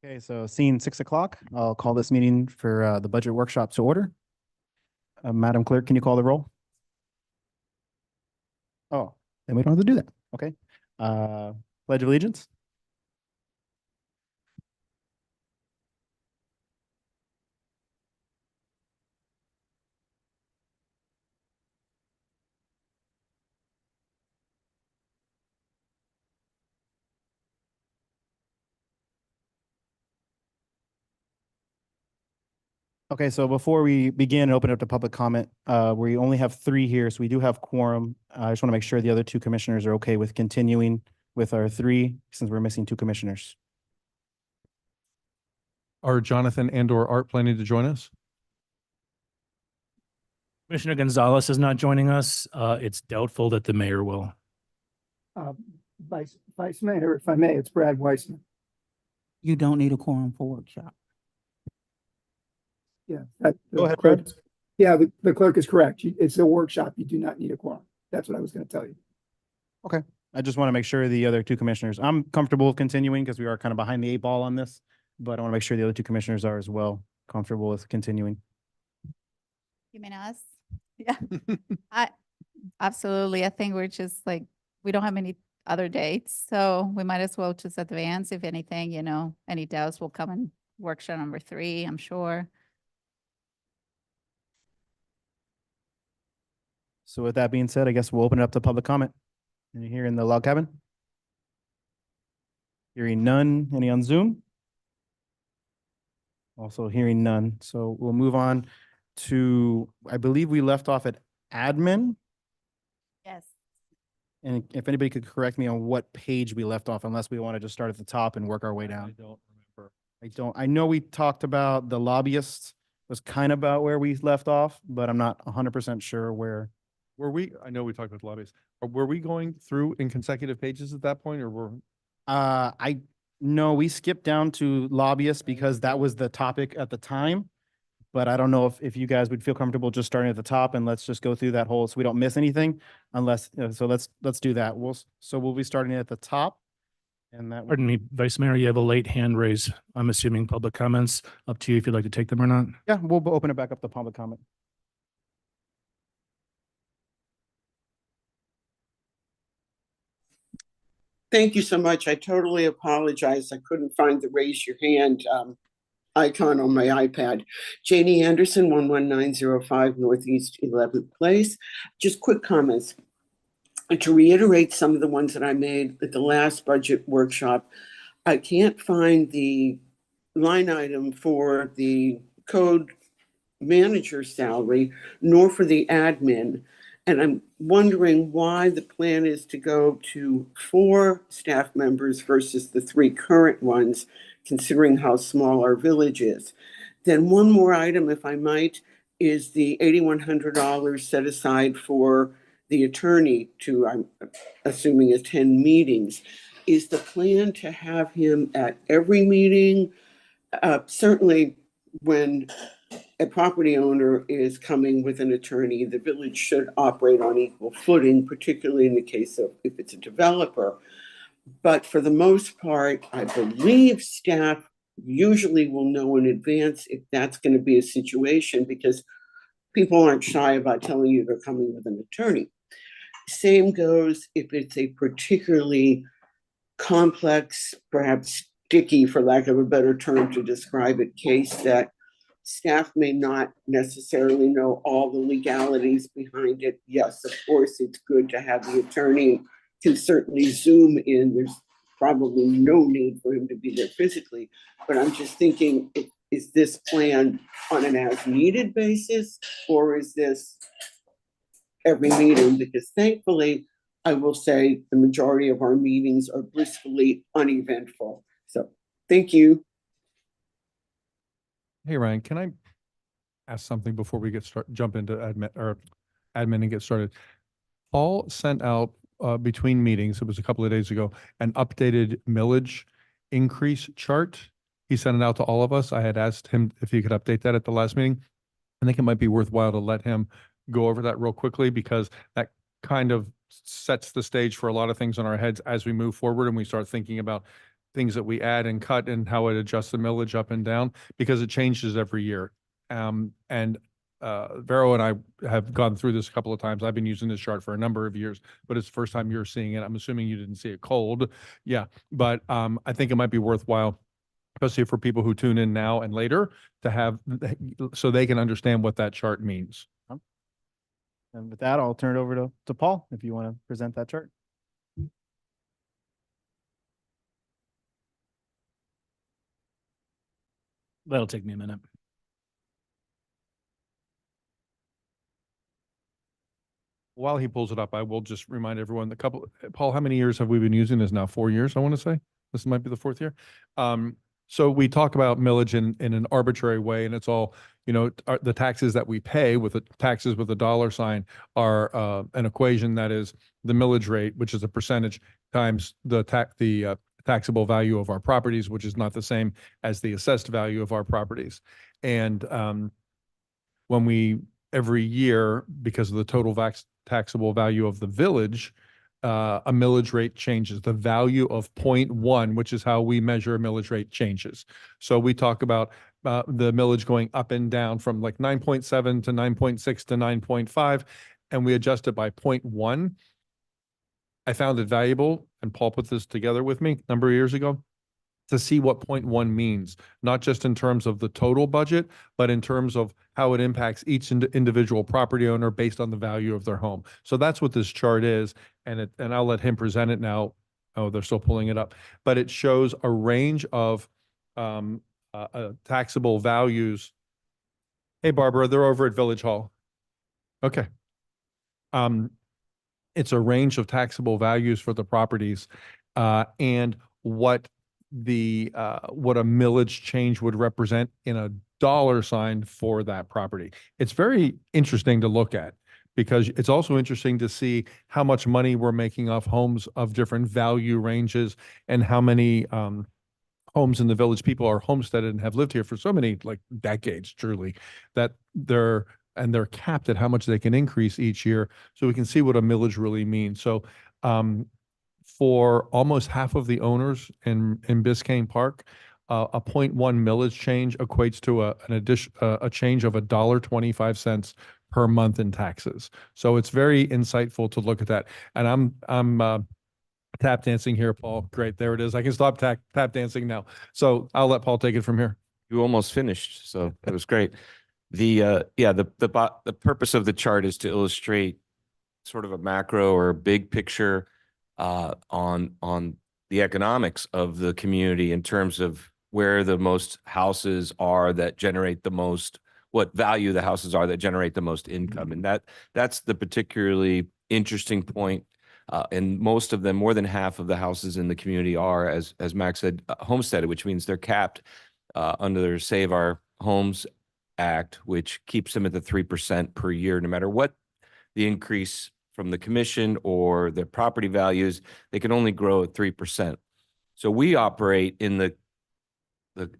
Okay, so seeing 6 o'clock, I'll call this meeting for the budget workshop to order. Madam Clerk, can you call the roll? Oh, then we don't have to do that. Okay. Pledge of Allegiance. Okay, so before we begin and open up to public comment, we only have 3 here, so we do have quorum. I just want to make sure the other 2 commissioners are okay with continuing with our 3, since we're missing 2 commissioners. Are Jonathan and/or Art planning to join us? Commissioner Gonzalez is not joining us. It's doubtful that the mayor will. Vice Mayor, if I may, it's Brad Weissman. You don't need a quorum for workshop. Yeah. Go ahead, Brad. Yeah, the clerk is correct. It's a workshop. You do not need a quorum. That's what I was going to tell you. I just want to make sure the other 2 commissioners, I'm comfortable continuing because we are kind of behind the 8 ball on this, but I want to make sure the other 2 commissioners are as well comfortable with continuing. You mean us? Yeah, absolutely. I think we're just like, we don't have any other dates, so we might as well just advance. If anything, any doubts will come in workshop number 3, I'm sure. So with that being said, I guess we'll open it up to public comment. Any here in the log cabin? Hearing none. Any on Zoom? Also hearing none. So we'll move on to, I believe we left off at admin. Yes. And if anybody could correct me on what page we left off, unless we want to just start at the top and work our way down. I don't remember. I know we talked about the lobbyists was kind of about where we left off, but I'm not 100% sure where. I know we talked about lobbyists. Were we going through in consecutive pages at that point, or were? No, we skipped down to lobbyists because that was the topic at the time. But I don't know if you guys would feel comfortable just starting at the top and let's just go through that whole, so we don't miss anything unless, so let's do that. We'll be starting at the top. And that. Pardon me, Vice Mayor, you have a late hand raise. I'm assuming public comments. Up to you if you'd like to take them or not. Yeah, we'll open it back up to public comment. Thank you so much. I totally apologize. I couldn't find the raise your hand icon on my iPad. Janie Anderson, 11905 Northeast 11th Place. Just quick comments. And to reiterate some of the ones that I made at the last budget workshop, I can't find the line item for the code manager salary, nor for the admin. And I'm wondering why the plan is to go to 4 staff members versus the 3 current ones, considering how small our village is. Then one more item, if I might, is the $8,100 set aside for the attorney to, I'm assuming, attend meetings. Is the plan to have him at every meeting? Certainly when a property owner is coming with an attorney, the village should operate on equal footing, particularly in the case of if it's a developer. But for the most part, I believe staff usually will know in advance if that's going to be a situation, because people aren't shy about telling you they're coming with an attorney. Same goes if it's a particularly complex, perhaps sticky, for lack of a better term to describe it, case that staff may not necessarily know all the legalities behind it. Yes, of course, it's good to have the attorney can certainly Zoom in. There's probably no need for him to be there physically, but I'm just thinking, is this plan on an as-needed basis, or is this every meeting? Because thankfully, I will say the majority of our meetings are blissfully uneventful. So thank you. Hey, Ryan, can I ask something before we jump into admin and get started? Paul sent out between meetings, it was a couple of days ago, an updated millage increase chart. He sent it out to all of us. I had asked him if he could update that at the last meeting. I think it might be worthwhile to let him go over that real quickly, because that kind of sets the stage for a lot of things on our heads as we move forward and we start thinking about things that we add and cut and how it adjusts the millage up and down because it changes every year. And Vero and I have gone through this a couple of times. I've been using this chart for a number of years, but it's the first time you're seeing it. I'm assuming you didn't see it cold. Yeah, but I think it might be worthwhile, especially for people who tune in now and later, to have, so they can understand what that chart means. And with that, I'll turn it over to Paul, if you want to present that chart. That'll take me a minute. While he pulls it up, I will just remind everyone, Paul, how many years have we been using this now? 4 years, I want to say? This might be the 4th year. So we talk about millage in an arbitrary way, and it's all, the taxes that we pay with the taxes with a dollar sign are an equation that is the millage rate, which is a percentage, times the taxable value of our properties, which is not the same as the assessed value of our properties. And when we, every year, because of the total taxable value of the village, a millage rate changes. The value of 0.1, which is how we measure a millage rate, changes. So we talk about the millage going up and down from like 9.7 to 9.6 to 9.5, and we adjust it by 0.1. I found it valuable, and Paul put this together with me a number of years ago, to see what 0.1 means, not just in terms of the total budget, but in terms of how it impacts each individual property owner based on the value of their home. So that's what this chart is, and I'll let him present it now. Oh, they're still pulling it up, but it shows a range of taxable values. Hey, Barbara, they're over at Village Hall. Okay. It's a range of taxable values for the properties, and what a millage change would represent in a dollar sign for that property. It's very interesting to look at, because it's also interesting to see how much money we're making off homes of different value ranges, and how many homes in the village people are homesteaded and have lived here for so many like decades, truly, that they're capped at how much they can increase each year. So we can see what a millage really means. So for almost half of the owners in Biscayne Park, a 0.1 millage change equates to a change of $1.25 per month in taxes. So it's very insightful to look at that. And I'm tap dancing here, Paul. Great, there it is. I can stop tap dancing now. So I'll let Paul take it from here. You almost finished, so that was great. The purpose of the chart is to illustrate sort of a macro or a big picture on the economics of the community in terms of where the most houses are that generate the most, what value the houses are that generate the most income. And that's the particularly interesting point. And most of them, more than half of the houses in the community are, as Max said, homesteaded, which means they're capped under their Save Our Homes Act, which keeps them at the 3% per year, no matter what the increase from the commission or the property values, they can only grow at 3%. So we operate in the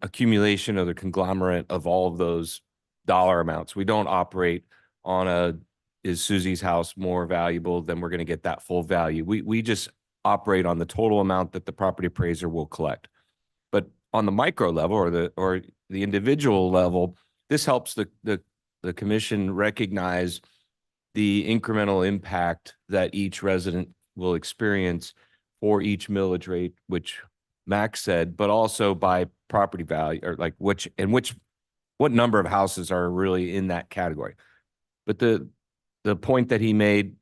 accumulation of the conglomerate of all of those dollar amounts. We don't operate on is Susie's house more valuable, then we're going to get that full value. We just operate on the total amount that the property appraiser will collect. But on the micro level or the individual level, this helps the commission recognize the incremental impact that each resident will experience for each millage rate, which Max said, but also by property value, or like what number of houses are really in that category. But the point that he made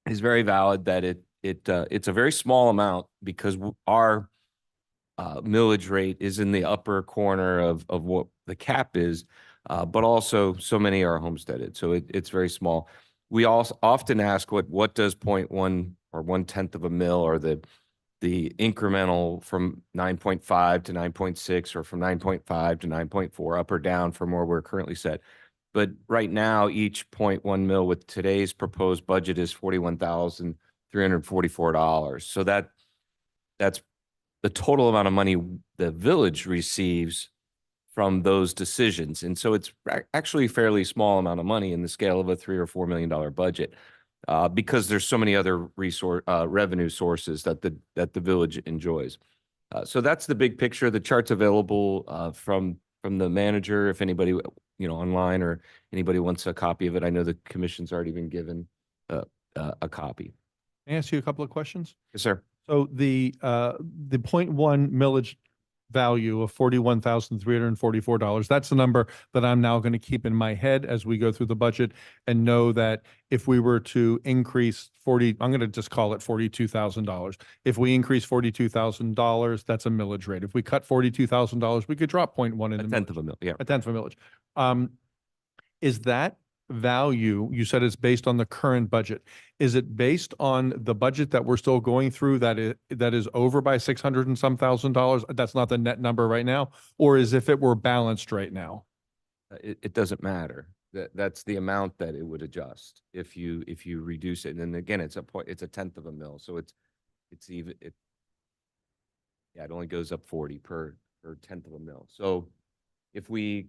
is very valid, that it's a very small amount, because our millage rate is in the upper corner of what the cap is, but also so many are homesteaded, so it's very small. We also often ask what does 0.1 or 1/10 of a mil, or the incremental from 9.5 to 9.6, or from 9.5 to 9.4, up or down from where we're currently set. But right now, each 0.1 mil with today's proposed budget is $41,344. So that's the total amount of money the village receives from those decisions. And so it's actually a fairly small amount of money in the scale of a $3 or $4 million budget, because there's so many other revenue sources that the village enjoys. So that's the big picture. The chart's available from the manager, if anybody, online, or anybody wants a copy of it. I know the commission's already been given a copy. May I ask you a couple of questions? Yes, sir. So the 0.1 millage value of $41,344, that's the number that I'm now going to keep in my head as we go through the budget, and know that if we were to increase I'm going to just call it $42,000. If we increase $42,000, that's a millage rate. If we cut $42,000, we could drop 0.1 in A the tenth millage. of a mil, yeah. A tenth of a millage. Is that value, you said it's based on the current budget. Is it based on the budget that we're still going through that is over by 600 and some $1,000? That's not the net number right now, or is if it were balanced right now? It doesn't matter. That's the amount that it would adjust if you reduce it. And then again, it's a tenth of a mil. So it only goes up 40 per tenth of a mil. So if you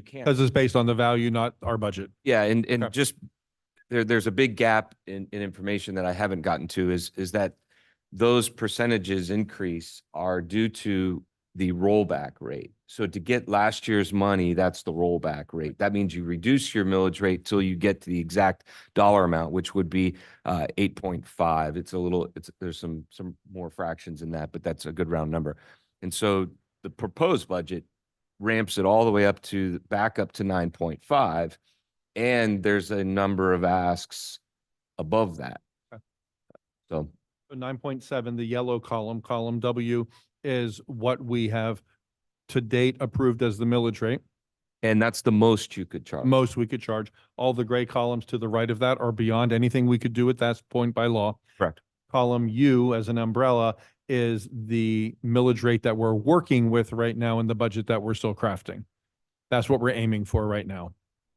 can't. Because it's based on the value, not our budget. Yeah, and Okay. just there's a big gap in information that I haven't gotten to is that those percentages increase are due to the rollback rate. So to get last year's money, that's the rollback rate. That means you reduce your millage rate till you get to the exact dollar amount, which would be 8.5. There's some more fractions in that, but that's a good round number. And so the proposed budget ramps it all the way back up to 9.5. And there's a number of asks above that. Okay. So 9.7, the yellow column W, is what we have to date approved as the millage rate. and that's the most you could charge. Most we could charge. All the gray columns to the right of that are beyond anything we could do at that point by law. Correct. Column U as an umbrella is the millage rate that we're working with right now in the budget that we're still crafting. That's what we're aiming for right now.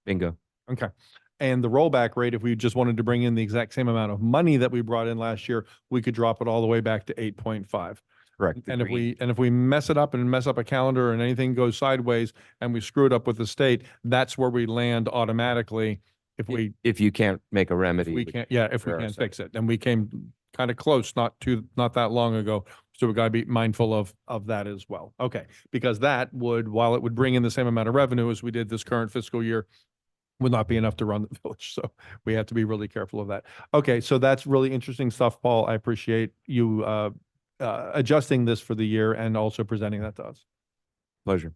Bingo. Okay. And the rollback rate, if we just wanted to bring in the exact same amount of money that we brought in last year, we could drop it all the way back to 8.5. Correct. And Agreed. if we mess it up and mess up a calendar and anything goes sideways and we screw it up with the state, that's where we land automatically. If If you can't make a if remedy. we which- can't, yeah, if we for can't ourselves. fix it. And we came kind of close, not that long ago. So we got to be mindful of that as well. Okay. Because that would, while it would bring in the same amount of revenue as we did this current fiscal year, would not be enough to run the village. So we have to be really careful of that. Okay. So that's really interesting stuff, Paul. I appreciate you adjusting this for the year and also presenting that to us. Pleasure.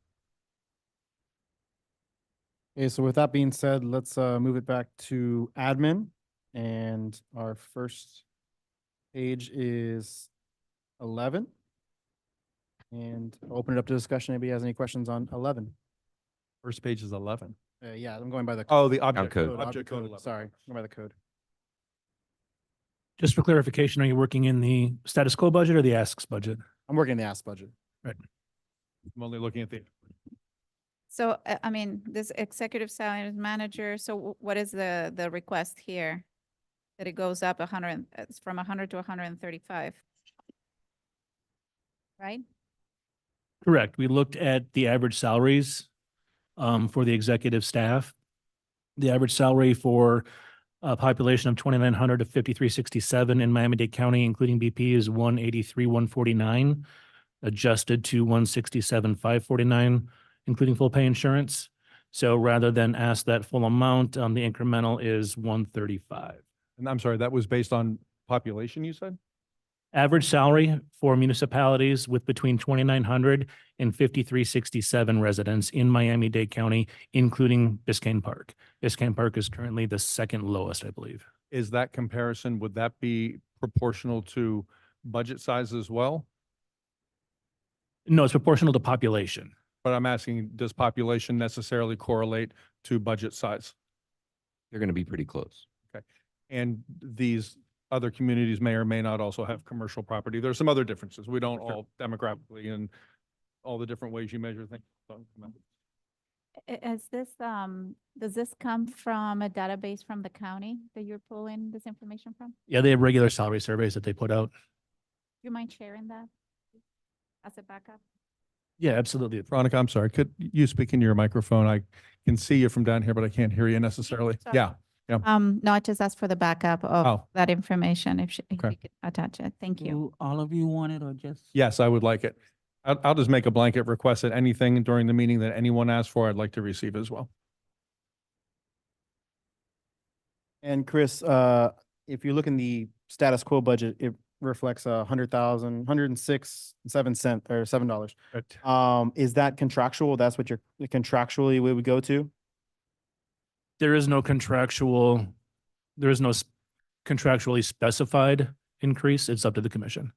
Okay, so with that being said, let's move it back to admin. And our first page is 11. And I'll open it up to discussion. Anybody has any questions on 11? First page is 11. Yeah, I'm going by the Oh, the object code. code. Object code 11. Sorry, going by the code. Just for clarification, are you working in the status quo budget or the asks budget? I'm working the ask budget. I'm only looking at the, So, I mean, this executive salary manager, so what is the request here? That it goes up 100, it's from 100 to 135. Right? Correct. We looked at the average salaries for the executive staff. The average salary for a population of 2,900 to 5,367 in Miami-Dade County, including BP, is 183, 149, adjusted to 167, 549, including full pay insurance. So rather than ask that full amount, the incremental is 135. and I'm sorry, that was based on population, you said? Average salary for municipalities with between 2,900 and 5,367 residents in Miami-Dade County, including Biscayne Park. Biscayne Park is currently the second lowest, I believe. Is that comparison, would that be proportional to budget size as well? No, it's proportional to population. But I'm asking, does population necessarily correlate to budget size? They're going to be pretty close. And these other communities may or may not also have commercial property. There's some other differences. We don't all demographically and all the different ways you measure things. don't come out. Is this, does this come from a database from the county that you're pulling this information from? Yeah, they have regular salary surveys that they put out. Do you mind sharing that as a backup? Yeah, absolutely. Veronica, I'm sorry, could you speak into your microphone? I can see you from down here, but I can't hear you necessarily. Sorry. Yeah, No, I just asked for the backup of Oh. that information if Okay. you could attach it. Thank you. Do all of you want it or just? Yes, I would like it. I'll just make a blanket request that anything during the meeting that anyone asks for, I'd like to receive as well. And Chris, if you look in the status quo budget, it reflects $106.07 or $7. Is that contractual? That's what you're contractually we would go to? There is no contractually specified increase. It's up to the commission.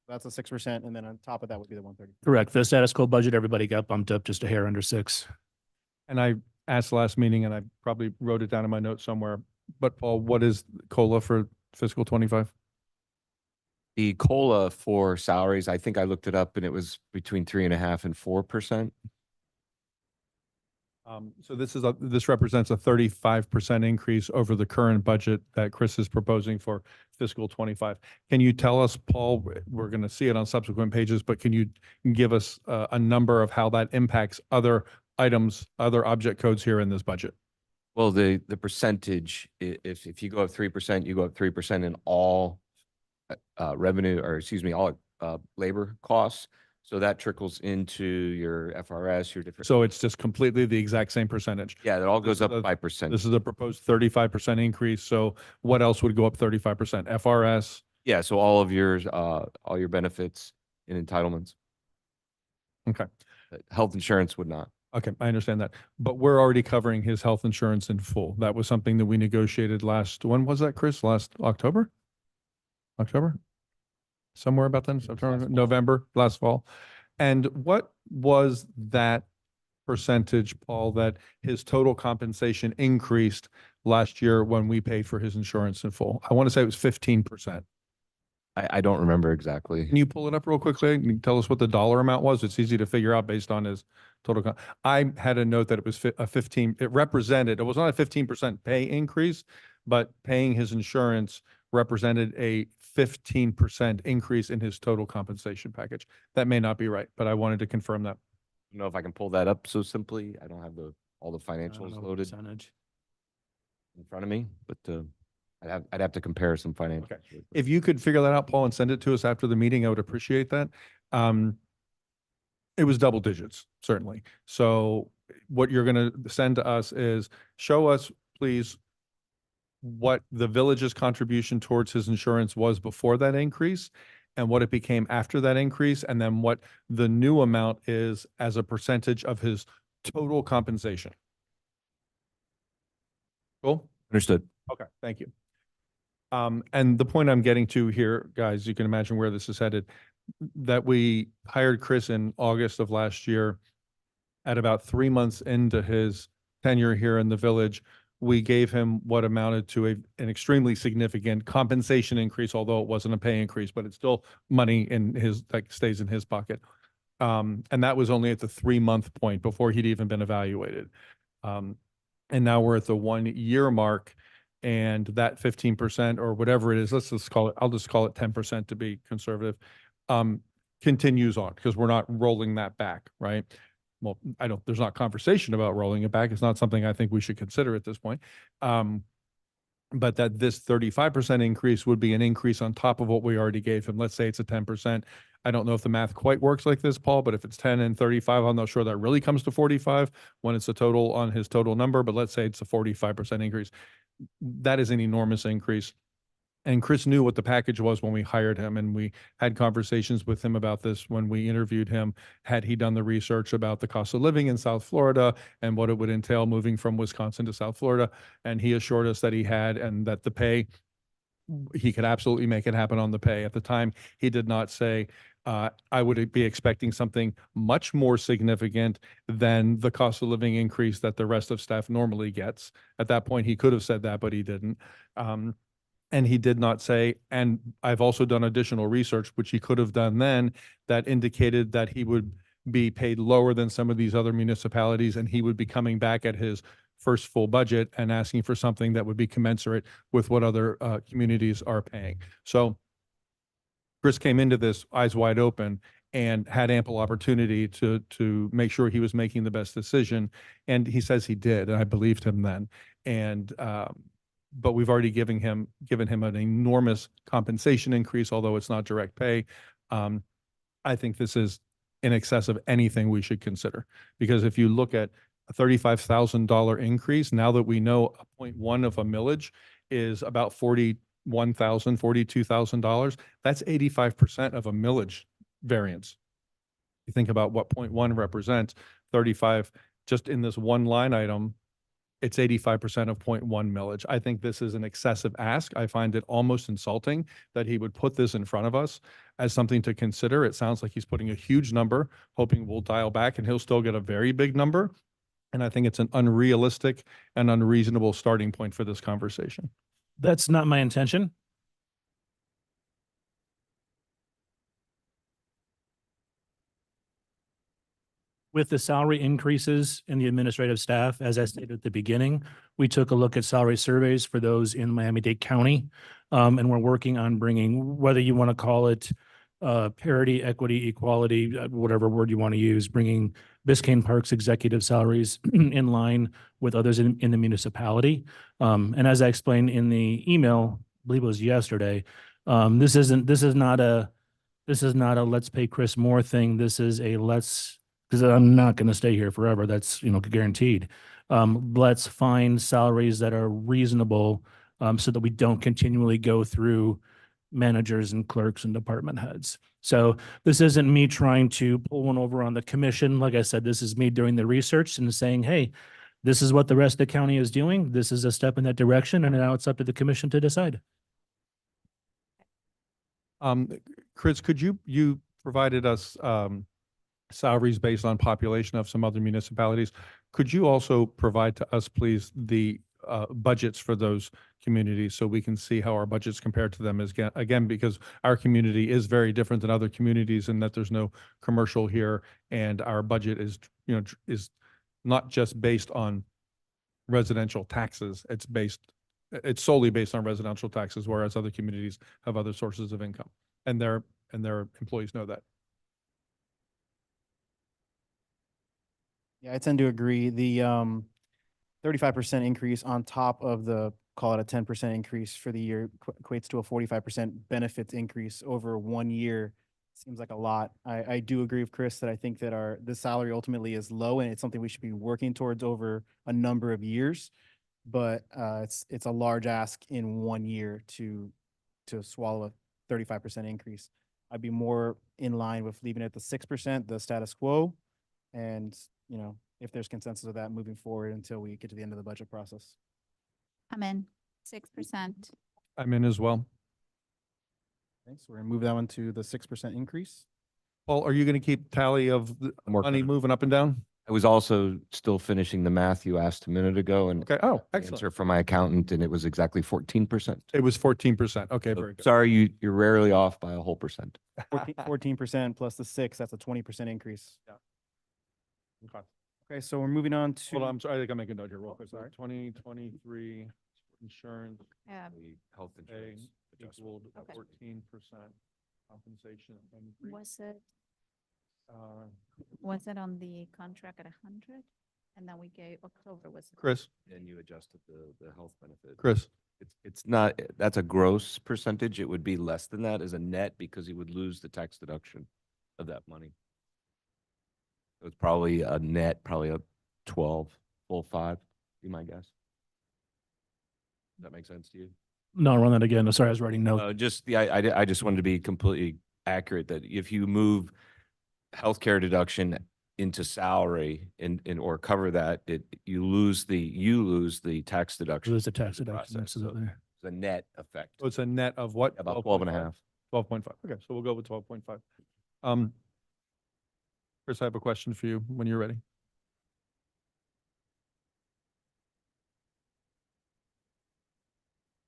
That's a 6%, and then on top of that would be the 130. Correct. For the status quo budget, everybody got bumped up just a hair under 6. And I asked last meeting, and I probably wrote it down in my notes somewhere, but Paul, what is COLA for fiscal 25? The COLA for salaries, I think I looked it up and it was between 3.5% and 4%. So this represents a 35% increase over the current budget that Chris is proposing for fiscal 25. Can you tell us, Paul, we're going to see it on subsequent pages, but can you give us a number of how that impacts other items, other object codes here in this budget? Well, the percentage, if you go up 3%, you go up 3% in all revenue, or excuse me, all labor costs. So that trickles into your FRS, your different. So it's just completely the exact same percentage. Yeah, it all goes This up is a- 5%. This is a proposed 35% increase. So what else would go up 35%? FRS? Yeah, so all of yours, all your benefits and entitlements. Okay. Health insurance would not. Okay, I understand that. But we're already covering his health insurance in full. That was something that we negotiated when was that, Chris? Last October? October? Somewhere about then, September, November, last fall. And what was that percentage, Paul, that his total compensation increased last year when we paid for his insurance in full? I want to say it was 15%. I don't remember exactly. Can you pull it up real quickly? Can you tell us what the dollar amount was? It's easy to figure out based on his total. I had a note that it was a 15, it represented, it was not a 15% pay increase, but paying his insurance represented a 15% increase in his total compensation package. That may not be right, but I wanted to confirm that. I don't know if I can pull that up so simply. I don't have all the I don't financials know the loaded percentage. in front of me, but I'd have to compare some financials. Okay. really quick. If you could figure that out, Paul, and send it to us after the meeting, I would appreciate that. It was double digits, certainly. So what you're going to send to us is show us, please, what the village's contribution towards his insurance was before that increase and what it became after that increase, and then what the new amount is as a percentage of his total compensation. Cool? Understood. Okay, thank you. And the point I'm getting to here, guys, you can imagine where this is headed, that we hired Chris in August of last year. At about 3 months into his tenure here in the village, we gave him what amounted to an extremely significant compensation increase, although it wasn't a pay increase, but it's still money in his, that stays in his pocket. And that was only at the 3-month point before he'd even been evaluated. And now we're at the 1-year mark, and that 15% or whatever it is, I'll just call it 10% to be conservative, continues on because we're not rolling that back, right? Well, there's not conversation about rolling it back. It's not something I think we should consider at this point. But that this 35% increase would be an increase on top of what we already gave him. Let's say it's a 10%. I don't know if the math quite works like this, Paul, but if it's 10 and 35, I'm not sure that really comes to 45 when it's a total on his total number, but let's say it's a 45% increase. That is an enormous increase. And Chris knew what the package was when we hired him, and we had conversations with him about this when we interviewed him. Had he done the research about the cost of living in South Florida and what it would entail moving from Wisconsin to South Florida? And he assured us that he had, and that the pay, he could absolutely make it happen on the pay. At the time, he did not say, I would be expecting something much more significant than the cost of living increase that the rest of staff normally gets. At that point, he could have said that, but he didn't. And he did not say, and I've also done additional research, which he could have done then, that indicated that he would be paid lower than some of these other municipalities, and he would be coming back at his first full budget and asking for something that would be commensurate with what other communities are paying. So Chris came into this eyes wide open and had ample opportunity to make sure he was making the best decision. And he says he did, and I believed him then. And but we've already given him an enormous compensation increase, although it's not direct pay. I think this is in excess of anything we should consider. Because if you look at a $35,000 increase, now that we know a 0.1 of a millage is about $41,000, $42,000, that's 85% of a millage variance. You think about what 0.1 represents, 35, just in this one line item, it's 85% of 0.1 millage. I think this is an excessive ask. I find it almost insulting that he would put this in front of us as something to consider. It sounds like he's putting a huge number, hoping we'll dial back and he'll still get a very big number. And I think it's an unrealistic and unreasonable starting point for this conversation. That's not my intention. With the salary increases in the administrative staff, as I stated at the beginning, we took a look at salary surveys for those in Miami-Dade County. And we're working on bringing, whether you want to call it parity, equity, equality, whatever word you want to use, bringing Biscayne Park's executive salaries in line with others in the municipality. And as I explained in the email, I believe it was yesterday, this is not a let's pay Chris more thing. This is a because I'm not going to stay here forever. That's, guaranteed. Let's find salaries that are reasonable so that we don't continually go through managers and clerks and department heads. So this isn't me trying to pull one over on the commission. Like I said, this is me doing the research and saying, hey, this is what the rest of the county is doing. This is a step in that direction. And now it's up to the commission to decide. Chris, could you provided us salaries based on population of some other municipalities. Could you also provide to us, please, the budgets for those communities so we can see how our budgets compare to them again, because our community is very different than other communities in that there's no commercial here and our budget is not just based on residential taxes. It's solely based on residential taxes, whereas other communities have other sources of income and their employees know that. Yeah, I tend to agree. The 35% increase on top of the, call it a 10% increase for the year equates to a 45% benefits increase over 1 year. Seems like a lot. I do agree with Chris that I think that the salary ultimately is low and it's something we should be working towards over a number of years. But it's a large ask in 1 year to swallow a 35% increase. I'd be more in line with leaving it at the 6%, the status quo, and if there's consensus of that moving forward until we get to the end of the budget process. I'm in 6%. I'm in as well. Okay, so we're gonna move that one to the 6% increase. Paul, are you going to keep tally of the I'm working money on it. moving up and down? I was also still finishing the math you asked a minute ago and Okay. Oh, the excellent. answer from my accountant, and it was exactly 14%. It was 14%. Okay, So very good. sorry, you're rarely off by a whole percent. 14% plus the 6, that's a 20% increase. Okay. Okay, so we're moving on to. Hold on, I'm sorry, I think I'll make a note here real quick. sorry. 2023 insurance Yeah. The health pay insurance adjustment. equaled Okay. 14% compensation increase. Uh, Was it on the contract at 100? And then we gave October was. Chris, And you adjusted the health benefit. Chris, It's not, that's a gross percentage. It would be less than that as a net because you would lose the tax deduction of that money. So it's probably a net, probably a 12, full 5, be my guess. Does that make sense to you? No, run that again. Sorry, I was writing notes. I just wanted to be completely accurate that if you move healthcare deduction into salary or cover that, you lose the tax deduction. There's a tax through the deduction. process. This is out So there. it's a net effect, so it's a net of what? about 12 and a half. 12.5. Okay, so we'll go with 12.5. Chris, I have a question for you when you're ready.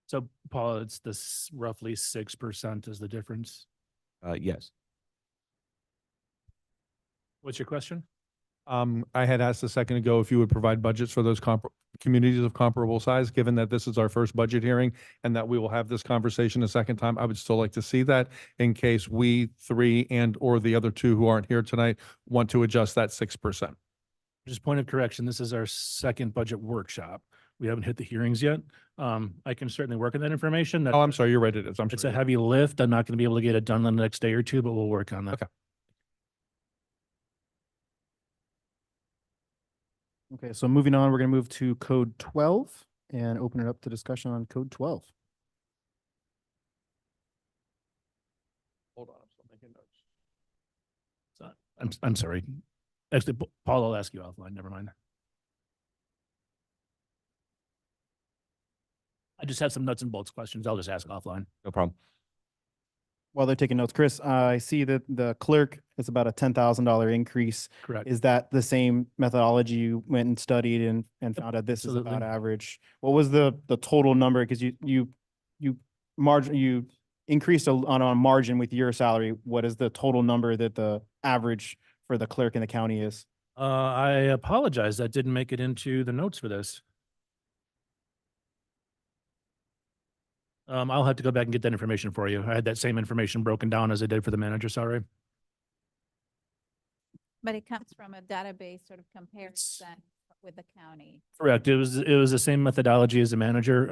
So Paul, it's this roughly 6% is the difference. Yes. What's your question? I had asked a second ago if you would provide budgets for those communities of comparable size, given that this is our first budget hearing and that we will have this conversation a second time. I would still like to see that in case we three or the other two who aren't here tonight want to adjust that 6%. Just point of correction, this is our second budget workshop. We haven't hit the hearings yet. I can certainly work on that information. Oh, I'm sorry, you're right, it is. I'm It's a sorry. heavy lift. I'm not going to be able to get it done in the next day or two, but we'll work on that. Okay. Okay, so moving on, we're gonna move to code 12 and open it up to discussion on code 12. Hold on, I'm still making notes. So, I'm sorry. Actually, Paul, I'll ask you offline. Never mind. I just have some nuts and bolts questions. I'll just ask offline. No problem. While they're taking notes, Chris, I see that the clerk is about a $10,000 increase. Correct. Is that the same methodology you went and studied and found out this is about absolutely. average? What was the total number? Because you increased on a margin with your salary. What is the total number that the average for the clerk in the county is? I apologize. That didn't make it into the notes for this. I'll have to go back and get that information for you. I had that same information broken down as I did for the manager salary. But it comes from a database sort of comparison with the county. Correct. It was the same methodology as a manager.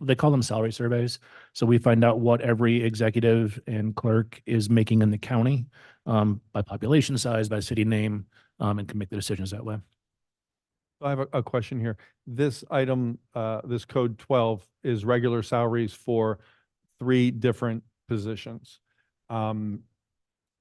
They call them salary surveys. So we find out what every executive and clerk is making in the county, by population size, by city name, and can make the decisions that way. I have a question here. This item, this code 12 is regular salaries for 3 different positions.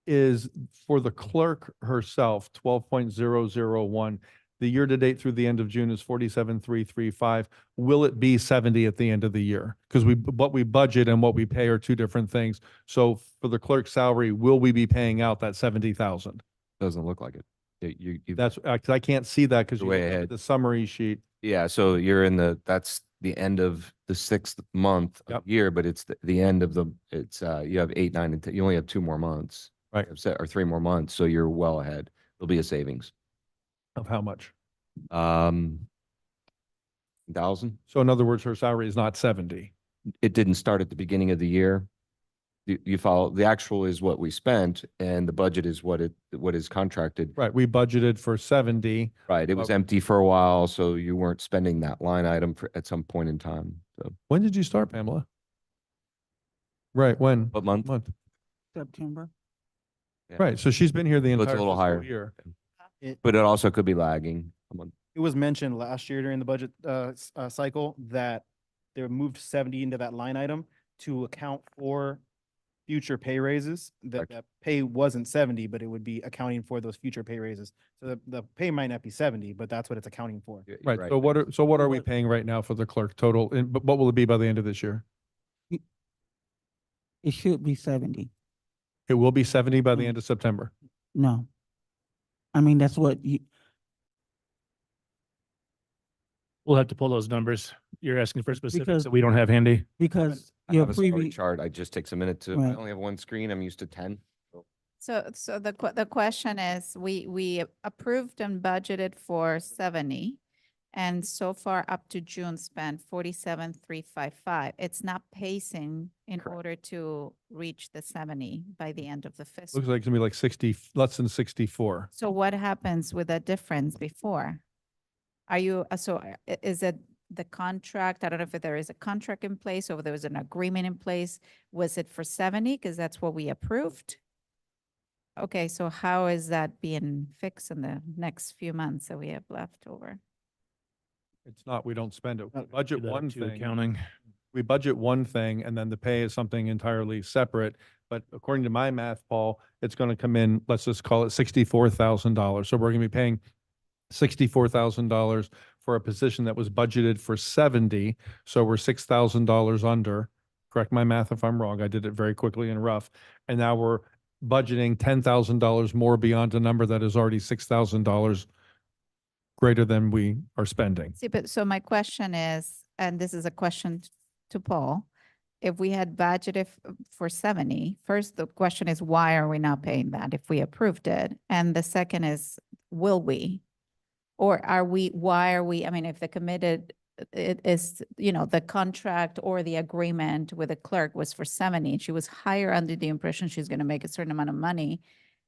Is for the clerk herself, 12.001, the year to date through the end of June is 47,335. Will it be 70 at the end of the year? Because what we budget and what we pay are 2 different things. So for the clerk's salary, will we be paying out that 70,000? Doesn't look like it. You That's, 'cause I can't see that because The you way looked at ahead. the summary sheet. Yeah, so you're that's the end of the 6th month Yep. of year, but it's the end of you have 8, 9, and 10, you only have 2 more months. Right. Or 3 more months, so you're well ahead. There'll be a savings. Of how much? 1,000? So in other words, her salary is not 70. It didn't start at the beginning of the year. You follow, the actual is what we spent and the budget is what is contracted. Right, we budgeted for 70. Right, it was empty for a while, so you weren't spending that line item at some point in time. So When did you start, Pamela? Right, when? what month? Month. September. Yeah. Right, so she's been here the So it's a entire little fiscal higher. year. But it also could be lagging a month. It was mentioned last year during the budget cycle that they moved 70 into that line item to account for future pay raises. That Correct. that pay wasn't 70, but it would be accounting for those future pay raises. So the pay might not be 70, but that's what it's accounting for. You're Right, so what are we What- paying right now for the clerk total? And but what will it be by the end of this year? It should be 70. It will be 70 by the Mm. end of September. No. I mean, that's what you, We'll have to pull those numbers. You're asking for specifics Because- that we don't have handy. because I your have a summary previous, chart. It just takes a minute to, I Right. only have one screen. I'm used to 10. So the question is, we approved and budgeted for 70. And so far up to June spent 47,355. It's not pacing in Correct. order to reach the 70 by the end of the fiscal. Looks like it's gonna be like 60, less than 64. So what happens with the difference before? Are you, is it the contract? I don't know if there is a contract in place or there was an agreement in place. Was it for 70? Because that's what we approved. Okay, so how is that being fixed in the next few months that we have left over? It's not, we don't spend it. We Okay. budget Do that one to thing. Accounting. We budget one thing and then the pay is something entirely separate. But according to my math, Paul, it's going to come in, let's just call it $64,000. So we're going to be paying $64,000 for a position that was budgeted for 70. So we're $6,000 under. Correct my math if I'm wrong. I did it very quickly and rough. And now we're budgeting $10,000 more beyond a number that is already $6,000 greater than we are spending. See, but so my question is, and this is a question to Paul, if we had budgeted for 70, first the question is, why are we not paying that if we approved it? And the second is, will we? Or why are we, I mean, if the committed, it is, the contract or the agreement with the clerk was for 70, and she was hired under the impression she's going to make a certain amount of money,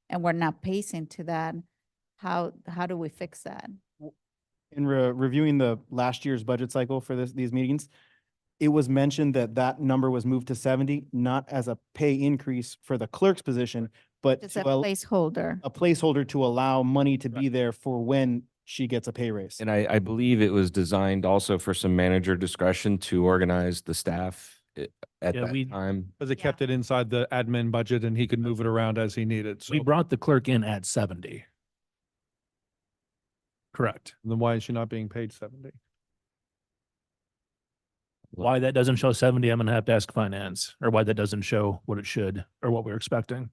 and we're not pacing to that, how do we fix that? in reviewing the last year's budget cycle for these meetings, it was mentioned that that number was moved to 70, not as a pay increase for the clerk's position, but It's a to placeholder. a placeholder to allow money to be there for when she gets a pay raise. And I believe it was designed also for some manager discretion to organize the staff at Yeah, we- that time. Because it Yeah. kept it inside the admin budget and he could move it around as he needed. So We brought the clerk in at 70. Correct. then why is she not being paid 70? Why that doesn't show 70, I'm gonna have to ask finance, or why that doesn't show what it should, or what we're expecting.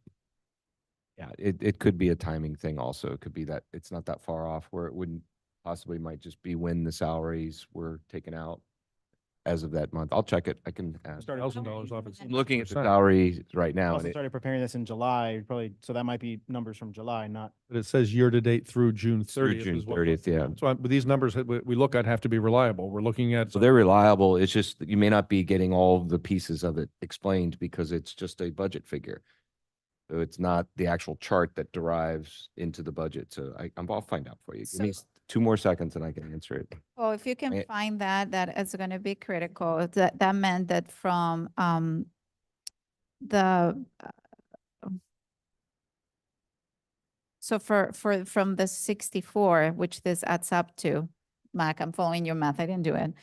Yeah, it could be a timing thing also. It could be that it's not that far off where it wouldn't possibly might just be when the salaries were taken out as of that month. I'll check it. I can ask. $1,000 off his. I'm looking at the 10%. salary right now. Also and it- started preparing this in July, probably, so that might be numbers from July, not. But it says year-to-date through June Through 30th. June is what- 30th, yeah. So but these numbers that we look at have to be reliable. We're looking at. So they're reliable. It's just that you may not be getting all of the pieces of it explained because it's just a budget figure. So it's not the actual chart that derives into the budget. So I'll find out for you. Give me So- 2 more seconds and I can answer it. Oh, if you can I- find that, that is going to be critical. That meant that from the so from the 64, which this adds up to, Mac, I'm following your math. I didn't do it.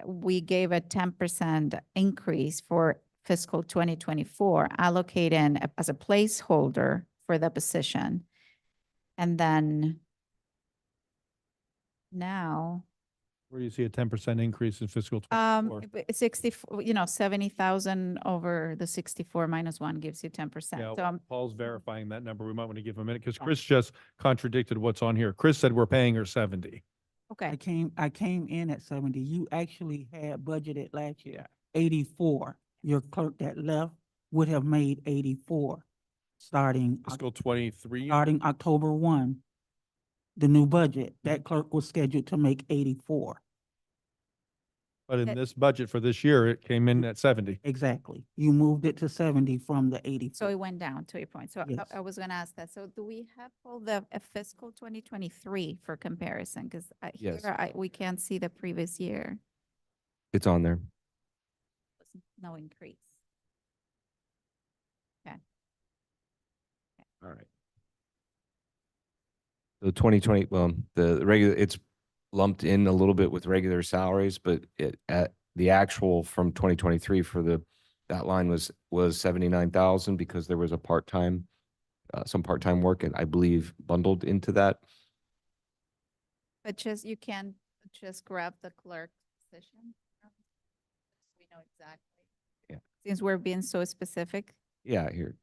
We gave a 10% increase for fiscal 2024, allocating as a placeholder for the position. And then now, Where do you see a 10% increase in fiscal 24? 64, 70,000 over the 64 minus 1 gives you 10%. Yeah, So I'm Paul's verifying that number. We might want to give him a minute because Yeah. Chris just contradicted what's on here. Chris said we're paying her 70. okay. I came in at 70. You actually had budgeted last year 84. Your clerk that left would have made 84 starting, Fiscal 23. starting October 1. The new budget, that clerk was scheduled to make 84. But in that- this budget for this year, it came in at 70. Exactly. You moved it to 70 from the 84. So it went down to your point. So Yes. I was going to ask that. So do we have all the fiscal 2023 for comparison? Because Yes. here we can't see the previous year. It's on there. No increase. All right. So 2020, well, the regular, it's lumped in a little bit with regular salaries, but at the actual from 2023 for that line was 79,000 because there was a part-time, some part-time work, and I believe bundled into that. But you can just grab the clerk position. We know exactly. Yeah. Since we're being so specific. Yeah, here.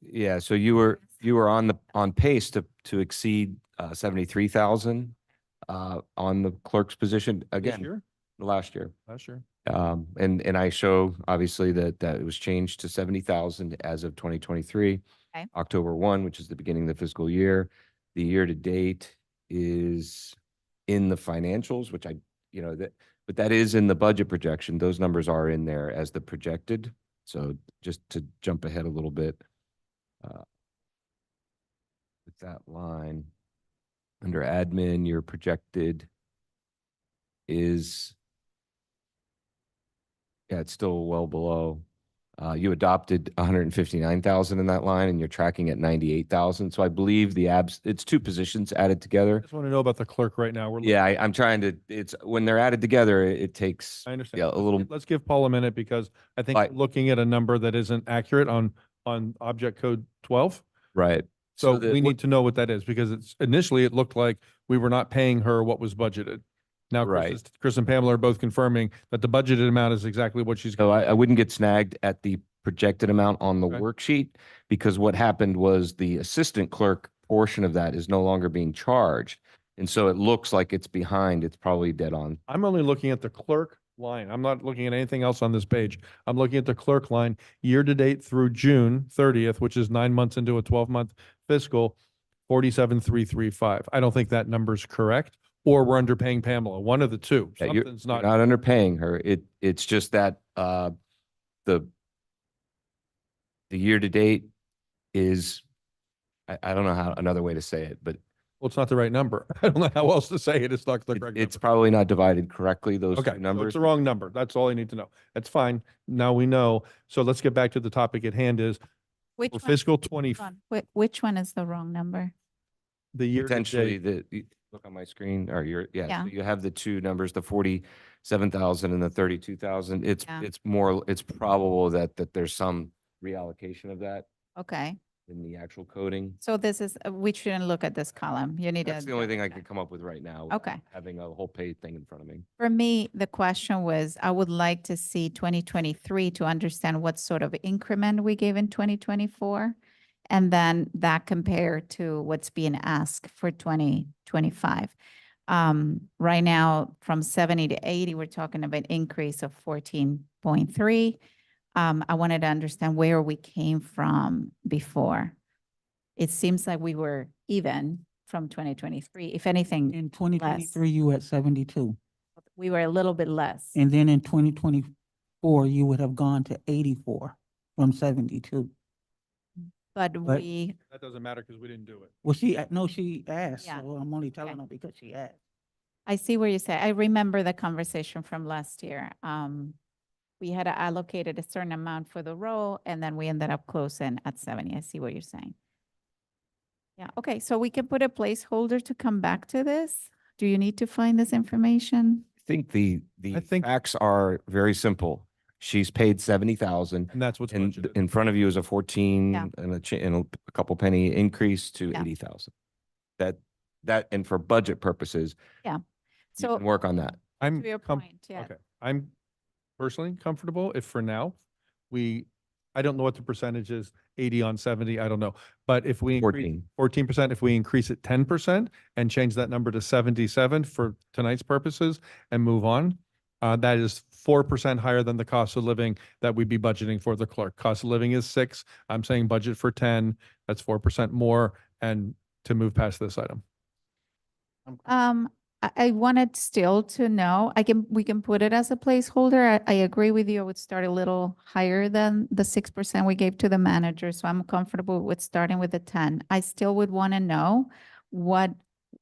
Yeah, so you were on pace to exceed 73,000 on the clerk's position This again year? last year. Last year. And I show obviously that it was changed to 70,000 as of 2023. Okay. October 1, which is the beginning of the fiscal year. The year to date is in the financials, which but that is in the budget projection. Those numbers are in there as the projected. So just to jump ahead a little bit, with that line, under admin, your projected is, yeah, it's still well below. You adopted 159,000 in that line and you're tracking at 98,000. So I believe it's 2 positions added I together. just want to know about the clerk right now. We're looking- Yeah, I'm trying to, it's when they're added together, it takes, I understand. yeah, a little, Let's give Paul a minute because I think Right. we're looking at a number that isn't accurate on object code 12. right. So the- we what- need to know what that is because initially it looked like we were not paying her what was budgeted. Now, Right. Chris and Pamela are both confirming that the budgeted amount is exactly what she's. So I wouldn't get snagged at the projected amount on the Okay. worksheet because what happened was the assistant clerk portion of that is no longer being charged. And so it looks like it's behind. It's probably dead on. I'm only looking at the clerk line. I'm not looking at anything else on this page. I'm looking at the clerk line year to date through June 30th, which is 9 months into a 12-month fiscal, 47,335. I don't think that number's correct, or we're underpaying Pamela, one of the two. Yeah, you're Something's you're not. not underpaying her. It's just that the year to date is I don't know how, another way to say it, but Well, it's not the right number. I don't know how else to say it. It's not the it- correct it's number. probably not divided correctly, those Okay, two so numbers. it's the wrong number. That's all I need to know. That's fine. Now we know. So let's get back to the topic at hand is Which for one? fiscal 20, Hold on. Which one is the wrong number? the year to Potentially date. look on my screen, or yeah, Yeah. so you have the two numbers, the 47,000 and the 32,000. Yeah. It's probable that there's some reallocation of that Okay, in the actual coding. so this is, we shouldn't look at this column. You need to. That's the only thing I double can check. come up with right now. without Okay. Having a whole page thing in front of me. For me, the question was, I would like to see 2023 to understand what sort of increment we gave in 2024. And then that compared to what's being asked for 2025. Right now, from 70 to 80, we're talking about an increase of 14.3. I wanted to understand where we came from before. It seems like we were even from 2023. If anything, In 2023, you were at 72. we were a little bit less. And then in 2024, you would have gone to 84 from 72. But But- we, That doesn't matter because we didn't do it. Well, no, she asked, Yeah. so I'm only telling Okay. her because she asked. I see where you say, I remember the conversation from last year. We had allocated a certain amount for the role and then we ended up closing at 70. I see what you're saying. Yeah, okay, so we can put a placeholder to come back to this. Do you need to find this information? I think the I think- facts are very simple. She's paid 70,000. And that's what's And budgeted. in front of you is a 14 Yeah. and a couple penny increase to Yeah. 80,000. And for budget purposes, you So can work on that. I'm to your com- point, yeah. Okay, I'm personally comfortable if for now, I don't know what the percentage is, 80 on 70, I don't know. But if we increase 14%, if we increase it 10% and change that number to 77 for tonight's purposes and move on, that is 4% higher than the cost of living that we'd be budgeting for the clerk. Cost of living is 6. I'm saying budget for 10, that's 4% more, and to move past this item. I wanted still to know, we can put it as a placeholder. I agree with you. I would start a little higher than the 6% we gave to the manager. So I'm comfortable with starting with the 10. I still would want to know what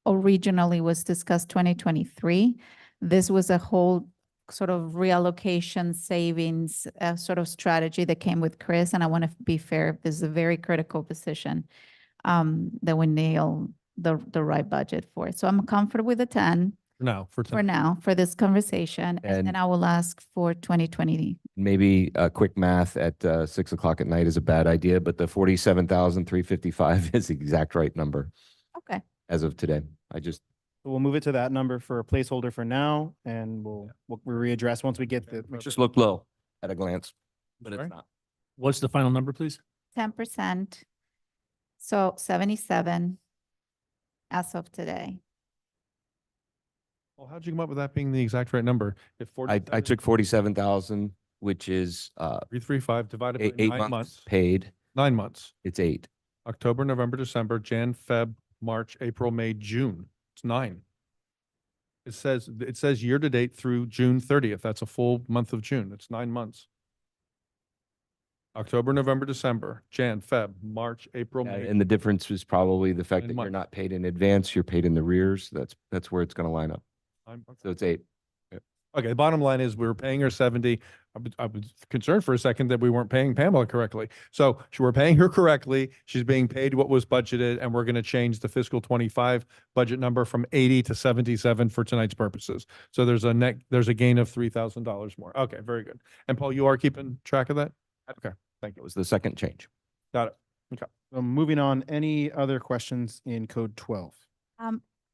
originally was discussed 2023. This was a whole sort of reallocation savings sort of strategy that came with Chris. And I want to be fair, this is a very critical position that we nail the right budget for. So I'm comfortable with the 10 For for tonight. now, for this conversation. And then And- I will ask for 2020. Maybe a quick math at 6 o'clock at night is a bad idea, but the 47,355 is the exact right number Okay. as of today. We'll move it to that number for a placeholder for now and we'll readdress once we get the. It just looked low at a glance, but Sorry? it's not. What's the final number, please? 10%. So 77 as of today. Well, how'd you come up with that being the exact right number? If I 47 took 47,000, which is 335 divided by eight 9 months months, paid. 9 months. It's 8. October, November, December, Jan, Feb, March, April, May, June. It's 9. It says year to date through June 30th. That's a full month of June. It's 9 months. October, November, December, Jan, Feb, March, April, May. And the difference is probably the fact Nine that you're months. not paid in advance, you're paid in the rears. That's where it's going to line up. So it's 8. Okay, the bottom line is we were paying her 70. I was concerned for a second that we weren't paying Pamela correctly. So we're paying her correctly. She's being paid what was budgeted, and we're going to change the fiscal 25 budget number from 80 to 77 for tonight's purposes. So there's a gain of $3,000 more. Okay, very good. And Paul, you are keeping track of that? Okay, thank It you. was the second change. Got it. Moving on, any other questions in code 12?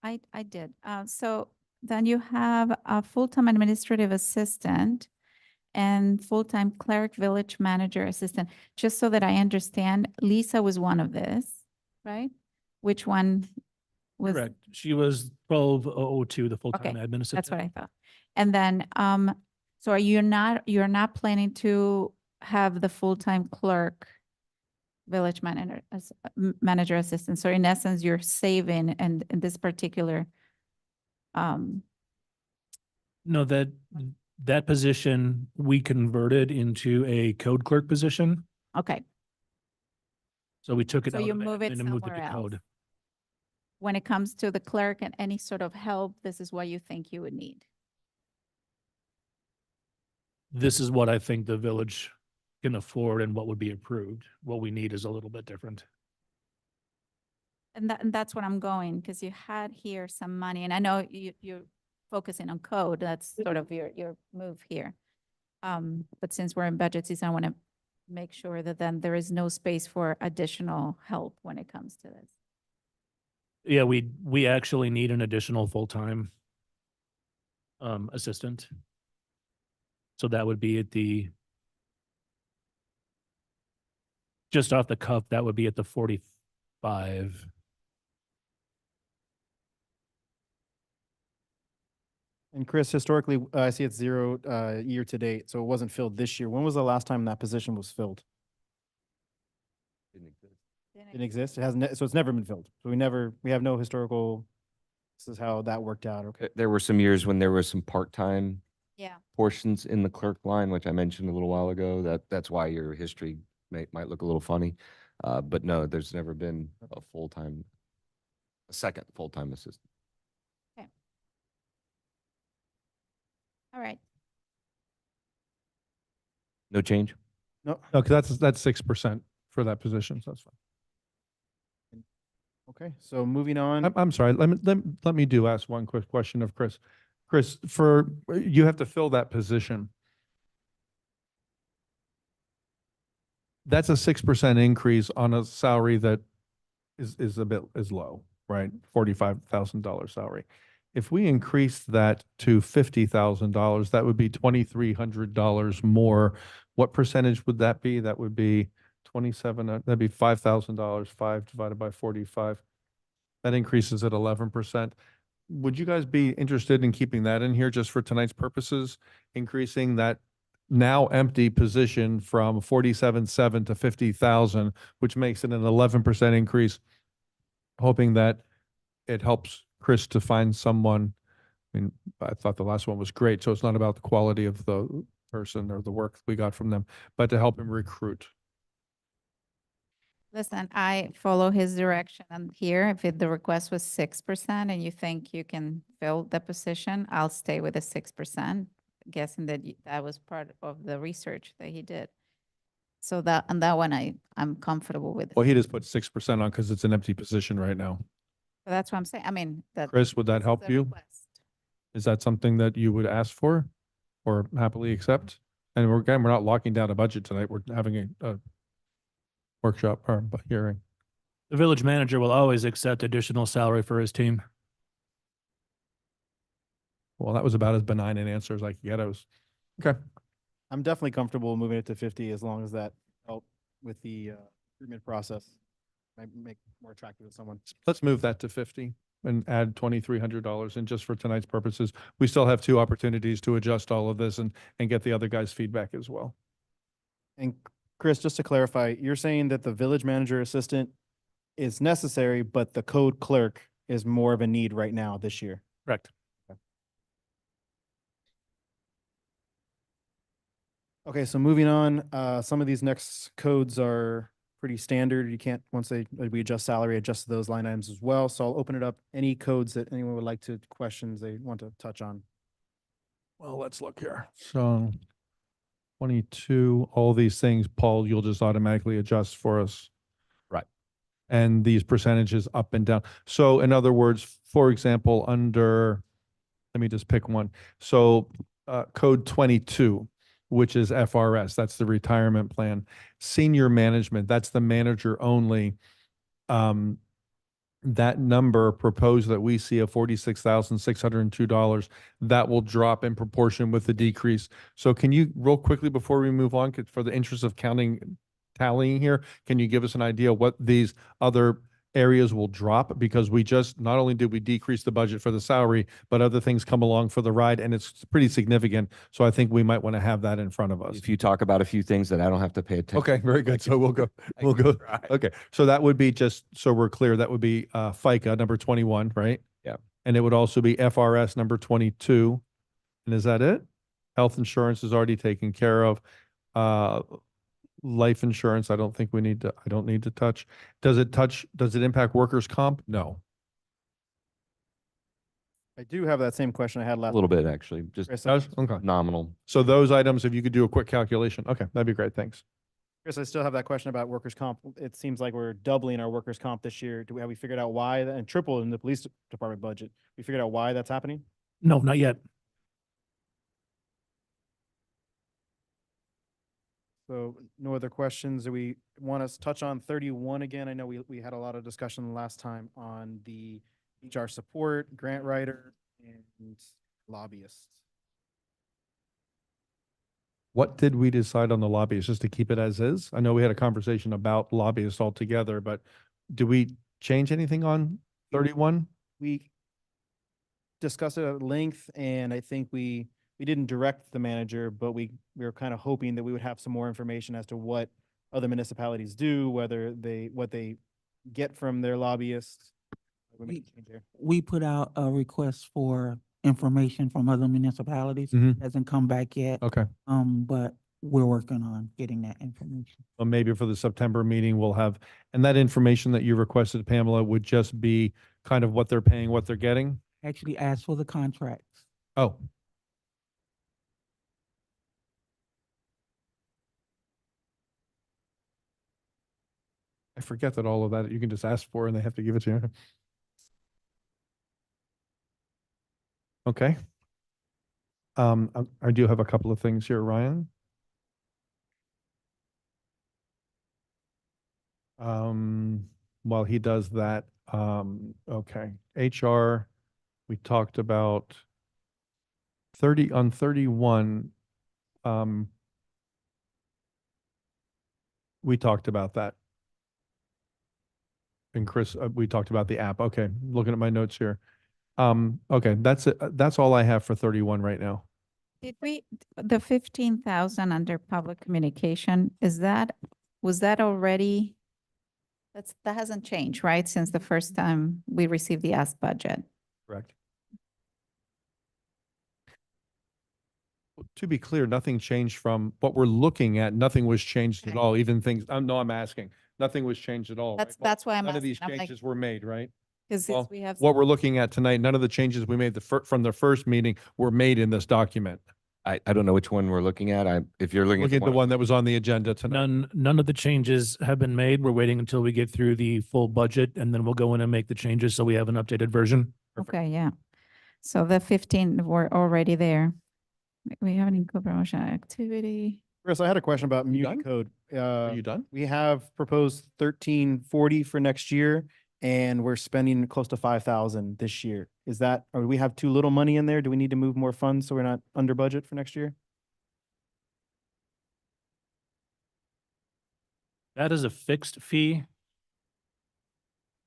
I did. So then you have a full-time administrative assistant and full-time cleric, village manager assistant. Just so that I understand, Lisa was one of this, right? Which one was? Correct. She was 1202, the full-time Okay, admin assistant. That's what I thought. And then, so you're not planning to have the full-time clerk, village manager assistant. So in essence, you're saving and in this particular, No, that position we converted into a code clerk position. okay, So we took it So out you of move it admin and moved it somewhere to else. code. When it comes to the clerk and any sort of help, this is what you think you would need. This is what I think the village can afford and what would be approved. What we need is a little bit different. And that's what I'm going, because you had here some money, and I know you're focusing on code, that's sort of your move here. But since we're in budget season, I want to make sure that then there is no space for additional help when it comes to this. Yeah, we actually need an additional full-time assistant. So that would be at the, just off the cuff, that would be at the 45. And Chris, historically, I see it's zero year to date, so it wasn't filled this year. When was the last time that position was filled? Didn't exist? It hasn't, so it's never been filled. So we have no historical, this is how that worked out. Okay. There were some years when there was some part-time Yeah, portions in the clerk line, which I mentioned a little while ago. That's why your history might look a little funny. But no, there's never been a second full-time assistant. all right. No change? No, No, because that's 6% for that position, so that's fine. okay, so moving on. I'm sorry, let me ask one quick question of Chris. Chris, you have to fill that position. That's a 6% increase on a salary that is low, right? $45,000 salary. If we increase that to $50,000, that would be $2,300 more. What percentage would that be? That would be 27, that'd be $5,000, 5 divided by 45. That increases at 11%. Would you guys be interested in keeping that in here just for tonight's purposes? Increasing that now empty position from 47,700 to 50,000, which makes it an 11% increase, hoping that it helps Chris to find someone. I mean, I thought the last one was great, so it's not about the quality of the person or the work we got from them, but to help him recruit. Listen, I follow his direction and here, if the request was 6% and you think you can fill the position, I'll stay with the 6%, guessing that that was part of the research that he did. So that one I'm comfortable with. Well, he just put 6% on because it's an empty position right now. So that's what I'm saying. I mean, that. Chris, would that this is help a you? request. Is that something that you would ask for or happily accept? And we're not locking down a budget tonight. We're having a workshop or hearing. The village manager will always accept additional salary for his team. Well, that was about as benign an answer as I could get. Okay. I'm definitely comfortable moving it to 50 as long as that help with the recruitment process. Might make more attractive to someone. Let's move that to 50 and add $2,300. And just for tonight's purposes, we still have 2 opportunities to adjust all of this and get the other guys' feedback as well. And Chris, just to clarify, you're saying that the village manager assistant is necessary, but the code clerk is more of a need right now this year. Correct. Okay, so moving on, some of these next codes are pretty standard. You can't, once we adjust salary, adjust those line items as well. So I'll open it up. Any codes that anyone would like to, questions they want to touch on? Well, let's look here. So 22, all these things, Paul, you'll just automatically adjust for us. Right. And these percentages up and down. So in other words, for example, let me just pick one. So code 22, which is FRS, that's the retirement plan. Senior management, that's the manager only. That number proposed that we see of $46,602, that will drop in proportion with the decrease. So can you, real quickly before we move on, for the interest of tallying here, can you give us an idea what these other areas will drop? Because we just, not only did we decrease the budget for the salary, but other things come along for the ride, and it's pretty significant. So I think we might want to have that in front of us. If you talk about a few things that I don't have to pay attention. Okay, very good. So we'll go. I can try. Okay, so that would be, just so we're clear, that would be FICA number 21, right? Yeah. And it would also be FRS number 22. And is that it? Health insurance is already taken care of. Life insurance, I don't think we need to, I don't need to touch. Does it impact workers' comp? No. I do have that same question I had A last. little bit, actually, just Chris, Does? Okay. nominal. So those items, if you could do a quick calculation, okay, that'd be great. Thanks. Chris, I still have that question about workers' comp. It seems like we're doubling our workers' comp this year. Have we figured out why, and triple in the police department budget? We figured out why that's happening? No, not yet. So no other questions? Do we want us to touch on 31 again? I know we had a lot of discussion last time on the HR support, grant writer, and lobbyists. What did we decide on the lobbyists? Just to keep it as is? I know we had a conversation about lobbyists altogether, but do we change anything on 31? We discussed it at length, and I think we didn't direct the manager, but we were kind of hoping that we would have some more information as to what other municipalities do, what they get from their lobbyists. We make a change there. We put out a request for information from other municipalities. Mhm. Hasn't come back yet, Okay. but we're working on getting that information. Well, maybe for the September meeting, we'll have, and that information that you requested, Pamela, would just be kind of what they're paying, what they're getting? Actually ask for the contracts. Oh. I forget that all of that you can just ask for and they have to give it to you. Okay. I do have a couple of things here, Ryan. While he does that, okay, HR, we talked about 31, we talked about that. And Chris, we talked about the app. Okay, looking at my notes here. Okay, that's it. That's all I have for 31 right now. Did the 15,000 under public communication, was that already? That hasn't changed, right? Since the first time we received the ask budget. Correct. To be clear, nothing changed from what we're looking at. Nothing was changed at Okay. all. Even things, no, I'm asking. Nothing was changed at all. right? That's why I'm None of asking. these I'm like, changes were made, right? because well, we have. What we're looking at tonight, none of the changes we made from the first meeting were made in this document. I don't know which one we're looking at. If you're looking Look at the one that was on the agenda tonight. None of the changes have been made. We're waiting until we get through the full budget and then we'll go in and make the changes so we have an updated version. Okay, yeah. So the 15 were already there. We have any co-promotion activity? Chris, I had a question about You Muni done? code. Are you done? We have proposed 1340 for next year, and we're spending close to 5,000 this year. Is that, or we have too little money in there? Do we need to move more funds so we're not under budget for next year? That is a fixed fee.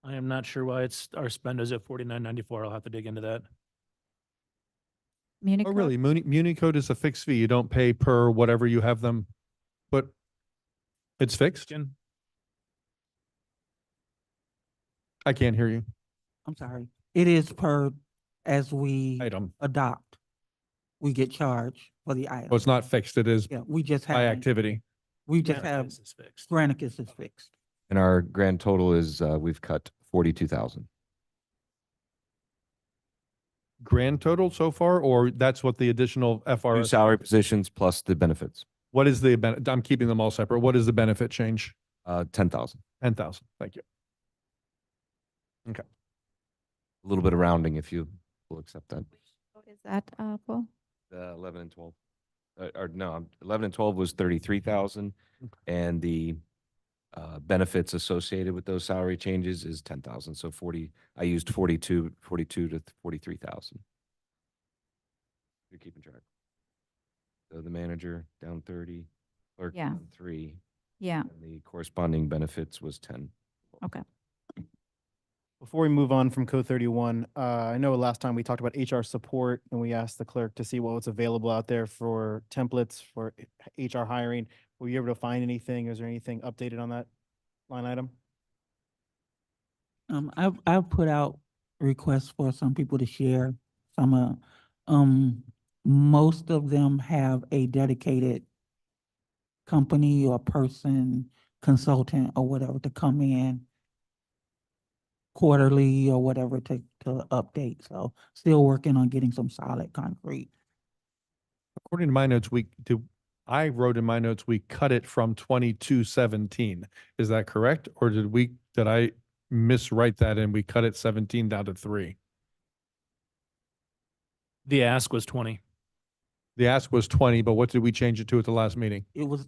I am not sure why our spend is at 49.94. I'll have to dig into that. Muni Oh, code? really? Muni code is a fixed fee. You don't pay per whatever you have them, but it's fixed? Jen? I can't hear you. I'm sorry. It is per, as we Item. adopt, we get charged for the Oh, item. it's not fixed. It is Yeah, we just by have, activity. we just have, Granicus is fixed. Granicus is fixed. And our grand total is, we've cut 42,000. Grand total so far, or that's what the additional New FRS? salary positions plus the benefits, What is the, I'm keeping them all separate. What is the benefit change? 10,000. 10,000. Thank you. A little bit of rounding if you will accept that. What is that, Paul? 11 and 12. Or no, 11 and 12 was 33,000. And the benefits associated with those salary changes is 10,000. So 40, I used 42 to 43,000. You're keeping track. So the manager down 30, clerk Yeah. down 3, Yeah, and the corresponding benefits was 10. okay. Before we move on from code 31, I know last time we talked about HR support and we asked the clerk to see what was available out there for templates for HR hiring. Were you able to find anything? Is there anything updated on that line item? I've put out requests for some people to share most of them have a dedicated company or person, consultant or whatever to come in quarterly or whatever to update. So still working on getting some solid concrete. According to my notes, I wrote in my notes, we cut it from 2217. Is that correct? Or did I miswrite that and we cut it 17 down to 3? The ask was 20. The ask was 20, but what did we change it to at the last meeting? It was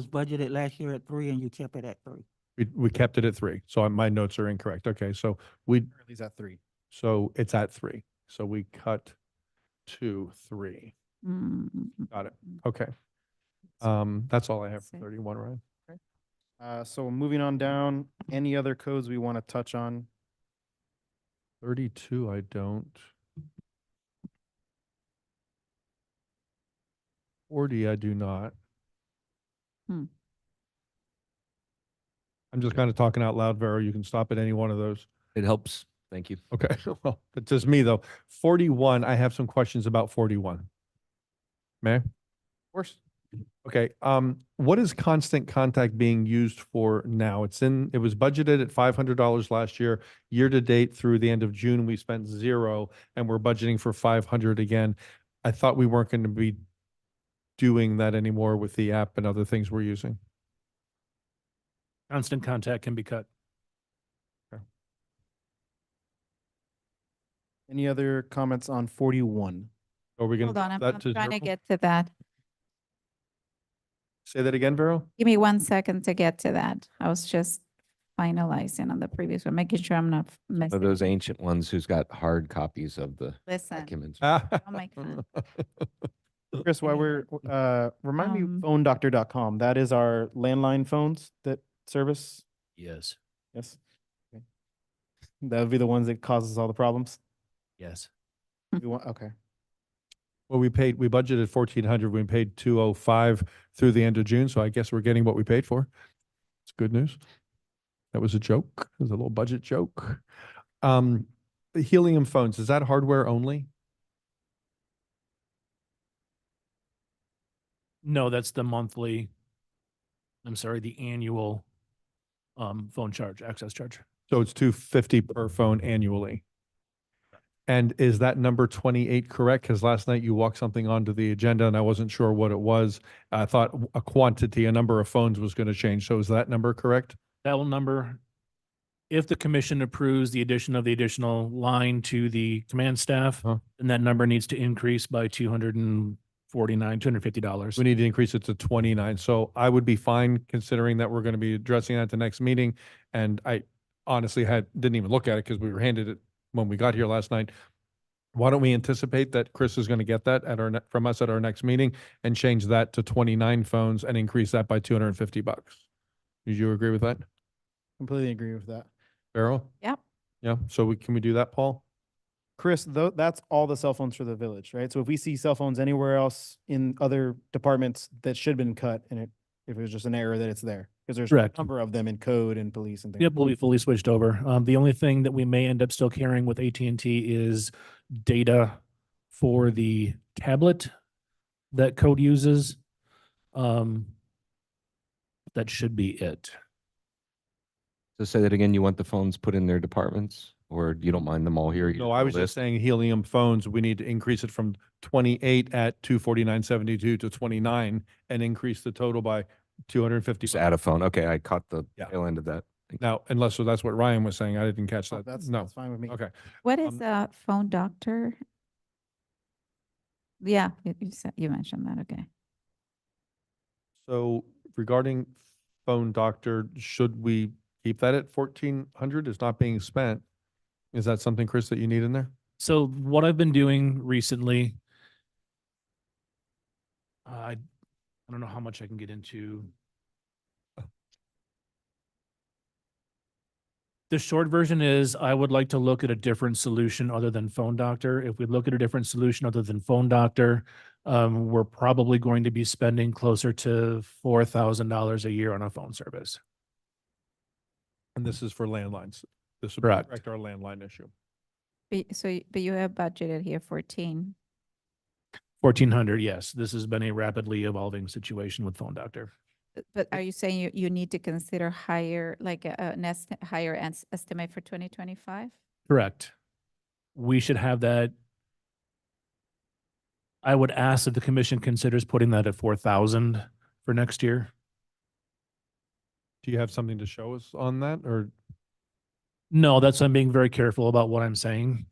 budgeted last year at 3 and you kept it at 3. We kept it at 3. So my notes are incorrect. Okay, so He's at 3. so it's at 3. So we cut to 3. Mm, Got it. Okay. That's all I have for See. 31, Ryan. So moving on down, any other codes we want to touch on? 32, I don't. 40, I do not. Hmm. I'm just kind of talking out loud, Vero. You can stop at any one of those. It helps. Thank you. Okay, well, it's just me though. 41, I have some questions about 41. May I? Of course. Okay, what is Constant Contact being used for now? It was budgeted at $500 last year. Year to date through the end of June, we spent 0 and we're budgeting for 500 again. I thought we weren't going to be doing that anymore with the app and other things we're using. Constant contact can be cut. Any other comments on 41? Are we going Hold on, I'm that to trying to zero? get to that. Say that again, Vero? Give me 1 second to get to that. I was just finalizing on the previous one, making sure I'm not One missing. of those ancient ones who's got hard copies of the Listen, documents. oh my God. Chris, while we're, remind me, Um, phonedoctor.com, that is our landline phones that service? Yes. Yes. Okay. That would be the ones that causes all the problems? Yes. We want, okay. Well, we budgeted 1,400. We paid 205 through the end of June. So I guess we're getting what we paid for. It's good news. That was a joke. It was a little budget joke. The Helium phones, is that hardware only? No, that's the annual phone charge, access charge. So it's $250 per phone annually. And is that number 28 correct? Because last night you walked something onto the agenda and I wasn't sure what it was. I thought a number of phones was going to change. So is that number correct? That will number, if the commission approves the addition of the additional line to the command staff, Huh. then that number needs to increase by $250. We need to increase it to 29. So I would be fine considering that we're going to be addressing that at the next meeting. And I honestly didn't even look at it because we were handed it when we got here last night. Why don't we anticipate that Chris is going to get that from us at our next meeting and change that to 29 phones and increase that by $250? Do you agree with that, Completely agree with that. Beryl? Yep. Yeah. So can we do that, Paul? Chris, though, that's all the cell phones for the village, right? So if we see cell phones anywhere else in other departments that should have been cut, and if it was just an error that it's there, because there's a Correct. number of them in code and police and things. Yep, we'll be fully switched over. The only thing that we may end up still carrying with AT&T is data for the tablet that code uses. That should be it. So say that again, you want the phones put in their departments or you don't mind them all here? You No, just I want a was just list? saying Helium phones, we need to increase it from 28 at 249.72 to 29 and increase the total by 250. Just add a phone. Okay, I caught the Yeah. tail end of that. Thank you. Now, so that's what Ryan was saying. I didn't catch Oh, that. That's No. fine with me. Okay. What is Um, a phone doctor? Yeah, you mentioned that, okay. So regarding phone doctor, should we keep that at 1,400? It's not being spent. Is that something, Chris, that you need in there? So what I've been doing recently, I don't know how much I can get into. The short version is I would like to look at a different solution other than Phone Doctor. If we look at a different solution other than Phone Doctor, we're probably going to be spending closer to $4,000 a year on a phone service. And this is for landlines. This would Correct. correct our landline issue. But you have budgeted here 14. 1,400, yes. This has been a rapidly evolving situation with Phone Doctor. But are you saying you need to consider higher, like higher estimate for 2025? Correct. We should have that. I would ask that the commission considers putting that at 4,000 for next year. Do you have something to show us on that, or? No, that's, I'm being very careful about what I'm saying.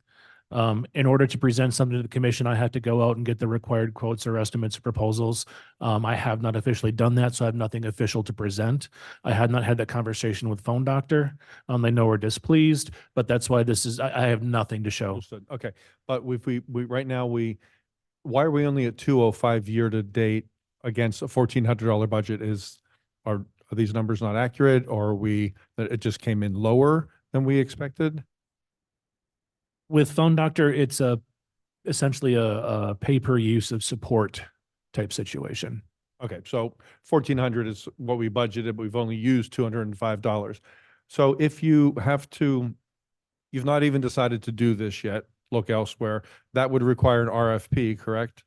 In order to present something to the commission, I have to go out and get the required quotes or estimates or proposals. I have not officially done that, so I have nothing official to present. I had not had that conversation with Phone Doctor. They know we're displeased, but that's why this is, I have nothing to show. Understood. Okay, but if we right now, why are we only at 205 year to date against a $1,400 budget? Are these numbers not accurate, or that it just came in lower than we expected? With Phone Doctor, it's essentially a pay-per-use of support type situation. Okay, so 1,400 is what we budgeted, but we've only used $205. So if you've not even decided to do this yet, look elsewhere, that would require an RFP, correct?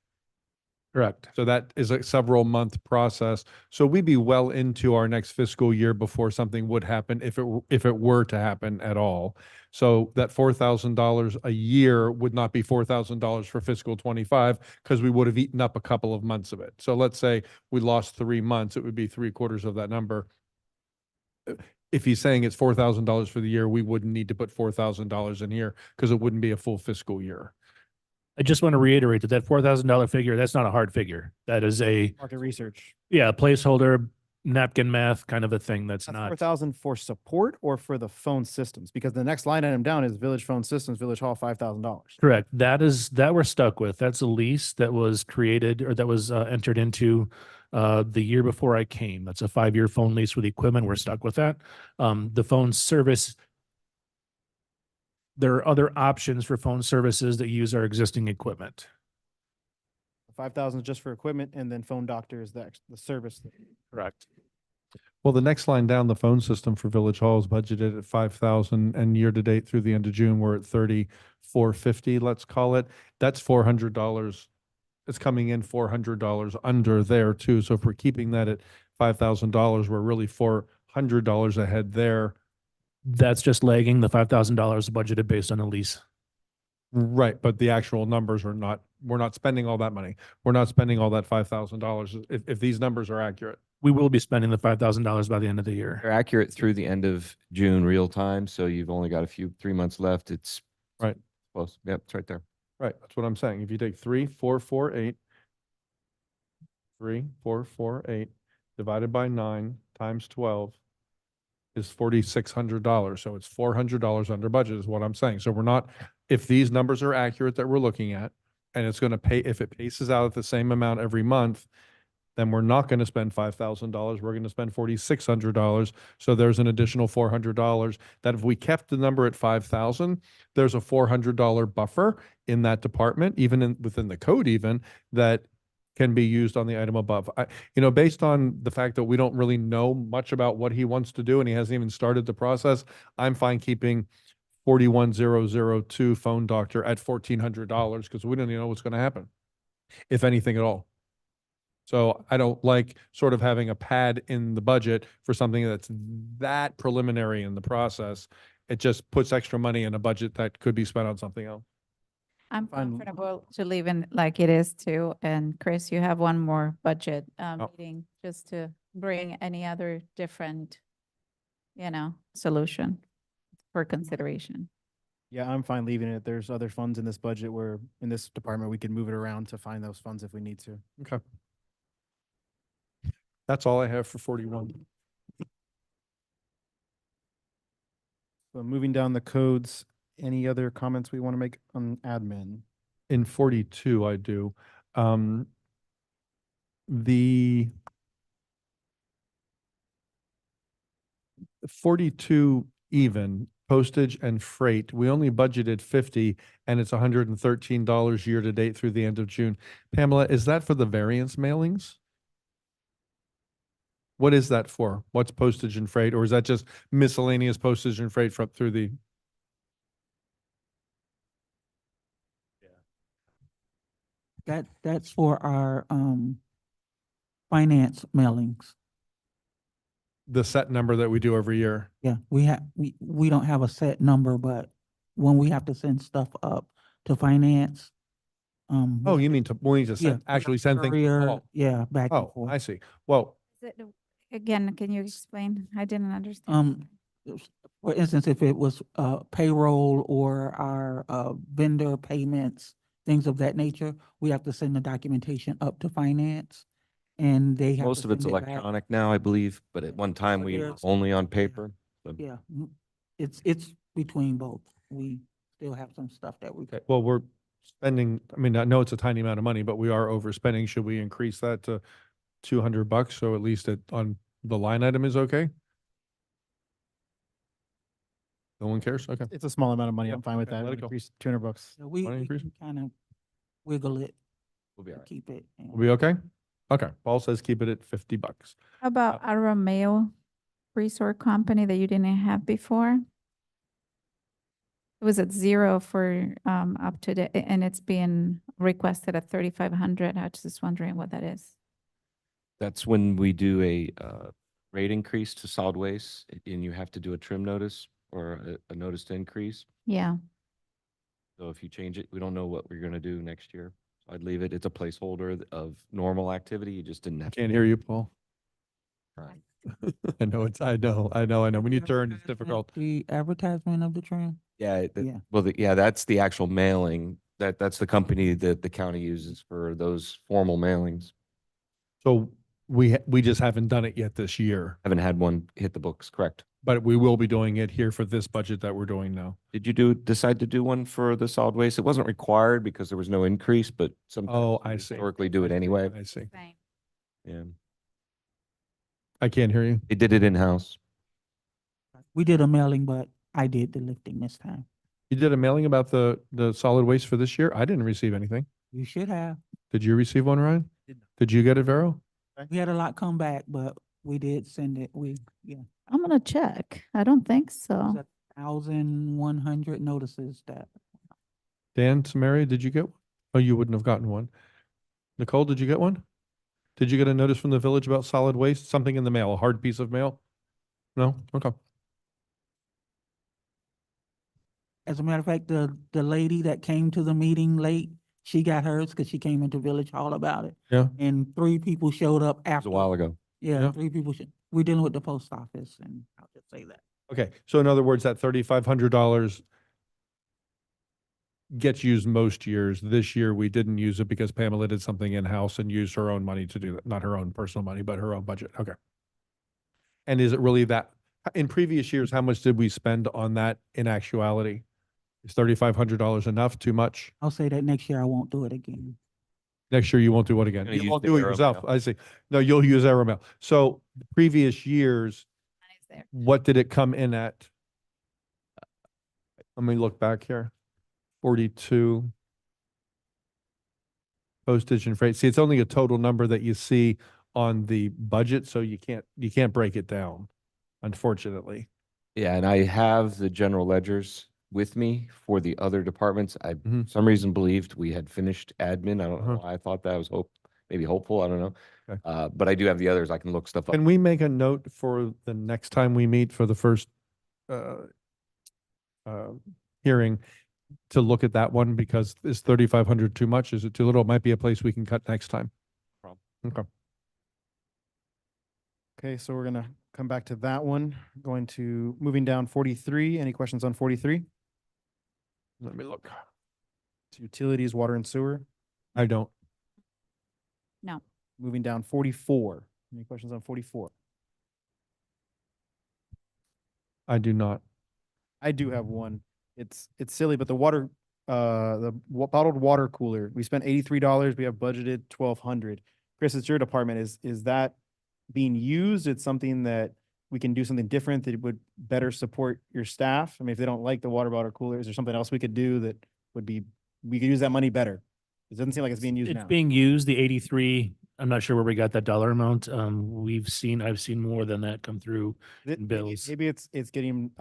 Correct. So that is a several month process. So we'd be well into our next fiscal year before something would happen, if it were to happen at all. So that $4,000 a year would not be $4,000 for fiscal 25, because we would have eaten up a couple of months of it. So let's say we lost 3 months, it would be 3/4 of that number. If he's saying it's $4,000 for the year, we wouldn't need to put $4,000 in here, because it wouldn't be a full fiscal year. I just want to reiterate that $4,000 figure, that's not a hard figure. That is a, Market research. placeholder, napkin math kind of a thing. That's That's not. 4,000 for support or for the phone systems? Because the next line item down is Village Phone Systems, Village Hall, $5,000. Correct. That we're stuck with. That's a lease that was created, or that was entered into the year before I came. That's a 5-year phone lease with equipment. We're stuck with that. The phone service, there are other options for phone services that use our existing equipment. 5,000 is just for equipment, and then Phone Doctor is the service. Correct. Well, the next line down, the phone system for Village Hall is budgeted at 5,000, and year to date through the end of June, we're at 3,450, let's call it. That's $400. It's coming in $400 under there too. So if we're keeping that at $5,000, we're really $400 ahead there. That's just lagging. The $5,000 budgeted based on a lease. Right, but the actual numbers are not, we're not spending all that money. We're not spending all that $5,000 if these numbers are accurate. We will be spending the $5,000 by the end of the year. They're accurate through the end of June, real time. So you've only got 3 months left. It's Right. close. Yep, it's right there. Right, that's what I'm saying. If you take 3,448, 3,448 divided by 9 times 12 is $4,600. So it's $400 under budget is what I'm saying. So we're not, if these numbers are accurate that we're looking at, and it's going to pay, if it paces out at the same amount every month, then we're not going to spend $5,000. We're going to spend $4,600. So there's an additional $400 that if we kept the number at 5,000, there's a $400 buffer in that department, even within the code even, that can be used on the item above. Based on the fact that we don't really know much about what he wants to do and he hasn't even started the process, I'm fine keeping 41,002 Phone Doctor at $1,400, because we don't even know what's going to happen, if anything at all. So I don't like sort of having a pad in the budget for something that's that preliminary in the process. It just puts extra money in a budget that could be spent on something else. I'm Fine. comfortable to leave in like it is too. And Chris, you have one more budget Oh. meeting just to bring any other different, solution for consideration. Yeah, I'm fine leaving it. There's other funds in this budget where, in this department, we can move it around to find those funds if we need to. Okay. That's all I have for 41. So moving down the codes, any other comments we want to make on admin? In 42, I do. The 42 even, postage and freight, we only budgeted 50 and it's $113 year to date through the end of June. Pamela, is that for the variance mailings? What is that for? What's postage and freight, or is that just miscellaneous postage and freight through the? That's for our finance mailings. the set number that we do every year. Yeah, we don't have a set number, but when we have to send stuff up to finance, Oh, we- you mean we need to yeah, actually send things? to courier, Paul. yeah, back and Oh, forth. I see. Well, Is it- Again, can you explain? I didn't understand. For instance, if it was payroll or our vendor payments, things of that nature, we have to send the documentation up to finance, and they have Most to of it's send it back. electronic now, I believe, but at one time But we were there's- only on paper. So- Yeah, it's between both. We still have some stuff that we. okay, well, we're spending, I mean, I know it's a tiny amount of money, but we are overspending. Should we increase that to $200? So at least it on the line item is okay? No one cares? Okay. It's a small amount of money. Yeah, I'm fine with okay, that. let it go. Increase $200. Yeah, We Wanna increase can kind of wiggle it, We'll be all to right. keep it. and- Are we okay? Okay, Paul says keep it at $50. How about our mail resort company that you didn't have before? It was at 0 for up to the, and it's being requested at 3,500. I was just wondering what that is. That's when we do a rate increase to solid waste and you have to do a trim notice or a notice to increase. Yeah, So if you change it, we don't know what we're gonna do next year. So I'd leave it. It's a placeholder of normal activity. You just didn't have. Can't hear you, Paul. Right. I know it's, I know. When you turn, it's difficult. The advertisement of the trim? Yeah, Yeah. yeah, that's the actual mailing. That's the company that the county uses for those formal mailings. So we just haven't done it yet this year, Haven't had one hit the books, correct? but we will be doing it here for this budget that we're doing now. Did you decide to do one for the solid waste? It wasn't required because there was no increase, but sometimes Oh, we I see. historically do it I see, anyway. I see. same. Yeah, I can't hear you. they did it in-house. We did a mailing, but I did the lifting this time. You did a mailing about the solid waste for this year? I didn't receive anything. You should have. Did you receive one, Ryan? Did not. Did you get it, Vero? We had a lot come back, but we did send it. Yeah. I'm gonna check. I don't think It was so. 1,100 notices that. Dan, Samaria, did you get? Oh, you wouldn't have gotten one. Nicole, did you get one? Did you get a notice from the village about solid waste? Something in the mail, a hard piece of mail? No? Okay. As a matter of fact, the lady that came to the meeting late, she got hers because she came into Village Hall about it. Yeah. And 3 people showed up It was after. a while ago. Yeah. Yeah, 3 people. We're dealing with the post office, and I'll just say that. Okay, so in other words, that $3,500 gets used most years. This year, we didn't use it because Pamela did something in-house and used her own money to do that. Not her own personal money, but her own budget. Okay. And is it really that, in previous years, how much did we spend on that in actuality? Is $3,500 enough, too much? I'll say that next year I won't do it again. Next year, you won't do it again. Gonna You use won't the do it Aeromail. yourself. I see. No, you'll use Aeromail. So the previous years, Mine is there. what did it come in at? Let me look back here. 42. Postage and freight. See, it's only a total number that you see on the budget, so you can't break it down, unfortunately. Yeah, and I have the general ledgers with me for the other departments. I, Mhm. for some reason, believed we had finished admin. I don't know Uh-huh. why I thought that. I was maybe hopeful. I don't know. Okay. But I do have the others. I can look stuff up. Can we make a note for the next time we meet for the first hearing to look at that one? Because is 3,500 too much? Is it too little? It might be a place we can cut next time. Problem. Okay. Okay, so we're gonna come back to that one. Going to, moving down 43. Any questions on 43? Let me look. It's utilities, water and sewer. I don't. No. Moving down 44. Any questions on 44? I do not. I do have one. It's silly, but the water, bottled water cooler, we spent $83. We have budgeted 1,200. Chris, it's your department. Is that being used? It's something that we can do something different that would better support your staff? I mean, if they don't like the water bottle cooler, is there something else we could do that would be, we could use that money better? It doesn't seem like it's being used It's now. being used, the 83. I'm not sure where we got that dollar amount. I've seen more than that come through. Maybe- bills. Maybe it's getting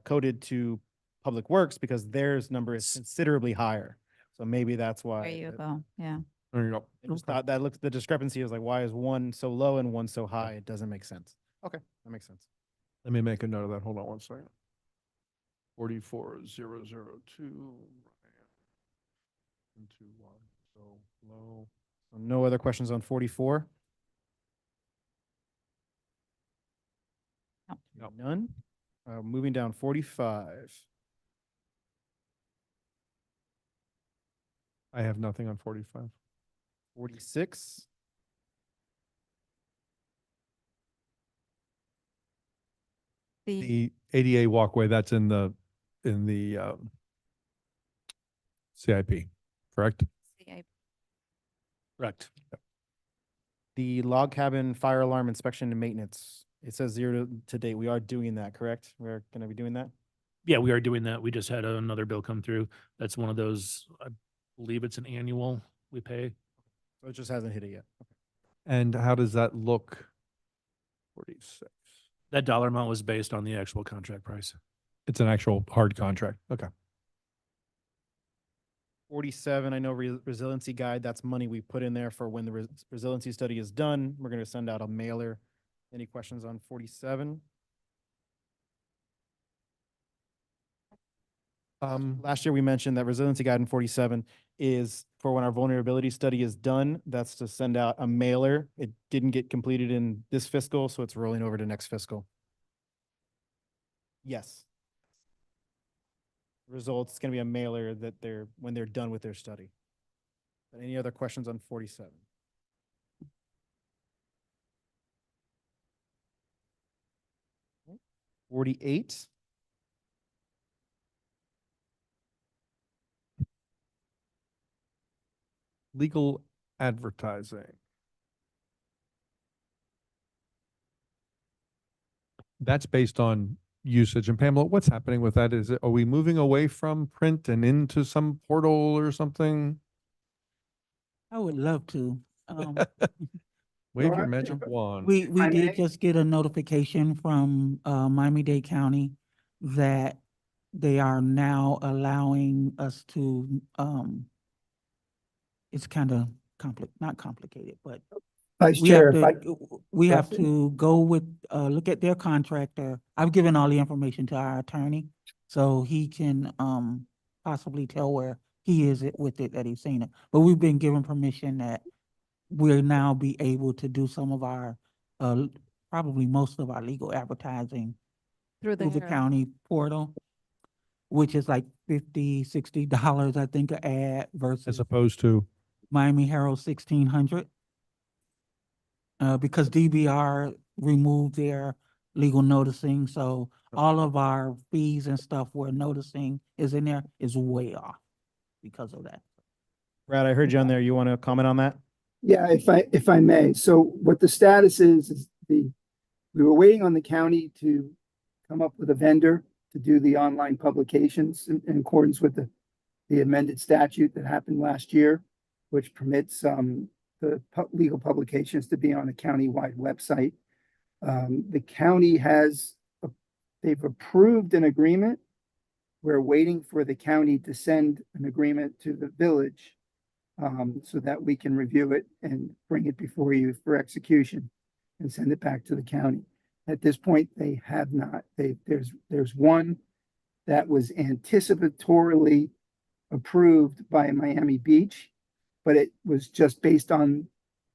coded to Public Works because theirs number is considerably higher. So maybe that's why. There you go. Yeah. There you go. I just thought that looks, the discrepancy is like, why is one so low and one so high? It doesn't make sense. Okay, that makes sense. Let me make a note of that. Hold on one second. 44002. Into one, so low. So no other questions on 44? No. No. None? Moving down 45. I have nothing on 45. 46. The, The ADA walkway, that's in the CIP, correct? Correct. The log cabin fire alarm inspection and maintenance. It says 0 to date. We are doing that, correct? We're going to be doing that? Yeah, we are doing that. We just had another bill come through. That's one of those, I believe it's an annual we pay. So it just hasn't hit it yet. And how does that look? 46. That dollar amount was based on the actual contract price. It's an actual hard contract. Okay. 47, I know resiliency guide, that's money we put in there for when the resiliency study is done. We're going to send out a mailer. Any questions on 47? Last year, we mentioned that resiliency guide in 47 is for when our vulnerability study is done. That's to send out a mailer. It didn't get completed in this fiscal, so it's rolling over to next fiscal. Yes. Results, it's going to be a mailer that when they're done with their study. Any other questions on 47? Okay. 48. Legal advertising. That's based on usage. And Pamela, what's happening with that? Are we moving away from print and into some portal or something? I would love to. Wave your Alright. magic wand. We I did may- just get a notification from Miami-Dade County that they are now allowing us to it's kind of not complicated, but Vice we Chair, have if I, to, we have Yes. to go with, look at their contractor. I've given all the information to our attorney, so he can, possibly tell where he is with it, that he's seen it. But we've been given permission that we'll now be able to do some of our, probably most of our legal advertising through through the the, county portal, which is like $50-$60, I think, an ad As versus opposed to, Miami Herald 1600. Because DBR removed their legal noticing, so all of our fees and stuff we're noticing is in there is way off because of that. Brad, I heard you on there. You want to comment on that? yeah, if I may. So what the status is we were waiting on the county to come up with a vendor to do the online publications in accordance with the amended statute that happened last year, which permits the legal publications to be on a county-wide website. The county they've approved an agreement. We're waiting for the county to send an agreement to the village so that we can review it and bring it before you for execution and send it back to the county. At this point, they have not. There's one that was anticipatorily approved by Miami Beach, but it was just based on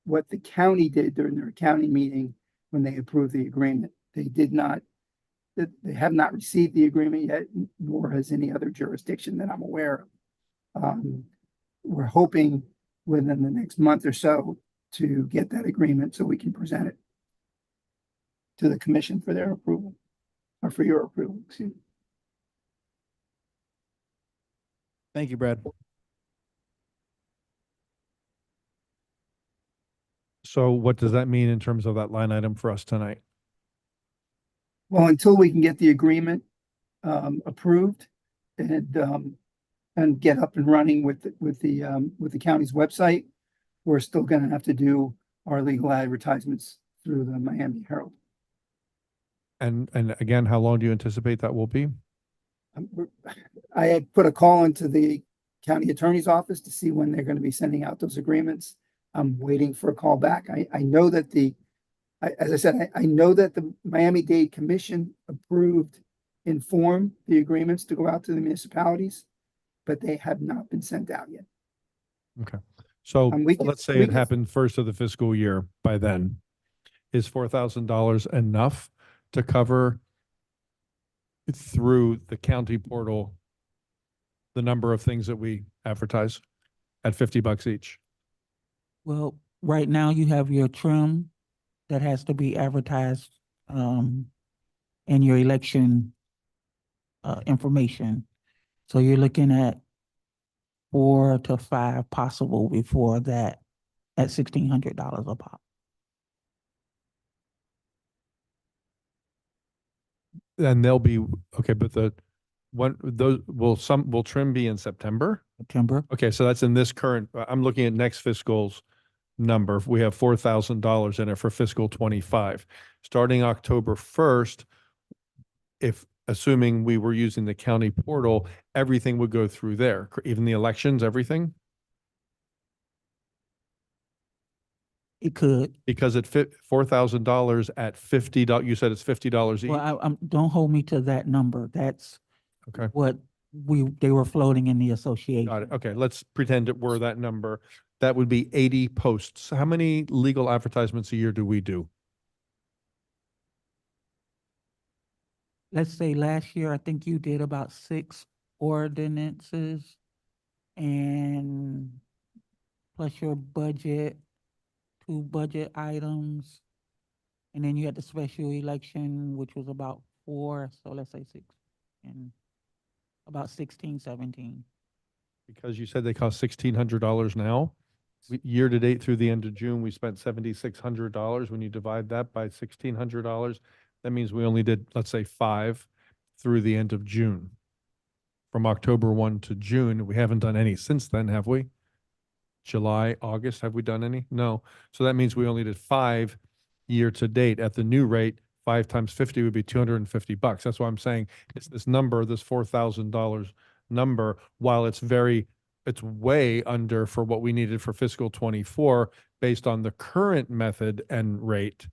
what the county did during their county meeting when they approved the agreement. They have not received the agreement yet, nor has any other jurisdiction that I'm aware of. We're hoping within the next month or so to get that agreement so we can present it to the commission for their approval, or for your approval, excuse me. Thank you, Brad. so what does that mean in terms of that line item for us tonight? Well, until we can get the agreement approved and get up and running with the county's website, we're still gonna have to do our legal advertisements through the Miami Herald. And again, how long do you anticipate that will be? I had put a call into the county attorney's office to see when they're gonna be sending out those agreements. I'm waiting for a call back. I know that the as I said, I know that the Miami-Dade Commission approved in form the agreements to go out to the municipalities, but they have not been sent out yet. So We can- let's say we it can- happened first of the fiscal year by then. Is $4,000 enough to cover through the county portal the number of things that we advertise at $50 each? Well, right now you have your trim that has to be advertised, and your election, information. So you're looking at 4 to 5 possible before that at $1,600 a pop. And they'll be, okay, but will trim be in September? September. Okay, so that's in this current, I'm looking at next fiscal's number. We have $4,000 in it for fiscal 25. Starting October 1st, if, assuming we were using the county portal, everything would go through there, even the elections, everything? It could. Because at $4,000 at $50, you said it's $50 each? Well, don't hold me to that number. That's Okay. what they were floating in the association. Got it. Okay, let's pretend it were that number. That would be 80 posts. How many legal advertisements a year do we do? Let's say last year, I think you did about 6 ordinances and plus your budget, 2 budget items. And then you had the special election, which was about 4, so let's say 6 and about 16, 17. Because you said they cost $1,600 now. Year to date through the end of June, we spent $7,600. When you divide that by $1,600, that means we only did, let's say, 5 through the end of June. From October 1 to June, we haven't done any since then, have we? July, August, have we done any? No. So that means we only did 5 year to date. At the new rate, 5 times 50 would be $250. That's why I'm saying it's this number, this $4,000 number, while it's way under for what we needed for fiscal 24 based on the current method and rate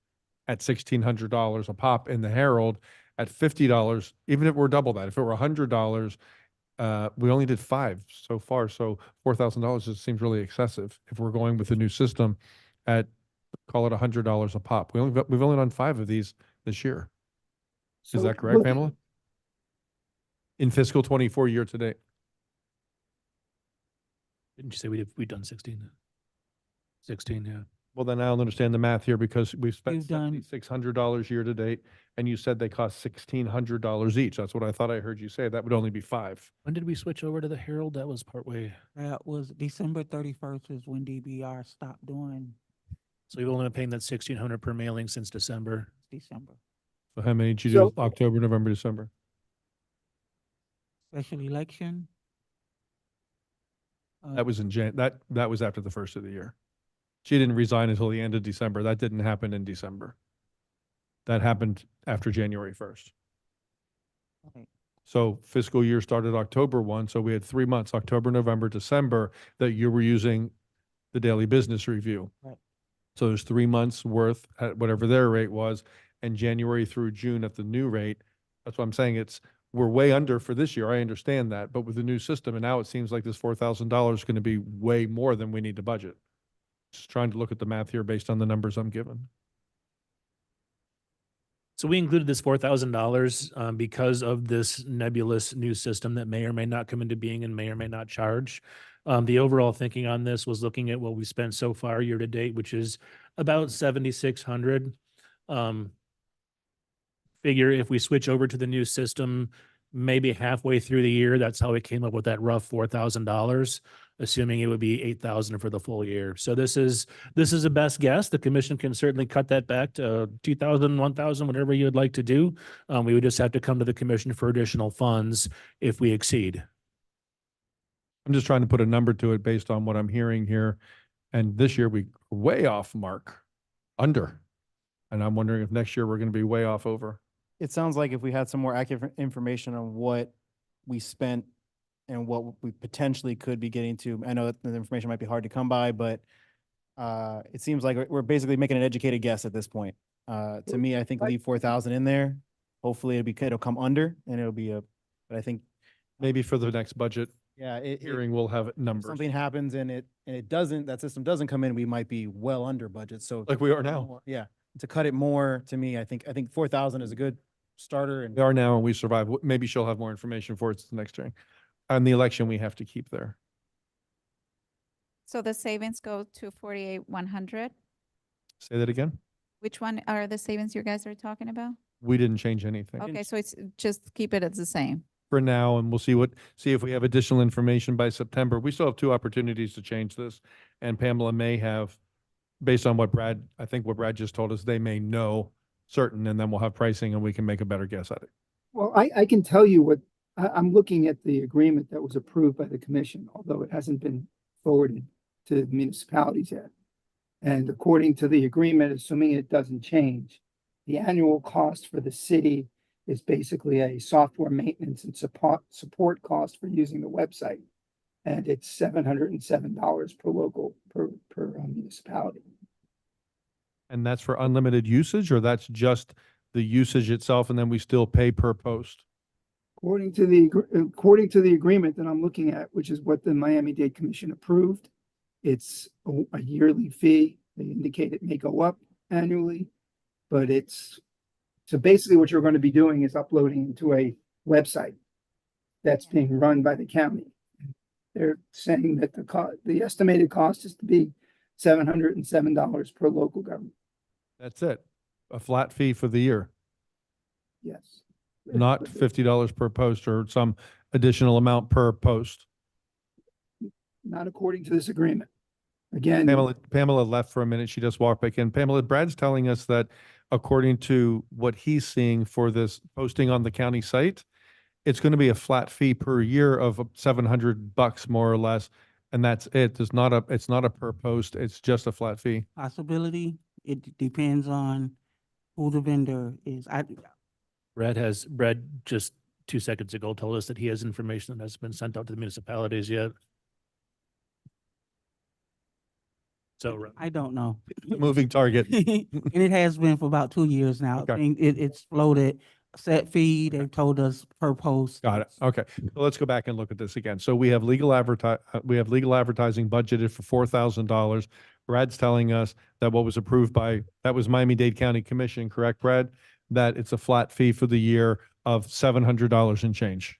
at $1,600 a pop in the Herald. At $50, even if we're double that, if it were $100, we only did 5 so far. So $4,000 just seems really excessive. If we're going with the new system at, call it $100 a pop, we've only done 5 of these this year. Is So that correct, look- Pamela? In fiscal 24 year to date? Didn't you say we've done 16? 16, yeah. Well, then I don't understand the math here because we've spent You've done- $600 year to date, and you said they cost $1,600 each. That's what I thought I heard you say. That would only be 5. When did we switch over to the Herald? That was partway. That was December 31st is when DBR stopped doing So we've only been paying that 1,600 per mailing since December. December. So how many did you So- do? October, November, December? Special election. That was in that was after the first of the year. She didn't resign until the end of December. That didn't happen in December. That happened after January 1st. Okay. So fiscal year started October 1, so we had 3 months, October, November, December, that you were using the daily business review. Right. So there's 3 months worth at whatever their rate was, and January through June at the new rate. That's what I'm saying. We're way under for this year. I understand that, but with the new system, and now it seems like this $4,000 is going to be way more than we need to budget. Just trying to look at the math here based on the numbers I'm given. So we included this $4,000 because of this nebulous new system that may or may not come into being and may or may not charge. The overall thinking on this was looking at what we spent so far year to date, which is about 7,600. Figure if we switch over to the new system, maybe halfway through the year, that's how we came up with that rough $4,000, assuming it would be 8,000 for the full year. So this is a best guess. The commission can certainly cut that back to 2,000, 1,000, whatever you'd like to do. We would just have to come to the commission for additional funds if we exceed. I'm just trying to put a number to it based on what I'm hearing here. And this year we way off mark, under. And I'm wondering if next year we're going to be way off over. It sounds like if we had some more accurate information on what we spent and what we potentially could be getting to, I know that the information might be hard to come by, but it seems like we're basically making an educated guess at this point. To me, I think leave 4,000 in there. Hopefully it'll come under and it'll be but I think, Maybe for the next budget yeah, hearing, we'll have if numbers something happens and it doesn't, that system doesn't come in, we might be well under budget. So like we are now. yeah, to cut it more, to me, I think 4,000 is a good starter and We are now and we survive. Maybe she'll have more information for us the next hearing. And the election we have to keep there. So the savings go to 48,100. Say that again? Which one are the savings you guys are talking about? We didn't change anything. Okay, so it's just keep it as the same. For now, and we'll see if we have additional information by September. We still have 2 opportunities to change this. And Pamela may have, based on what I think what Brad just told us, they may know certain, and then we'll have pricing and we can make a better guess at it. Well, I can tell you what, I'm looking at the agreement that was approved by the commission, although it hasn't been forwarded to municipalities yet. And according to the agreement, assuming it doesn't change, the annual cost for the city is basically a software maintenance and support cost for using the website. And it's $707 per municipality. And that's for unlimited usage, or that's just the usage itself and then we still pay per post? According to the agreement that I'm looking at, which is what the Miami-Dade Commission approved, it's a yearly fee. They indicate it may go up annually, but so basically what you're going to be doing is uploading into a website that's being run by the county. They're saying that the estimated cost is to be $707 per local government. That's it. A flat fee for the year, Yes. not $50 per post or some additional amount per post. Not according to this agreement. Again, Pamela left for a minute. She just walked back in. Pamela, Brad's telling us that according to what he's seeing for this posting on the county site, it's going to be a flat fee per year of $700 more or less. And that's it. It's not a per post. It's just a flat fee. Possibility, it depends on who the vendor is. Brad just 2 seconds ago told us that he has information that has been sent out to the municipalities yet. So I don't know. Moving target. And it has been for about 2 years now. Okay. I think it's floated, set fee, they've told us per post. Got it. Okay. So let's go back and look at this again. So we have legal advertising budgeted for $4,000. Brad's telling us that what was approved that was Miami-Dade County Commission, correct, Brad? That it's a flat fee for the year of $700 and change.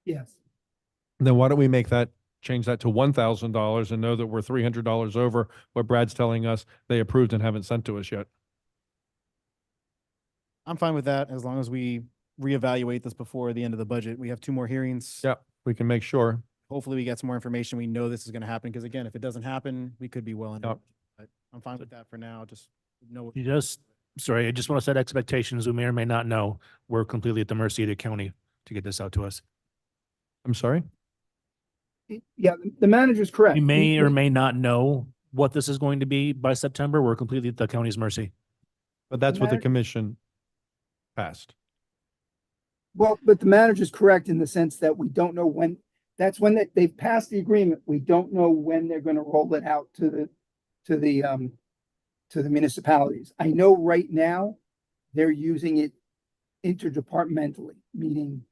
yes. Then why don't we change that to $1,000 and know that we're $300 over what Brad's telling us they approved and haven't sent to us yet? I'm fine with that as long as we reevaluate this before the end of the budget. We have 2 more hearings. Yeah, we can make sure. Hopefully we get some more information. We know this is going to happen because again, if it doesn't happen, we could be well under. Yep. But I'm fine with that for now. Just know. you sorry, I just want to set expectations. We may or may not know. We're completely at the mercy of the county to get this out to us. I'm sorry? Yeah, the manager's correct. We may or may not know what this is going to be by September. We're completely at the county's mercy. But that's what the Matter- commission passed. Well, but the manager's correct in the sense that we don't know when, they've passed the agreement. We don't know when they're gonna roll it out to the municipalities. I know right now they're using it interdepartmentally, meaning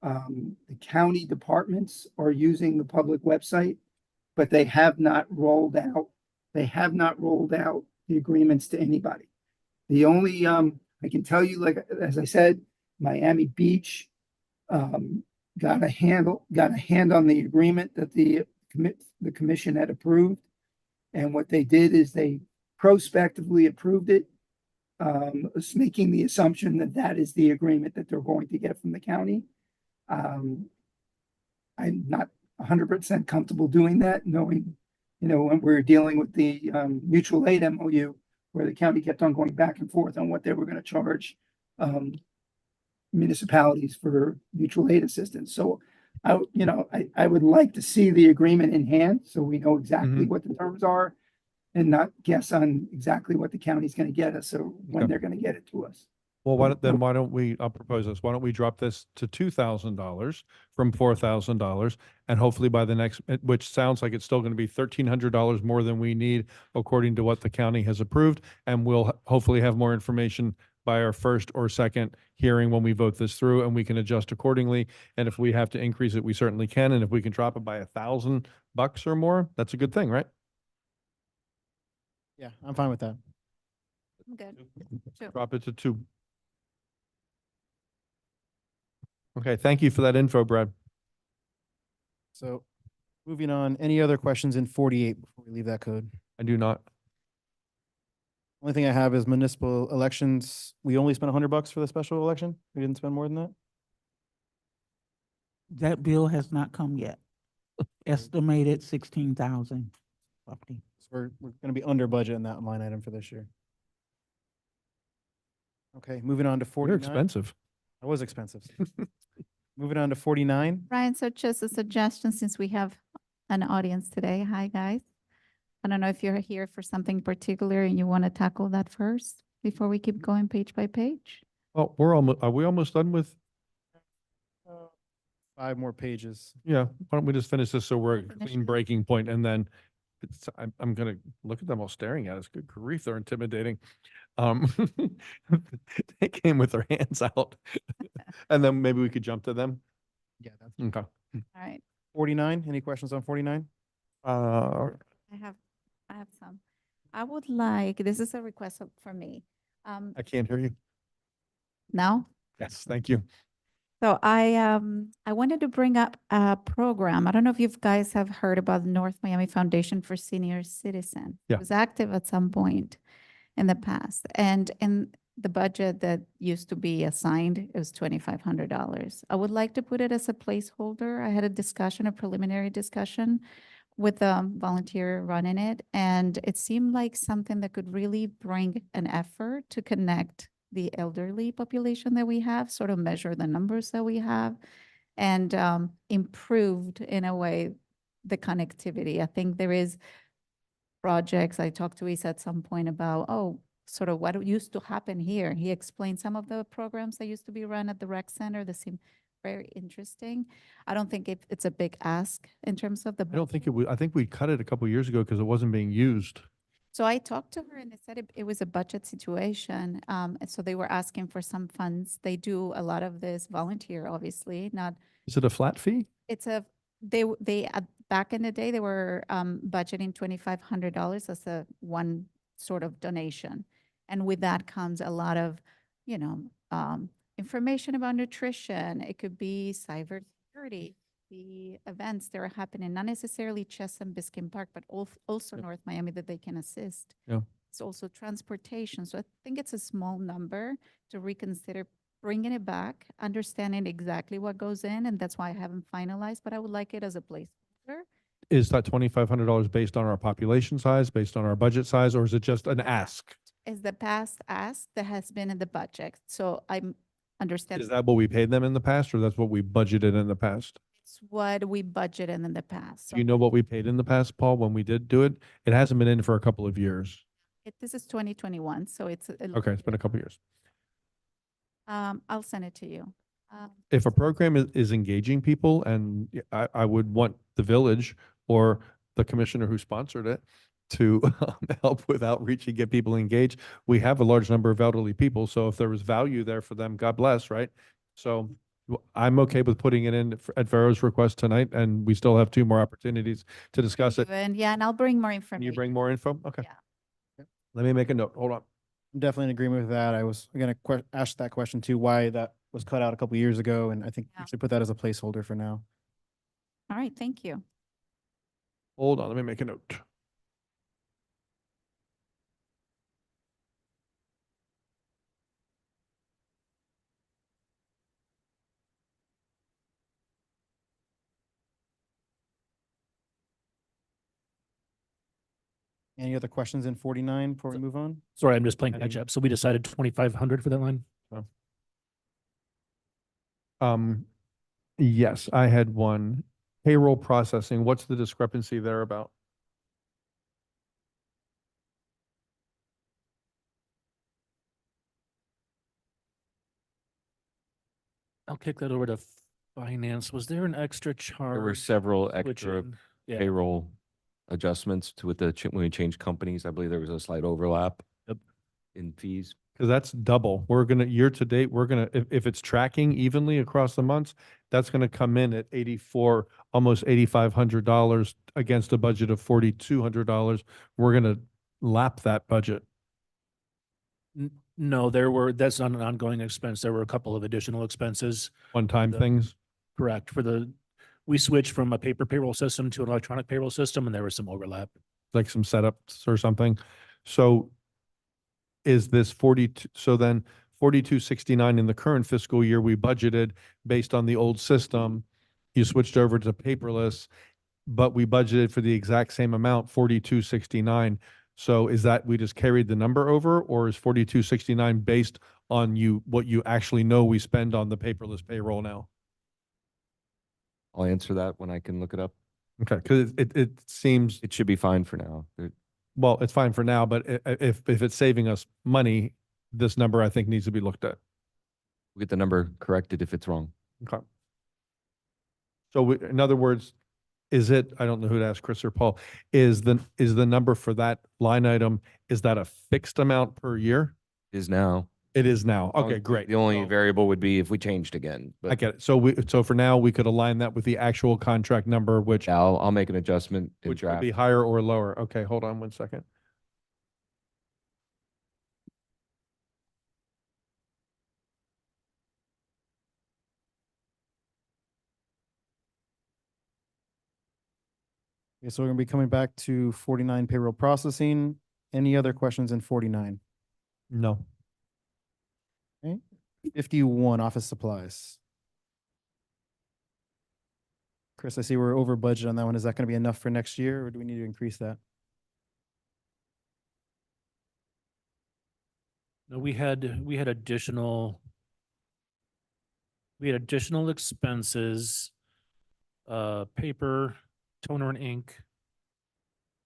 the county departments are using the public website, but they have not rolled out the agreements to anybody. The only, I can tell you, like, as I said, Miami Beach, got a hand on the agreement that the commission had approved. And what they did is they prospectively approved it, making the assumption that that is the agreement that they're going to get from the county. I'm not 100% comfortable doing that, knowing, when we're dealing with the mutual aid MOU, where the county kept on going back and forth on what they were going to charge municipalities for mutual aid assistance. So I would like to see the agreement in hand so we know exactly what the terms are and not guess on exactly what the county's going to get us or when Okay. they're going to get it to us. Well, why don't we, I'll propose this. Why don't we drop this to $2,000 from $4,000? And hopefully by the next, which sounds like it's still going to be $1,300 more than we need according to what the county has approved. And we'll hopefully have more information by our first or second hearing when we vote this through, and we can adjust accordingly. And if we have to increase it, we certainly can. And if we can drop it by $1,000 or more, that's a good thing, right? Yeah, I'm fine with that. I'm good. Two. Drop it to 2. Okay, thank you for that info, Brad. So moving on, any other questions in 48 before we leave that code? I do not. Only thing I have is municipal elections. We only spent $100 for the special election. We didn't spend more than that. That bill has not come yet. Estimated 16,000 roughly. So we're going to be under budget in that line item for this year. Okay, moving on to You're 49. expensive. That was expensive. Moving on to 49. Ryan, so just a suggestion, since we have an audience today. Hi, guys. I don't know if you're here for something particular and you want to tackle that first before we keep going page by page. Oh, are we almost done with? 5 more pages. Yeah, why don't we just finish this so we're at a Finish clean it. breaking point, and then I'm gonna look at them all staring at us. Good grief, they're intimidating. Um, they came with their hands out. And then maybe we could jump to them. Yeah, that's Okay. All right, 49. Any questions on 49? I have some. I would like, this is a request for me. I can't hear you. Now? Yes, thank you. So I wanted to bring up a program. I don't know if you guys have heard about North Miami Foundation for Senior Citizen. Yeah. It was active at some point in the past. And in the budget that used to be assigned, it was $2,500. I would like to put it as a placeholder. I had a preliminary discussion with a volunteer running it. And it seemed like something that could really bring an effort to connect the elderly population that we have, sort of measure the numbers that we have, and improved in a way the connectivity. I think there is projects, I talked to Isa at some point about, sort of what used to happen here. He explained some of the programs that used to be run at the rec center that seem very interesting. I don't think it's a big ask in terms of the. I don't think it would, I think we cut it a couple years ago because it wasn't being used. So I talked to her and they said it was a budget situation. And so they were asking for some funds. They do a lot of this volunteer, obviously, not, Is it a flat fee? it's a, back in the day, they were budgeting $2,500 as a one sort of donation. And with that comes a lot of, information about nutrition. It could be cybersecurity, the events that are happening, not necessarily Chess and Biscayne Park, but also Yeah. North Miami that they can assist. Yeah. It's also transportation. So I think it's a small number to reconsider bringing it back, understanding exactly what goes in, and that's why I haven't finalized, but I would like it as a placeholder. Is that $2,500 based on our population size, based on our budget size, or is it just an ask? Is the past ask that has been in the budget. So I'm understand Is that what we paid them in the past, or that's what we budgeted in the past? it's what we budgeted in the past. Do you know what we paid in the past, Paul, when we did do it? It hasn't been in for a couple of years. This is 2021, so it's. Okay, it's been a couple of years. I'll send it to you. If a program is engaging people, and I would want the village or the commissioner who sponsored it to help with outreach and get people engaged. We have a large number of elderly people, so if there was value there for them, God bless, right? So I'm okay with putting it in at Vero's request tonight, and we still have 2 more opportunities to discuss it. And yeah, and I'll bring more Can information. you bring more info? Okay. Yeah. Let me make a note. Hold on. I'm definitely in agreement with that. I was going to ask that question too, why that was cut out a couple years ago. And I think Yeah. we should put that as a placeholder for now. All right, thank you. Hold on. Let me make a note. Any other questions in 49 before we move on? Sorry, I'm just playing Heading- catch up. So we decided 2,500 for that line? Yes, I had one. Payroll processing. What's the discrepancy there about? I'll kick that over to finance. Was there an extra charge? There were several extra switching? Yeah. payroll adjustments to with the, when we changed companies. I believe there was a slight overlap Yep. in fees. Because that's double. We're gonna, year to date, we're gonna, if it's tracking evenly across the months, that's gonna come in at 84, almost $8,500 against a budget of $4,200. We're gonna lap that budget. No, that's not an ongoing expense. There were a couple of additional expenses. One-time The- things. Correct. We switched from a paper payroll system to an electronic payroll system and there was some overlap. Like some setups or something. So is this 42, so then 4269 in the current fiscal year, we budgeted based on the old system. You switched over to paperless, but we budgeted for the exact same amount, 4269. So is that, we just carried the number over, or is 4269 based on what you actually know we spend on the paperless payroll now? I'll answer that when I can look it up. Okay, because it seems, It should be fine for now. well, it's fine for now, but if it's saving us money, this number I think needs to be looked at. We'll get the number corrected if it's wrong. Okay. So in other words, is it, I don't know who to ask, Chris or Paul, is the number for that line item, is that a fixed amount per year? Is now. It is now. Okay, Only- great. The only So- variable would be if we changed again, I but get it. So for now, we could align that with the actual contract number, which I'll make an adjustment in would draft. be higher or lower. Okay, hold on 1 second. Okay, so we're gonna be coming back to 49 payroll processing. Any other questions in 49? No. 51 office supplies. Chris, I see we're over budget on that one. Is that gonna be enough for next year, or do we need to increase that? No, we had additional expenses, paper, toner and ink.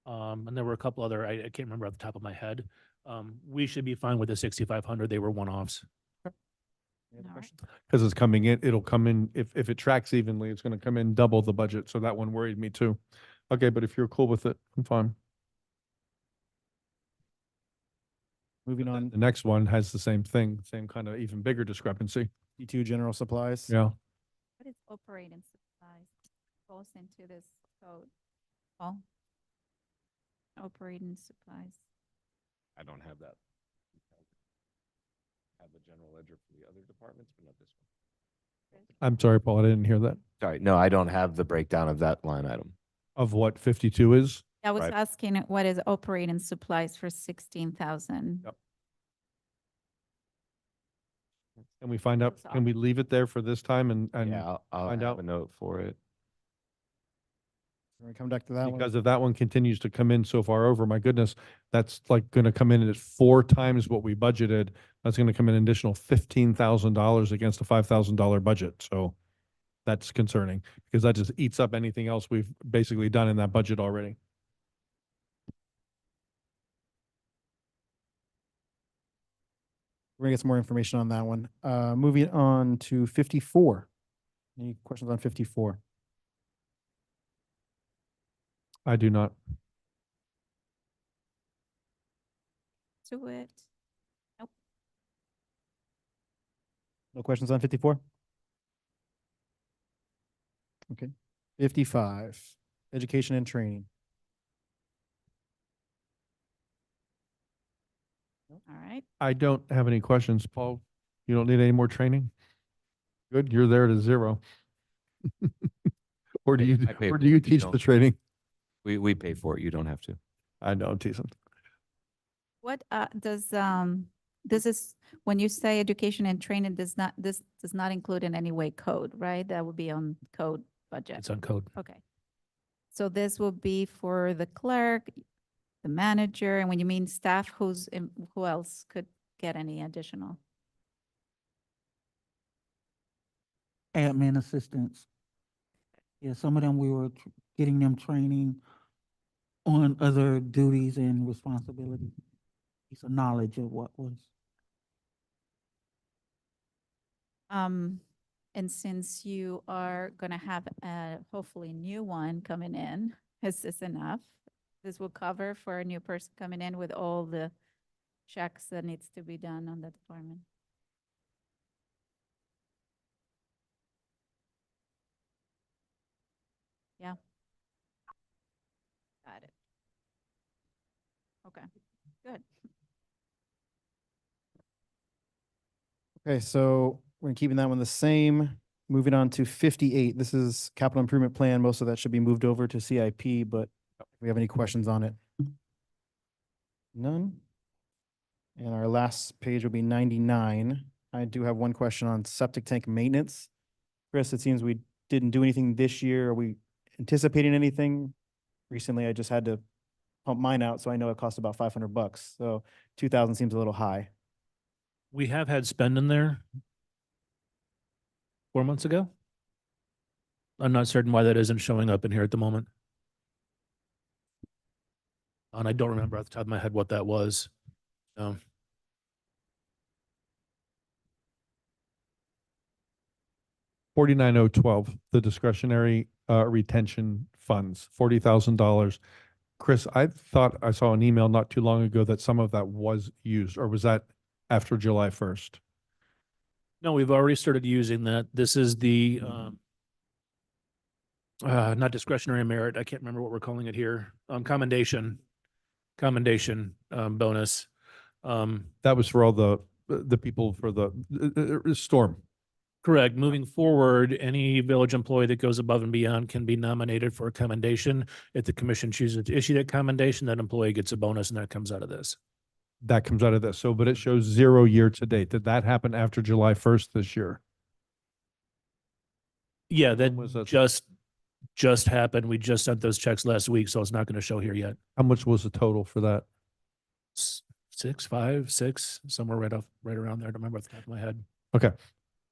And there were a couple other, I can't remember off the top of my head. We should be fine with the 6,500. They were one-offs. Any other All right. questions? Because it's coming in, it'll come in, if it tracks evenly, it's going to come in double the budget. So that one worried me too. Okay, but if you're cool with it, I'm fine. Moving on, The next one has the same thing, same kind of even bigger discrepancy. E2 general supplies. Yeah. What is operating supplies? Goes into this code. Oh. Operating supplies. I don't have that. Have the general ledger for the other departments, but not this one. I'm sorry, Paul, I didn't hear that. Sorry, no, I don't have the breakdown of that line item. Of what 52 is? I was Right. asking what is operating supplies for 16,000? Yep. Can we find out, Looks can we leave it there for this time and Yeah, I'll find have out. a note for it. We're gonna come back to that one. because if that one continues to come in so far over, my goodness, that's like gonna come in at 4 times what we budgeted. That's gonna come in an additional $15,000 against a $5,000 budget. So that's concerning because that just eats up anything else we've basically done in that budget already. We're gonna get some more information on that one. Moving on to 54. Any questions on 54? I do not. To it. No questions on 54? Okay. 55, education and training. All right. I don't have any questions. Paul, you don't need any more training? Good, you're there to 0. Or do you, I pay or for do you it, you teach don't. the training? We pay for it. You don't have to. I know, I'm teasing. What this is, when you say education and training, this does not include in any way code, right? That would be on code budget. It's on code. Okay. So this will be for the clerk, the manager, and when you mean staff, who else could get any additional? Admin assistants. Yeah, some of them, we were getting them training on other duties and responsibilities. Piece of knowledge of what was. And since you are gonna have a hopefully new one coming in, is this enough? This will cover for a new person coming in with all the checks that needs to be done on the department? Yeah. Got it. Okay, good. Okay, so we're keeping that one the same. Moving on to 58. This is capital improvement plan. Most of that should be moved over to CIP, but if we have any questions on it? None? And our last page will be 99. I do have one question on septic tank maintenance. Chris, it seems we didn't do anything this year. Are we anticipating anything? Recently, I just had to pump mine out, so I know it cost about $500. So 2,000 seems a little high. We have had spend in there 4 months ago. I'm not certain why that isn't showing up in here at the moment. And I don't remember off the top of my head what that was. 49012, the discretionary retention funds, $40,000. Chris, I thought I saw an email not too long ago that some of that was used, or was that after July 1st? No, we've already started using that. This is the not discretionary merit. I can't remember what we're calling it here. Commendation bonus. That was for all the people for the storm. Correct. Moving forward, any village employee that goes above and beyond can be nominated for a commendation. If the commission chooses to issue that commendation, that employee gets a bonus, and that comes out of this. That comes out of this. So, but it shows 0 year to date. Did that happen after July 1st this year? Yeah, that was that? just happened. We just sent those checks last week, so it's not going to show here yet. How much was the total for that? 6, 5, 6, somewhere right around there. I don't remember off the top of my head. Okay.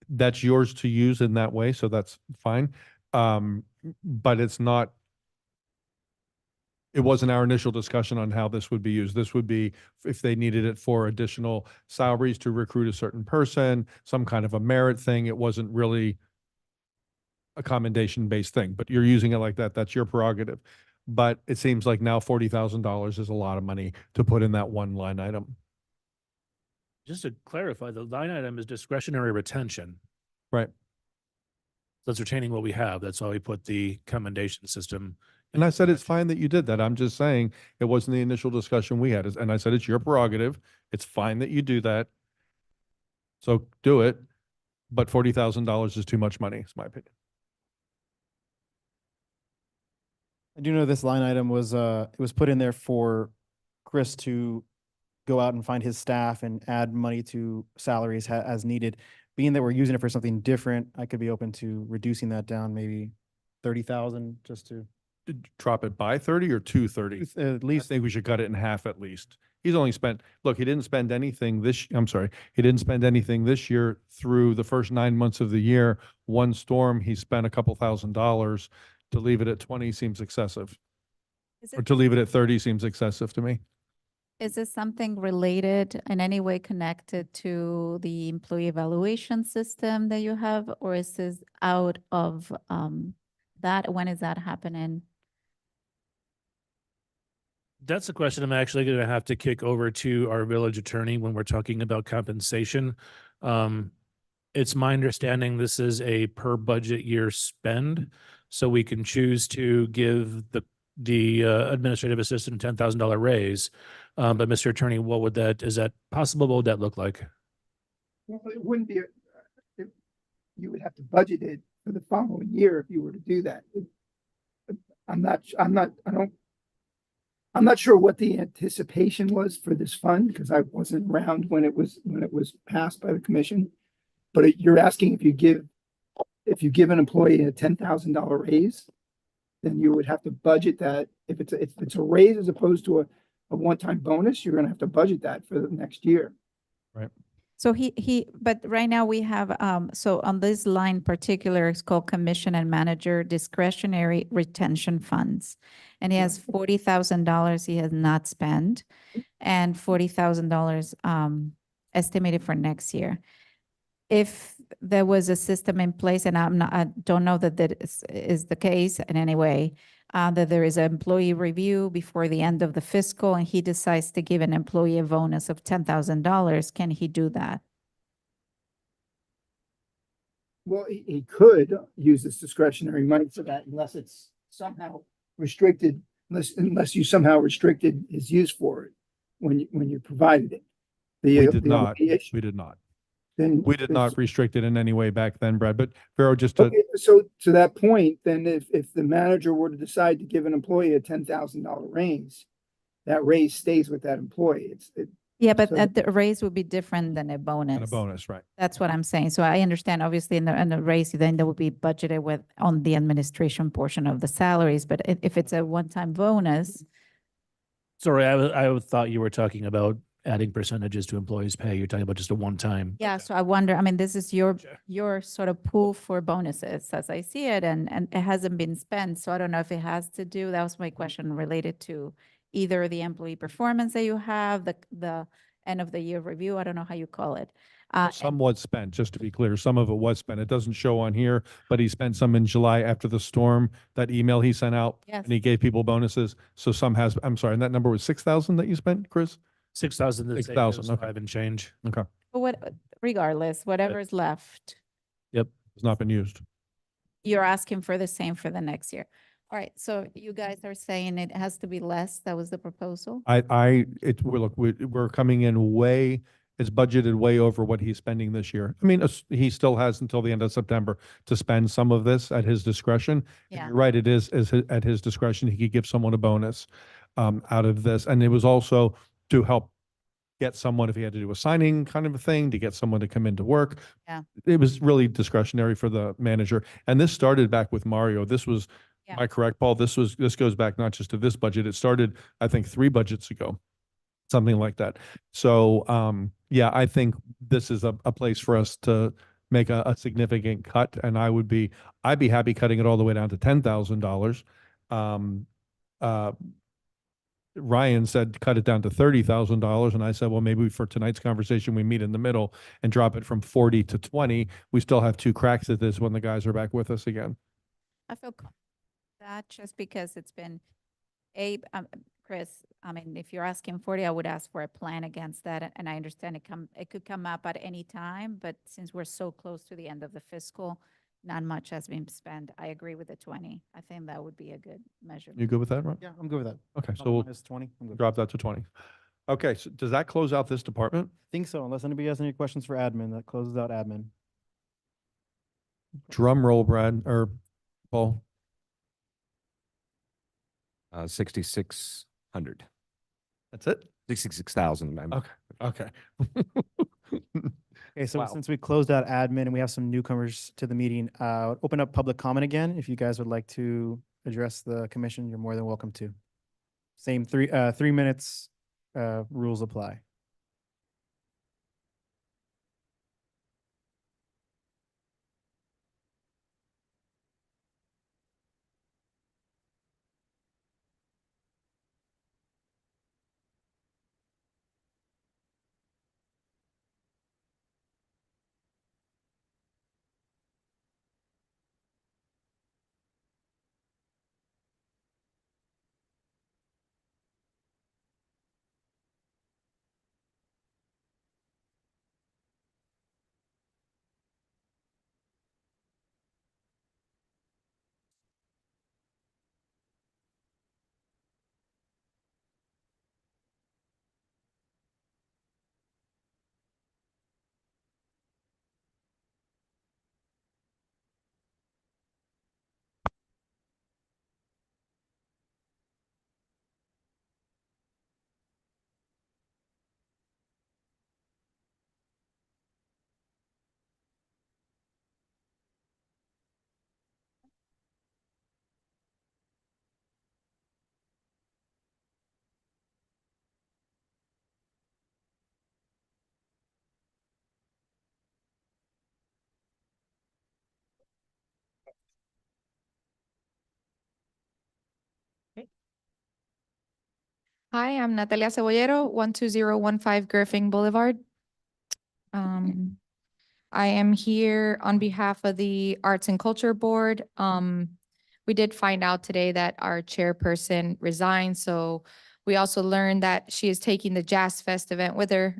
That's yours to use in that way, so that's fine. But it's not, it wasn't our initial discussion on how this would be used. This would be if they needed it for additional salaries to recruit a certain person, some kind of a merit thing. It wasn't really a commendation-based thing, but you're using it like that. That's your prerogative. But it seems like now $40,000 is a lot of money to put in that one line item. Just to clarify, the line item is discretionary retention. Right. So it's retaining what we have. That's why we put the commendation system. And I said, it's fine that you did that. I'm just saying it wasn't the initial discussion we had. And I said, it's your prerogative. It's fine that you do that. So do it. But $40,000 is too much money, is my opinion. I do know this line item was, it was put in there for Chris to go out and find his staff and add money to salaries as needed. Being that we're using it for something different, I could be open to reducing that down maybe 30,000 just to Drop it by 30 or 230? at I least. think we should cut it in half at least. He's only spent, look, he didn't spend anything he didn't spend anything this year through the first 9 months of the year. One storm, he spent a couple $1,000s. To leave it at 20 seems excessive. Is Or it, to leave it at 30 seems excessive to me. is this something related in any way connected to the employee evaluation system that you have? Or is this out of that? When is that happening? That's a question I'm actually going to have to kick over to our village attorney when we're talking about compensation. It's my understanding this is a per budget year spend. So we can choose to give the administrative assistant a $10,000 raise. But Mr. Attorney, is that possible? What would that look like? Well, it wouldn't be, you would have to budget it for the following year if you were to do that. I'm not sure what the anticipation was for this fund because I wasn't around when it was passed by the commission. But you're asking if you give an employee a $10,000 raise, then you would have to budget that. If it's a raise as opposed to a one-time bonus, you're going to have to budget that for the next year. So but right now we have, so on this line particular, it's called commission and manager discretionary retention funds. And he has $40,000 he has not spent and $40,000 estimated for next year. If there was a system in place, and I don't know that is the case in any way, that there is an employee review before the end of the fiscal, and he decides to give an employee a bonus of $10,000, can he do that? Well, he could use this discretionary money for that unless it's somehow restricted, unless you somehow restricted his use for it when you provided it. We did The not. only issue- We did not. then We did there's- not restrict it in any way back then, Brad, but Vero, just to, Okay, so to that point, then if the manager were to decide to give an employee a $10,000 raise, that raise stays with that employee. Yeah, but So- the raise would be different than a bonus. and a bonus, right? That's what I'm saying. So I understand, obviously, in the raise, then there will be budgeted with, on the administration portion of the salaries, but if it's a one-time bonus, Sorry, I thought you were talking about adding percentages to employees' pay. You're talking about just a one-time. yeah, so I wonder, I mean, this is your, Gotcha. your sort of pool for bonuses, as I see it, and it hasn't been spent, so I don't know if it has to do, that was my question related to either the employee performance that you have, the end of the year review, I don't know how you call it. Some was spent, just to be clear. Some of it was spent. It doesn't show on here, but he spent some in July after the storm, that email he sent out. Yes. And he gave people bonuses. So some has, I'm sorry, and that number was 6,000 that you spent, Chris? 6,000. to say 6,000, there's okay. 5 and change. But what, regardless, whatever is left, It's not been used. you're asking for the same for the next year. All right, so you guys are saying it has to be less, that was the proposal? We're coming in way, it's budgeted way over what he's spending this year. I mean, he still has until the end of September to spend some of this at his discretion. And Yeah. you're right, it is at his discretion. He could give someone a bonus out of this. And it was also to help get someone, if he had to do a signing kind of a thing, to get someone to come into work. Yeah. It was really discretionary for the manager. And this started back with Mario. This was, Yeah. am I correct, Paul? This goes back not just to this budget. It started, I think, 3 budgets ago, something like that. So, yeah, I think this is a place for us to make a significant cut, and I'd be happy cutting it all the way down to $10,000. Ryan said, cut it down to $30,000. And I said, well, maybe for tonight's conversation, we meet in the middle and drop it from 40 to 20. We still have 2 cracks at this when the guys are back with us again. I feel that just because it's been Chris, I mean, if you're asking 40, I would ask for a plan against that. And I understand it could come up at any time, but since we're so close to the end of the fiscal, not much has been spent. I agree with the 20. I think that would be a good measurement. You good with that, Ron? Yeah, I'm good with that. Okay, so we'll Minus 20. I'm good. drop that to 20. Okay, so does that close out this department? Think so, unless anybody has any questions for admin, that closes out admin. Drum roll, Brad, or Paul. 6,600, That's it? 66,000. Okay. Okay, so Wow. since we closed out admin and we have some newcomers to the meeting, open up public comment again. If you guys would like to address the commission, you're more than welcome to. Same 3 minutes, rules apply. Hi, I'm Natalia Cebollero, 12015 Griffin Boulevard. I am here on behalf of the Arts and Culture Board. We did find out today that our chairperson resigned, so we also learned that she is taking the Jazz Fest event with her,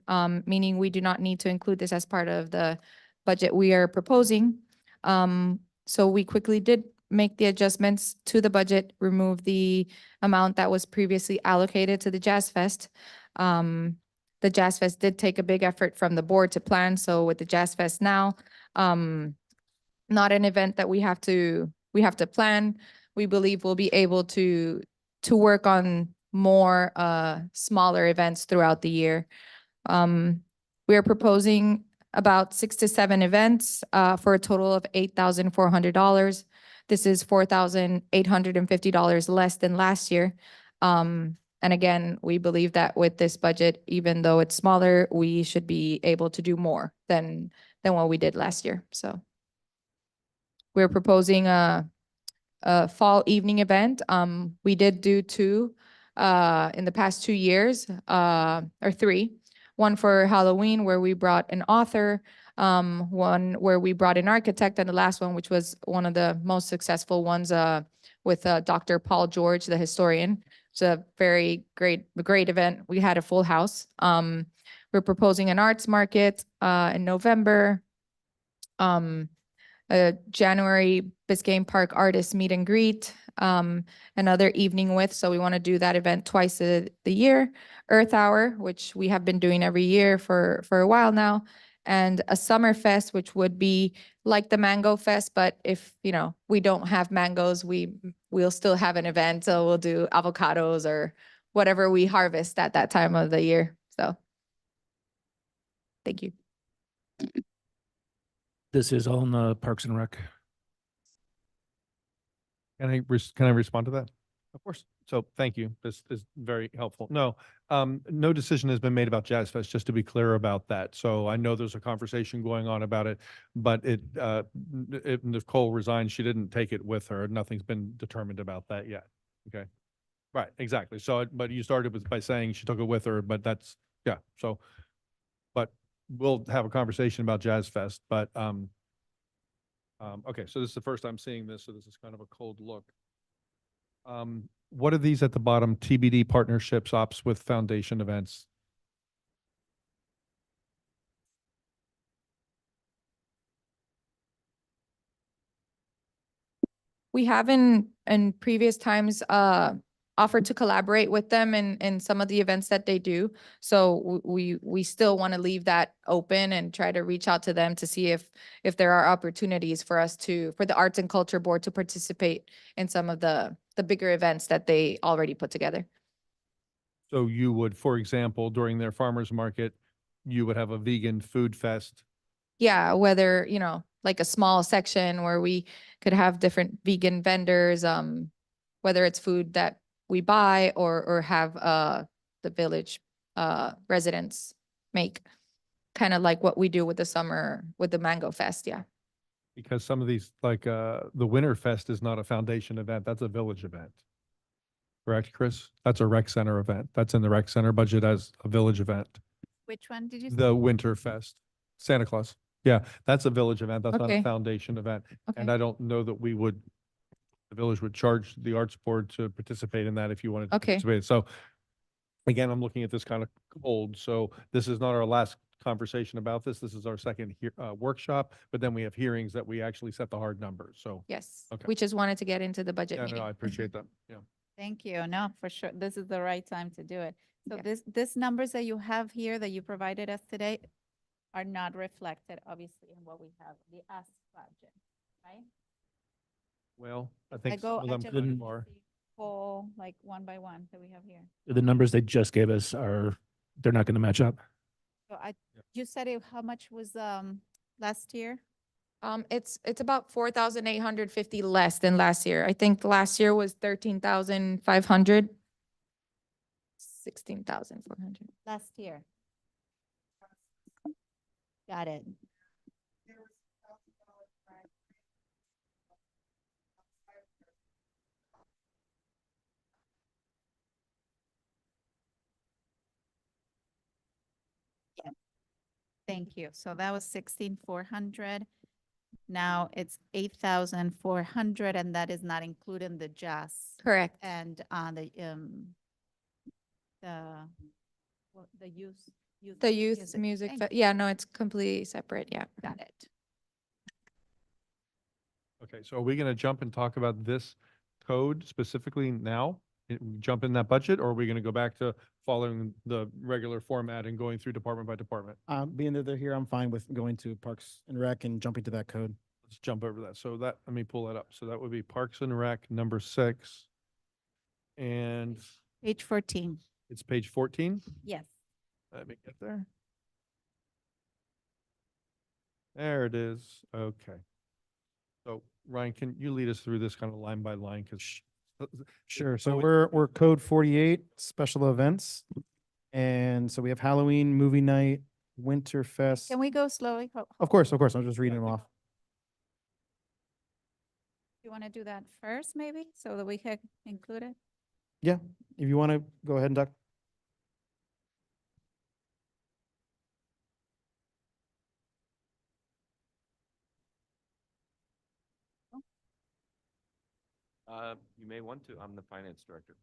meaning we do not need to include this as part of the budget we are proposing. So we quickly did make the adjustments to the budget, remove the amount that was previously allocated to the Jazz Fest. The Jazz Fest did take a big effort from the board to plan, so with the Jazz Fest now, not an event that we have to plan. We believe we'll be able to work on more smaller events throughout the year. We are proposing about 6 to 7 events for a total of $8,400. This is $4,850 less than last year. And again, we believe that with this budget, even though it's smaller, we should be able to do more than what we did last year. So we're proposing a fall evening event. We did do 2 in the past 2 years, or 3. One for Halloween where we brought an author, one where we brought an architect, and the last one, which was one of the most successful ones, with Dr. Paul George, the historian. It's a very great event. We had a full house. We're proposing an arts market in November. January Biscayne Park Artist Meet and Greet, another evening with, so we want to do that event twice the year. Earth Hour, which we have been doing every year for a while now, and a Summer Fest, which would be like the Mango Fest, but if, we don't have mangoes, we'll still have an event, so we'll do avocados or whatever we harvest at that time of the year. So, thank you. This is on the Parks and Rec. Can I respond to that? Of course. So thank you. This is very helpful. No, no decision has been made about Jazz Fest, just to be clear about that. So I know there's a conversation going on about it, but if Nicole resigned, she didn't take it with her. Nothing's been determined about that yet. Okay. Right, exactly. So, but you started by saying she took it with her, but that's, yeah, so, but we'll have a conversation about Jazz Fest, but, okay, so this is the first time seeing this, so this is kind of a cold look. What are these at the bottom? TBD partnerships, ops with foundation events? We have in previous times offered to collaborate with them in some of the events that they do. So we still want to leave that open and try to reach out to them to see if there are opportunities for us for the Arts and Culture Board to participate in some of the bigger events that they already put together. So you would, for example, during their farmers market, you would have a vegan food fest. Yeah, whether, like a small section where we could have different vegan vendors, whether it's food that we buy or have the village residents make, kind of like what we do with the Mango Fest. Yeah. Because some of these, like the Winter Fest is not a foundation event, that's a village event. Correct, Chris? That's a rec center event. That's in the rec center budget as a village event. Which one did you say? The Winter Fest, Santa Claus. Yeah, that's a village event. That's not a Okay. foundation event. And Okay. I don't know that the village would charge the arts board to participate in that if you wanted to Okay. participate. So again, I'm looking at this kind of cold. So this is not our last conversation about this. This is our second workshop, but then we have hearings that we actually set the hard numbers. So Yes. Okay. We just wanted to get into the budget yeah, meeting. no, I appreciate that. Yeah. Thank you. No, for sure. This is the right time to do it. So Yeah. this numbers that you have here that you provided us today are not reflected, obviously, in what we have, the ask budget, right? Well, I I think go, some of I them just kind couldn't- of are. full, like one by one that we have here. The numbers they just gave us they're not going to match up. So you said how much was, last year? It's about 4,850 less than last year. I think last year was 13,500. 16,400. Last year. Got it. Thank you. So that was 16,400. Now it's 8,400, and that is not including the jazz Correct. and the youth. The youth music, yeah, no, it's completely separate, yeah. Got it. Okay, so are we going to jump and talk about this code specifically now? Jump in that budget, or are we going to go back to following the regular format and going through department by department? Being that they're here, I'm fine with going to Parks and Rec and jumping to that code. Let's jump over that. So that, let me pull that up. So that would be Parks and Rec number 6. And Page 14. it's page 14. Yes. Let me get there. There it is. Okay. So Ryan, can you lead us through this kind of line by line? Because Sure. So we're code 48, special events. And so we have Halloween, movie night, Winterfest. Can we go slowly? Of course, I'm just reading them off. You want to do that first, maybe, so that we can include it? Yeah, if you want to go ahead and Doc. You may want to. I'm the finance director.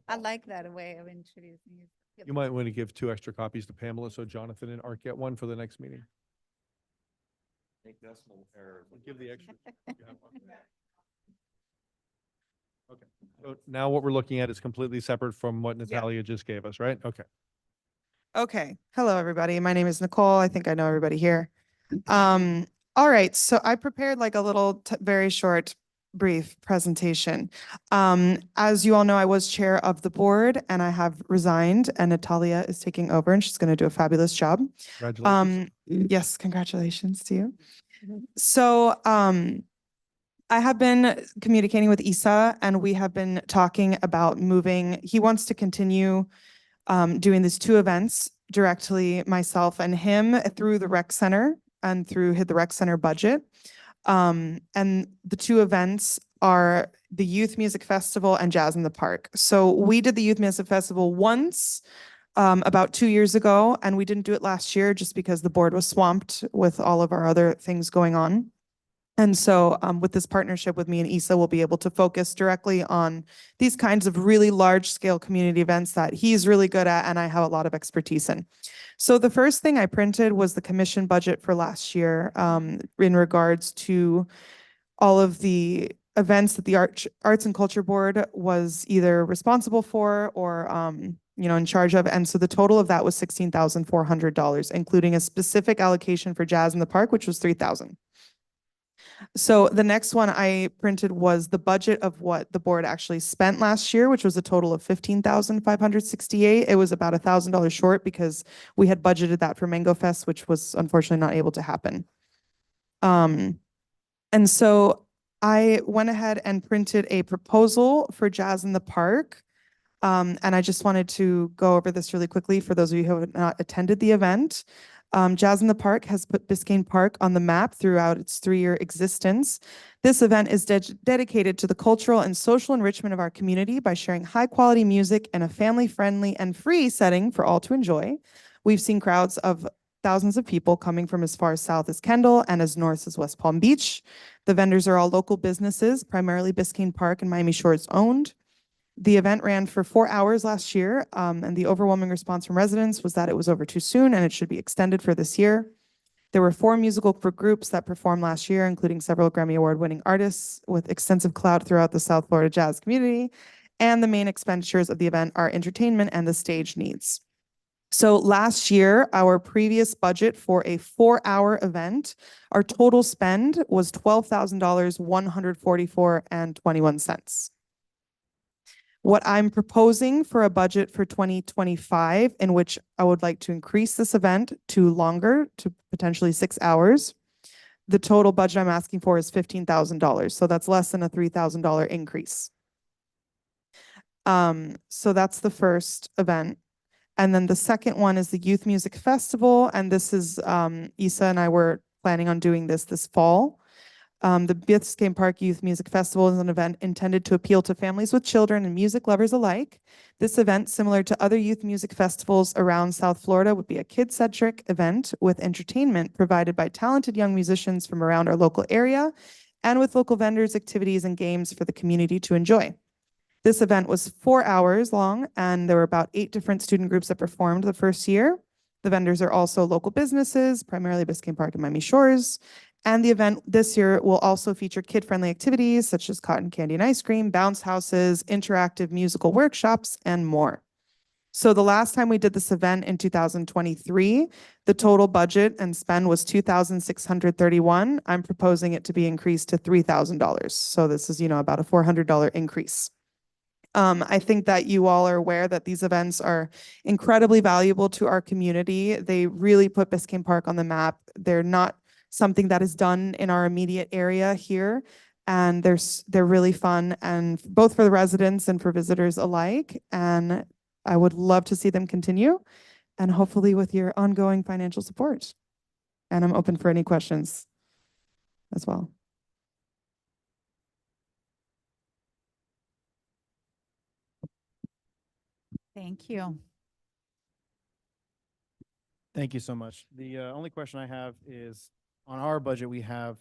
I like that way of introducing it. you might want to give 2 extra copies to Pamela so Jonathan and Art get one for the next meeting. Make decimal errors. Give the extra. Okay, so now what we're looking at is completely separate from what Natalia just gave us, right? Okay. Okay. Hello, everybody. My name is Nicole. I think I know everybody here. All right. So I prepared like a little, very short, brief presentation. As you all know, I was chair of the board and I have resigned, and Natalia is taking over and she's going to do a fabulous job. Congratulations. Yes, congratulations to you. So, I have been communicating with Isa and we have been talking about moving. He wants to continue doing these 2 events directly, myself and him, through the rec center and through the rec center budget. And the 2 events are the Youth Music Festival and Jazz in the Park. So we did the Youth Music Festival once about 2 years ago, and we didn't do it last year just because the board was swamped with all of our other things going on. And so with this partnership with me and Isa, we'll be able to focus directly on these kinds of really large scale community events that he's really good at and I have a lot of expertise in. So the first thing I printed was the commission budget for last year in regards to all of the events that the Arts and Culture Board was either responsible for or in charge of. And so the total of that was $16,400, including a specific allocation for Jazz in the Park, which was $3,000. So the next one I printed was the budget of what the board actually spent last year, which was a total of $15,568. It was about $1,000 short because we had budgeted that for Mango Fest, which was unfortunately not able to happen. And so I went ahead and printed a proposal for Jazz in the Park. And I just wanted to go over this really quickly for those of you who have not attended the event. Jazz in the Park has put Biscayne Park on the map throughout its 3-year existence. This event is dedicated to the cultural and social enrichment of our community by sharing high-quality music in a family-friendly and free setting for all to enjoy. We've seen crowds of thousands of people coming from as far south as Kendall and as north as West Palm Beach. The vendors are all local businesses, primarily Biscayne Park and Miami Shores owned. The event ran for 4 hours last year, and the overwhelming response from residents was that it was over too soon and it should be extended for this year. There were 4 musical groups that performed last year, including several Grammy Award-winning artists with extensive clout throughout the South Florida jazz community, and the main expenditures of the event are entertainment and the stage needs. So last year, our previous budget for a 4-hour event, our total spend was $12,144.21. What I'm proposing for a budget for 2025, in which I would like to increase this event to longer, to potentially 6 hours. The total budget I'm asking for is $15,000. So that's less than a $3,000 increase. So that's the first event. And then the second one is the Youth Music Festival. And this is, Isa and I were planning on doing this fall. The Biscayne Park Youth Music Festival is an event intended to appeal to families with children and music lovers alike. This event, similar to other youth music festivals around South Florida, would be a kid-centric event with entertainment provided by talented young musicians from around our local area and with local vendors, activities, and games for the community to enjoy. This event was 4 hours long, and there were about 8 different student groups that performed the first year. The vendors are also local businesses, primarily Biscayne Park and Miami Shores. And the event this year will also feature kid-friendly activities such as cotton candy and ice cream, bounce houses, interactive musical workshops, and more. So the last time we did this event in 2023, the total budget and spend was $2,631. I'm proposing it to be increased to $3,000. So this is, about a $400 increase. I think that you all are aware that these events are incredibly valuable to our community. They really put Biscayne Park on the map. They're not something that is done in our immediate area here. And they're really fun, and both for the residents and for visitors alike. And I would love to see them continue, and hopefully with your ongoing financial support. And I'm open for any questions as well. Thank you. Thank you so much. The only question I have is, on our budget, we have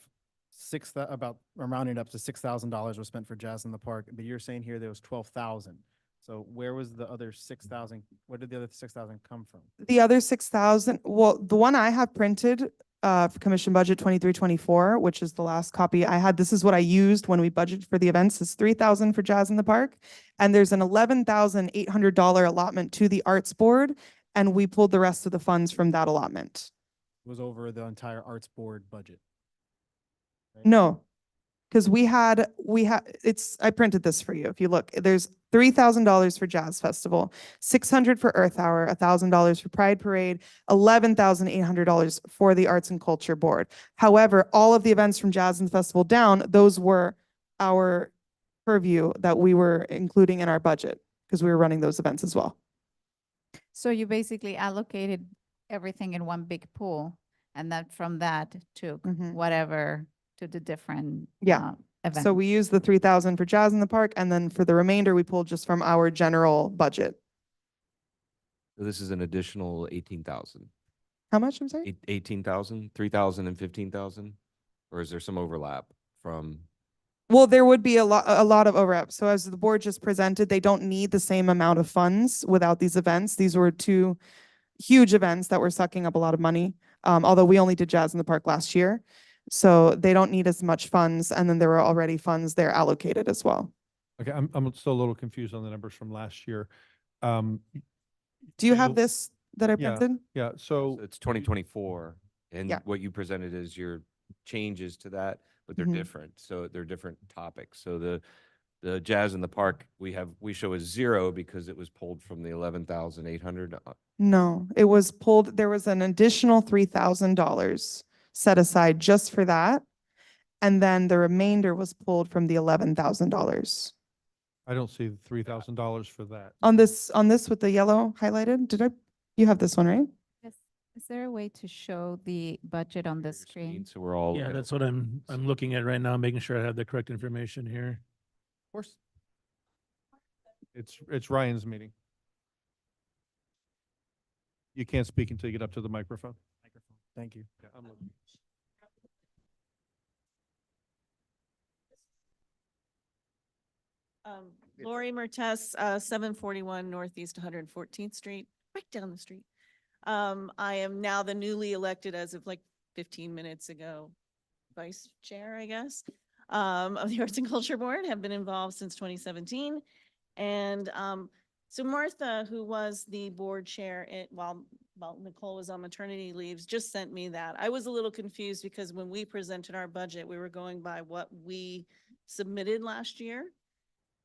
I'm rounding it up to $6,000 was spent for Jazz in the Park, but you're saying here there was 12,000. So where was the other 6,000? Where did the other 6,000 come from? The other 6,000, well, the one I have printed for commission budget 23-24, which is the last copy I had, this is what I used when we budgeted for the events, is 3,000 for Jazz in the Park. And there's an $11,800 allotment to the Arts Board, and we pulled the rest of the funds from that allotment. It was over the entire Arts Board budget. Right? No, because I printed this for you. If you look, there's $3,000 for Jazz Festival, $600 for Earth Hour, $1,000 for Pride Parade, $11,800 for the Arts and Culture Board. However, all of the events from Jazz and Festival down, those were our purview that we were including in our budget because we were running those events as well. So you basically allocated everything in one big pool, and then from that took Mhm. whatever to the different Yeah. events. So we used the 3,000 for Jazz in the Park, and then for the remainder, we pulled just from our general budget. So this is an additional 18,000. How much, I'm sorry? 18,000, 3,000 and 15,000? Or is there some overlap from? Well, there would be a lot of overlap. So as the board just presented, they don't need the same amount of funds without these events. These were 2 huge events that were sucking up a lot of money. Although we only did Jazz in the Park last year. So they don't need as much funds. And then there were already funds there allocated as well. Okay, I'm still a little confused on the numbers from last year. Do you have So- this that I Yeah. printed? Yeah, So so it's 2024, and Yeah. what you presented is your changes to that, but they're Mhm. different. So they're different topics. So the Jazz in the Park, we show as 0 because it was pulled from the 11,800. No, it was pulled. There was an additional $3,000 set aside just for that. And then the remainder was pulled from the $11,000. I don't see the $3,000 for that. On this with the yellow highlighted, you have this one, right? Is there a way to show the budget on the Your screen? So we're all. Yeah, that's what I'm looking at right now, making sure I have the correct information here. Of course. It's Ryan's meeting. You can't speak until you get up to the microphone. Microphone. Thank you. Yeah, I'm looking. Lori Mertes, 741 Northeast 114th Street, right down the street. I am now the newly elected, as of like 15 minutes ago, vice chair, I guess, of the Arts and Culture Board, have been involved since 2017. And so Martha, who was the board chair while Nicole was on maternity leaves, just sent me that. I was a little confused because when we presented our budget, we were going by what we submitted last year.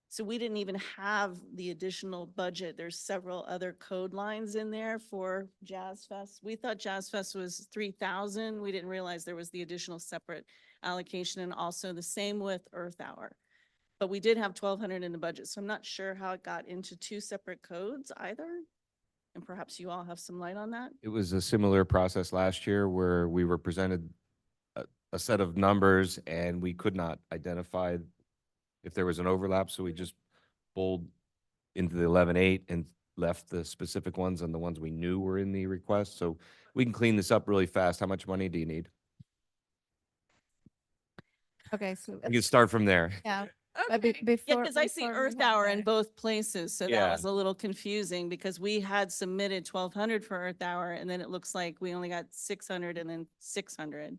So we didn't even have the additional budget. There's several other code lines in there for Jazz Fest. We thought Jazz Fest was 3,000. We didn't realize there was the additional separate allocation, and also the same with Earth Hour. But we did have 1,200 in the budget, so I'm not sure how it got into 2 separate codes either. And perhaps you all have some light on that. It was a similar process last year where we were presented a set of numbers and we could not identify if there was an overlap, so we just pulled into the 11.8 and left the specific ones and the ones we knew were in the request. So we can clean this up really fast. How much money do you need? Okay, so, We can start from there. yeah. But be- Okay. Yeah, before- because I see before we Earth have Hour in that- both places, so that Yeah. was a little confusing because we had submitted 1,200 for Earth Hour and then it looks like we only got 600 and then 600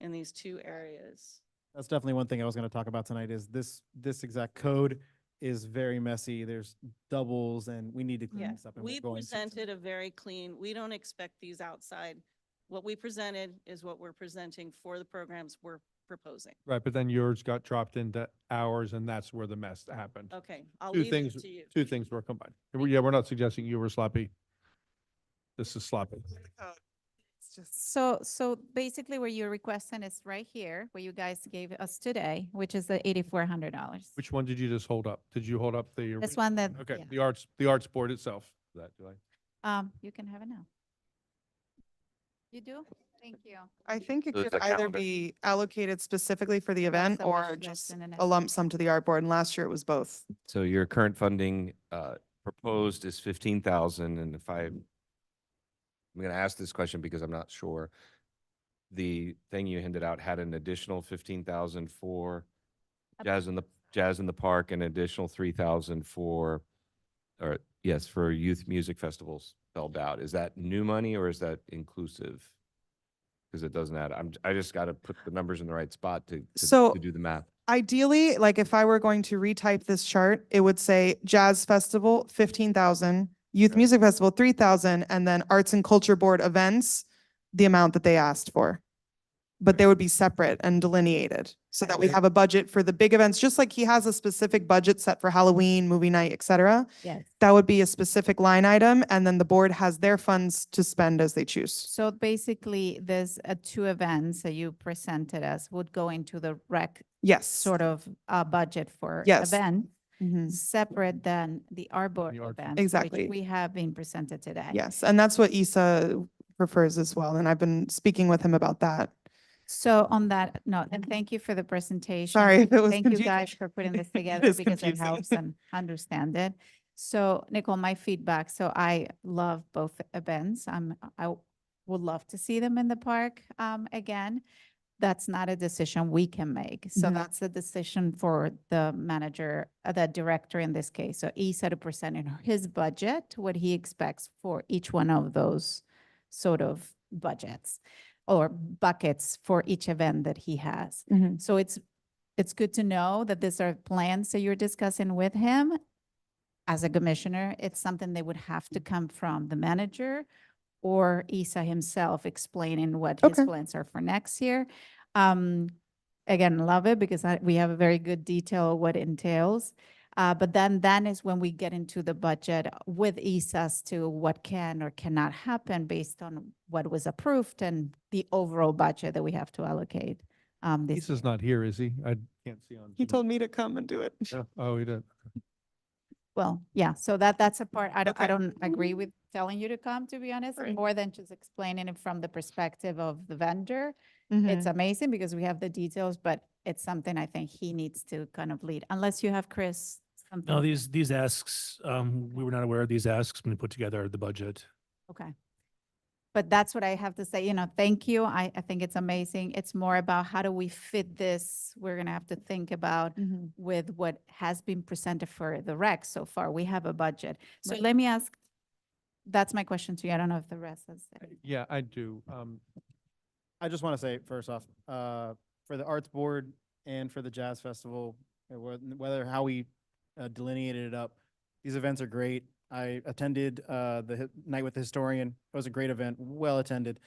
in these two areas. That's definitely one thing I was going to talk about tonight is this exact code is very messy. There's doubles and we need to clean Yeah, this up. and we're we going to presented a very clean, we don't expect these outside. What we presented is what we're presenting for the programs we're proposing. Right, but then yours got dropped into ours and that's where the mess happened. Okay, I'll Two leave it things, to you. two things were combined. Yeah, we're not suggesting you were sloppy. This is sloppy. So basically what you're requesting is right here, what you guys gave us today, which is the $8,400. Which one did you just hold up? Did you hold up the? This one that, Okay, yeah. the arts board itself. That, July? You can have it now. You do? Thank you. I think it So it's could a either calendar. be allocated specifically for the event Also wish or list just and an a lump estimate. sum to the art board. And last year it was both. So your current funding proposed is 15,000, and if I'm gonna ask this question because I'm not sure. The thing you handed out had an additional 15,000 for Jazz in the Park, and additional 3,000 for, or yes, for youth music festivals spelled out. Is that new money or is that inclusive? Because it doesn't add, I just gotta put the numbers in the right spot to So- do the math. Ideally, like if I were going to retype this chart, it would say Jazz Festival, 15,000, Youth Okay. Music Festival, 3,000, and then Arts and Culture Board events, the amount that they asked for. But they would be separate and delineated so that we Okay. have a budget for the big events, just like he has a specific budget set for Halloween, movie night, et cetera. Yes. That would be a specific line item, and then the board has their funds to spend as they choose. So basically, there's two events that you presented us would go into the rec Yes. sort of budget for Yes. event, Mhm. separate than the Arbor The art- event. Exactly. Which we have been presented today. Yes, and that's what Issa prefers as well, and I've been speaking with him about that. So on that note, and thank you for the presentation. Sorry if it was Thank you confusing. guys for putting this It together is because it confusing. helps and understand it. So Nicole, my feedback, so I love both events. I would love to see them in the park again. That's not a decision we can make. So Mhm. that's a decision for the manager, the director in this case. So Isa to present in his budget, what he expects for each one of those sort of budgets or buckets for each event that he has. Mhm. So it's good to know that these are plans that you're discussing with him. As a commissioner, it's something that would have to come from the manager or Isa himself explaining what his Okay. plans are for next year. Again, love it because we have a very good detail of what it entails. But then is when we get into the budget with Isa as to what can or cannot happen based on what was approved and the overall budget that we have to allocate. This Lisa's year. not here, is he? I can't see on. He Zoom. told me to come and do it. Yeah. Oh, he did. Well, yeah, so that's a part, I Okay. don't agree with telling you to come, to be honest, Right. more than just explaining it from the perspective of the vendor. It's Mhm. amazing because we have the details, but it's something I think he needs to kind of lead, unless you have Chris. something. No, these asks, we were not aware of these asks when we put together the budget. Okay. But that's what I have to say, thank you. I think it's amazing. It's more about how do we fit this? We're gonna have to think about Mhm. with what has been presented for the rec so far. We have a budget. So Right. let me ask, that's my question to you. I don't know if the rest is. Yeah, I do. I just want to say, first off, for the Arts Board and for the Jazz Festival, whether how we delineated it up, these events are great. I attended the Night with the Historian. It was a great event, well attended.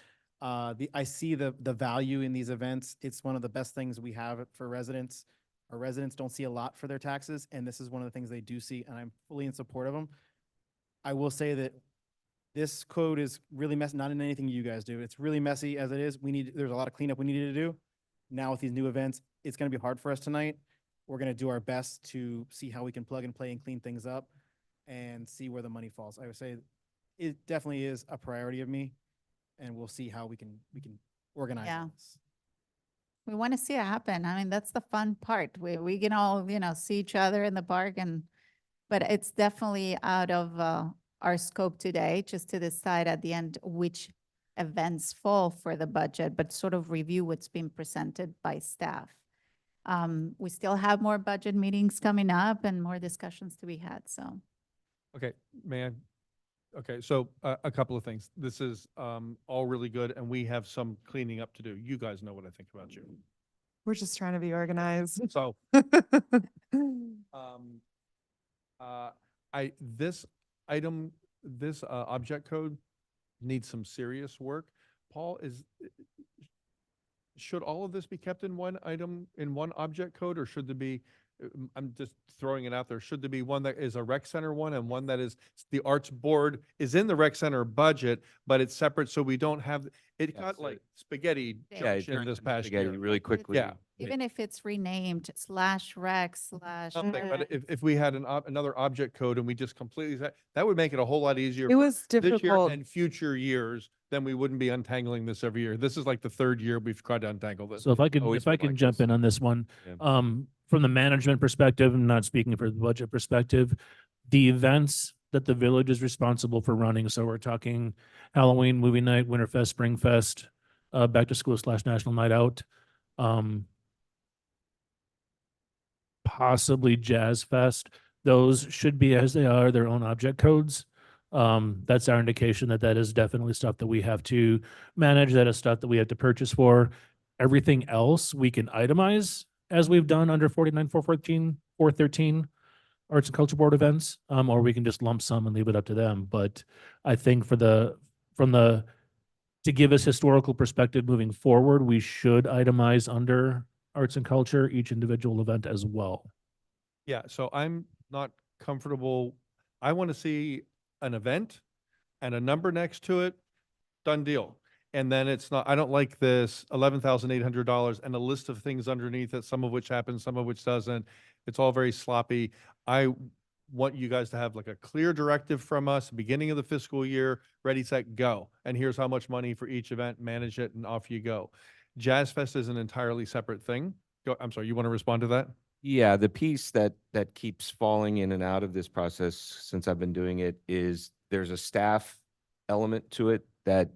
I see the value in these events. It's one of the best things we have for residents. Our residents don't see a lot for their taxes, and this is one of the things they do see, and I'm fully in support of them. I will say that this code is really messy, not in anything you guys do. It's really messy as it is. There's a lot of cleanup we needed to do. Now with these new events, it's gonna be hard for us tonight. We're gonna do our best to see how we can plug and play and clean things up and see where the money falls. I would say it definitely is a priority of me, and we'll see how we can organize Yeah. this. We want to see it happen. I mean, that's the fun part. We can all, see each other in the park but it's definitely out of our scope today, just to decide at the end which events fall for the budget, but sort of review what's been presented by staff. We still have more budget meetings coming up and more discussions to be had, so. Okay, man. Okay, so a couple of things. This is all really good, and we have some cleaning up to do. You guys know what I think about you. We're just trying to be organized. So, um, this item, this object code needs some serious work. Paul, should all of this be kept in one item, in one object code, or should there be, I'm just throwing it out there, should there be one that is a rec center one and one that is, the arts board is in the rec center budget, but it's separate, so we don't have, it Yeah, got so- like spaghetti Yeah, junction turned this into past spaghetti year. really quickly. Yeah. Even if it's renamed /rec/ Something, but if we had another object code and we just completely, that would make it a whole lot easier. It was this year difficult. and future years, then we wouldn't be untangling this every year. This is like the third year we've tried to untangle this. So if I could, always if I been can like jump this. in on this one, Yeah. from the management perspective, I'm not speaking for the budget perspective, the events that the village is responsible for running, so we're talking Halloween, movie night, Winterfest, Springfest, back to school / national night out, possibly Jazz Fest, those should be as they are, their own object codes. That's our indication that that is definitely stuff that we have to manage, that is stuff that we have to purchase for. Everything else we can itemize as we've done under 49, 414, 413 Arts and Culture Board events, or we can just lump sum and leave it up to them. But I think to give us historical perspective moving forward, we should itemize under arts and culture each individual event as well. Yeah, so I'm not comfortable. I want to see an event and a number next to it, done deal. And then it's not, I don't like this $11,800 and a list of things underneath it, some of which happen, some of which doesn't. It's all very sloppy. I want you guys to have like a clear directive from us, beginning of the fiscal year, ready, set, go. And here's how much money for each event, manage it, and off you go. Jazz Fest is an entirely separate thing. I'm sorry, you want to respond to that? Yeah, the piece that keeps falling in and out of this process since I've been doing it is there's a staff element to it that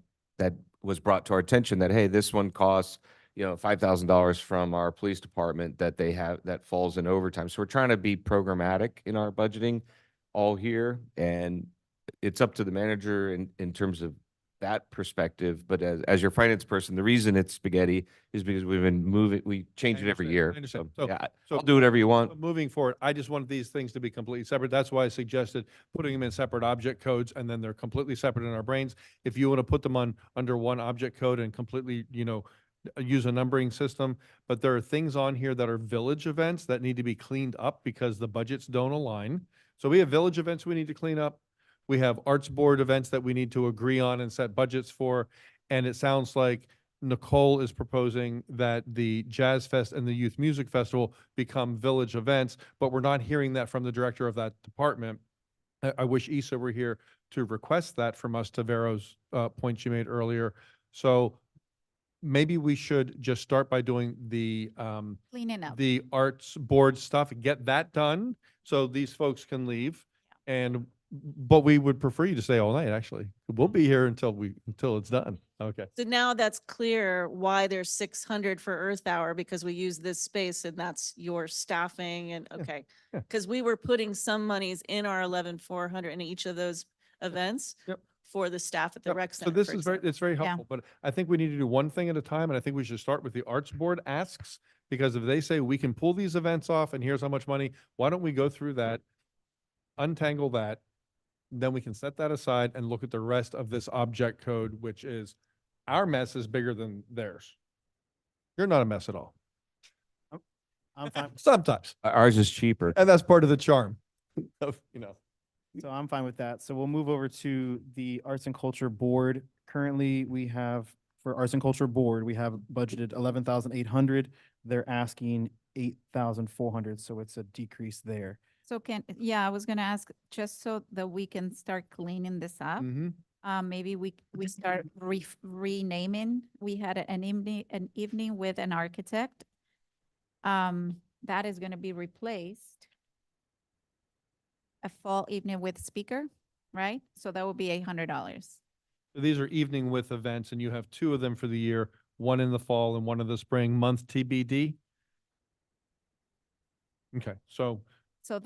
was brought to our attention that, hey, this one costs, $5,000 from our police department that they have that falls in overtime. So we're trying to be programmatic in our budgeting all here, and it's up to the manager in terms of that perspective. But as your finance person, the reason it's spaghetti is because we've been moving, we change I it every understand, year. I understand. So, So- yeah, so- I'll do whatever you want. But moving forward, I just want these things to be completely separate. That's why I suggested putting them in separate object codes, and then they're completely separate in our brains. If you want to put them under one object code and completely, use a numbering system, but there are things on here that are village events that need to be cleaned up because the budgets don't align. So we have village events we need to clean up. We have arts board events that we need to agree on and set budgets for. And it sounds like Nicole is proposing that the Jazz Fest and the Youth Music Festival become village events, but we're not hearing that from the director of that department. I wish Issa were here to request that from us, to Vero's point you made earlier. So maybe we should just start by doing the Cleaning up. the arts board stuff, get that done so these folks can leave. But we would prefer you to stay all night, actually. We'll be here until it's done. Okay. So now that's clear why there's 600 for Earth Hour, because we use this space and that's your staffing and, okay. yeah. Because we were putting some monies in our 11,400 in each of those events. Yep. For the staff at the Yep. rec So center. this for is example. it's very Yeah. helpful, but I think we need to do one thing at a time, and I think we should start with the arts board asks, because if they say we can pull these events off and here's how much money, why don't we go through that, untangle that, then we can set that aside and look at the rest of this object code, which is, our mess is bigger than theirs. You're not a mess at all. I'm fine. Sometimes, Ours is cheaper. and that's part of the charm of, So I'm fine with that. So we'll move over to the Arts and Culture Board. Currently, we have, for Arts and Culture Board, we have budgeted 11,800. They're asking 8,400, so it's a decrease there. So I was gonna ask, just so that we can start cleaning this up, Mhm. Maybe we start renaming. We had an evening with an architect. That is gonna be replaced. A fall evening with speaker, right? So that would be $800. So these are evening with events, and you have two of them for the year, one in the fall and one in the spring, month TBD? Okay, so So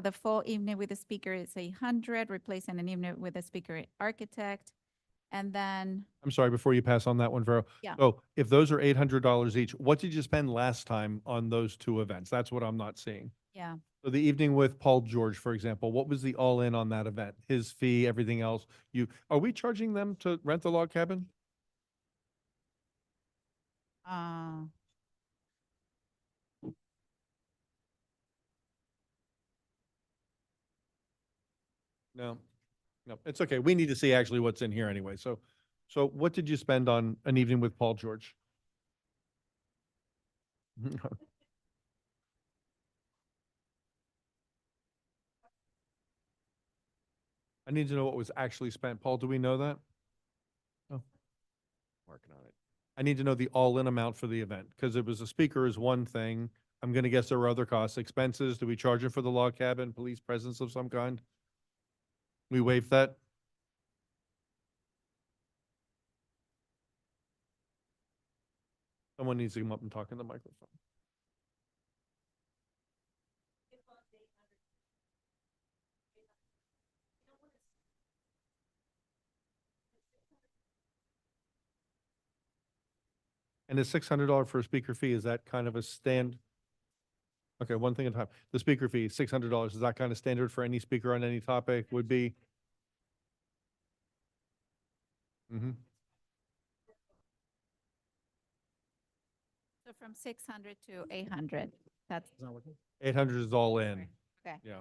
the full evening with the speaker is 800, replacing an evening with a speaker architect. And then, I'm sorry, before you pass on that one, Vero. Yeah. So if those are $800 each, what did you spend last time on those two events? That's what I'm not seeing. yeah, So the evening with Paul George, for example, what was the all-in on that event? His fee, everything else? Are we charging them to rent the log cabin? uh, No, no, it's okay. We need to see actually what's in here anyway. So what did you spend on an evening with Paul George? I need to know what was actually spent. Paul, do we know that? Working on it. I need to know the all-in amount for the event, because it was a speaker is one thing. I'm gonna guess there were other costs, expenses. Do we charge it for the log cabin, police presence of some kind? We waive that? Someone needs to come up and talk in the microphone. And the $600 for a speaker fee, is that kind of a stand? Okay, one thing at a time. The speaker fee, $600, is that kind of standard for any speaker on any topic would be? Mm-hmm. so from 600 to 800, that's, 800 is all in. okay. Yeah.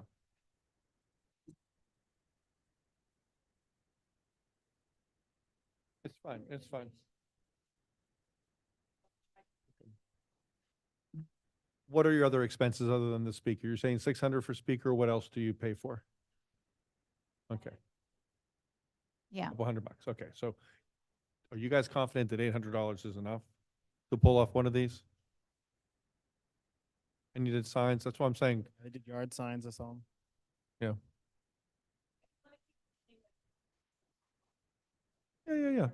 It's fine, it's fine. What are your other expenses other than the speaker? You're saying 600 for speaker, what else do you pay for? Okay, Yeah, couple $100, okay, so are you guys confident that $800 is enough to pull off one of these? And you did signs, that's what I'm saying, They did yard signs, I saw 'em. yeah. Yeah.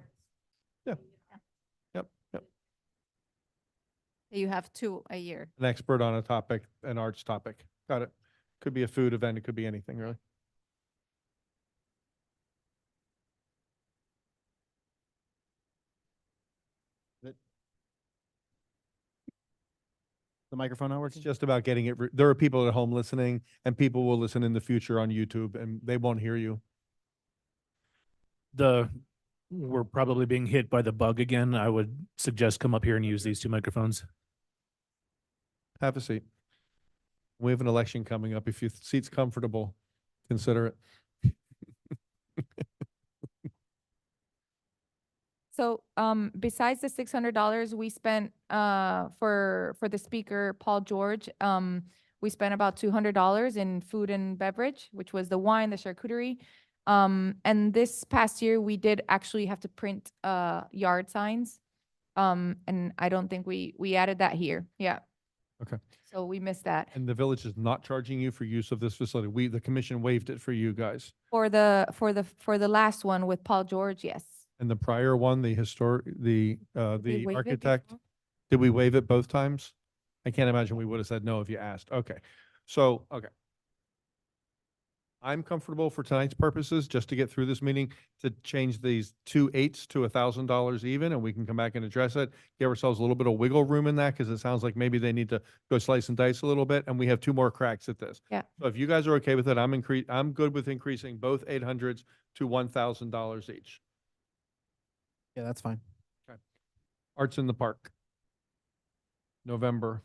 Yep. you have two a year. An expert on a topic, an arts topic, got it. Could be a food event, it could be anything, really. The microphone not It's working? just about getting it, there are people at home listening, and people will listen in the future on YouTube, and they won't hear you. We're probably being hit by the bug again. I would suggest come up here and use these two microphones. Have a seat. We have an election coming up. If your seat's comfortable, consider it. So, besides the $600 we spent, for the speaker, Paul George, we spent about $200 in food and beverage, which was the wine, the charcuterie. And this past year, we did actually have to print, yard signs. And I don't think we added that here. Yeah. Okay. So we missed that. And the village is not charging you for use of this facility. The commission waived it for you guys. For the last one with Paul George, yes. And the prior one, the we the waive it architect, before? did we waive it both times? I can't imagine we would have said no if you asked. Okay. So, okay. I'm comfortable for tonight's purposes, just to get through this meeting, to change these 2 8s to $1,000 even, and we can come back and address it. Give ourselves a little bit of wiggle room in that, because it sounds like maybe they need to go slice and dice a little bit, and we have 2 more cracks at this. Yeah. So if you guys are okay with it, I'm good with increasing both 800s to $1,000 each. Yeah, that's fine. Arts in the Park. November.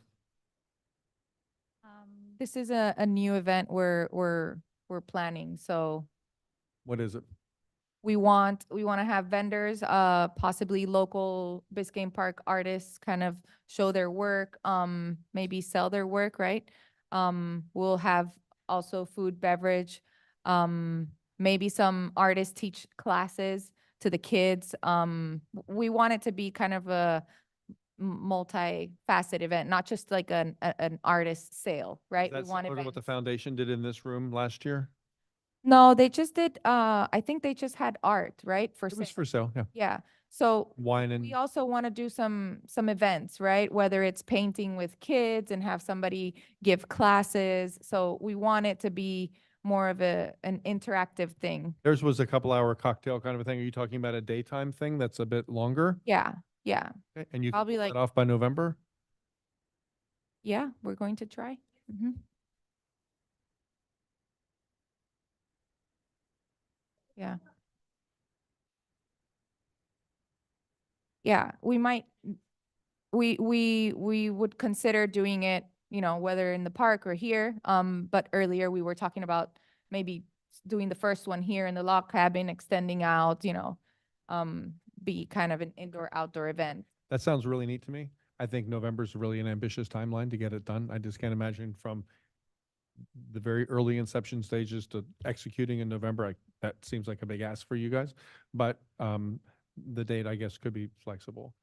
This is a new event we're planning, so What is it? we want to have vendors, possibly local Biscayne Park artists kind of show their work, maybe sell their work, right? We'll have also food, beverage, maybe some artists teach classes to the kids. We want it to be kind of a multi-faceted event, not just like an artist sale, right? We That's want similar to what the events. foundation did in this room last year? No, they just did, I think they just had art, right? For It was sale. for sale, yeah. Yeah, so Wine and, we also want to do some events, right? Whether it's painting with kids and have somebody give classes. So we want it to be more of an interactive thing. theirs was a couple hour cocktail kind of a thing. Are you talking about a daytime thing that's a bit longer? Yeah, yeah, Okay, and you can Probably pull like- that off by November? yeah, we're going to try. Mhm. Yeah. Yeah, we might, we would consider doing it, whether in the park or here. But earlier we were talking about maybe doing the first one here in the log cabin, extending out, be kind of an indoor-outdoor event. That sounds really neat to me. I think November's really an ambitious timeline to get it done. I just can't imagine from the very early inception stages to executing in November. That seems like a big ask for you guys, but the date, I guess, could be flexible.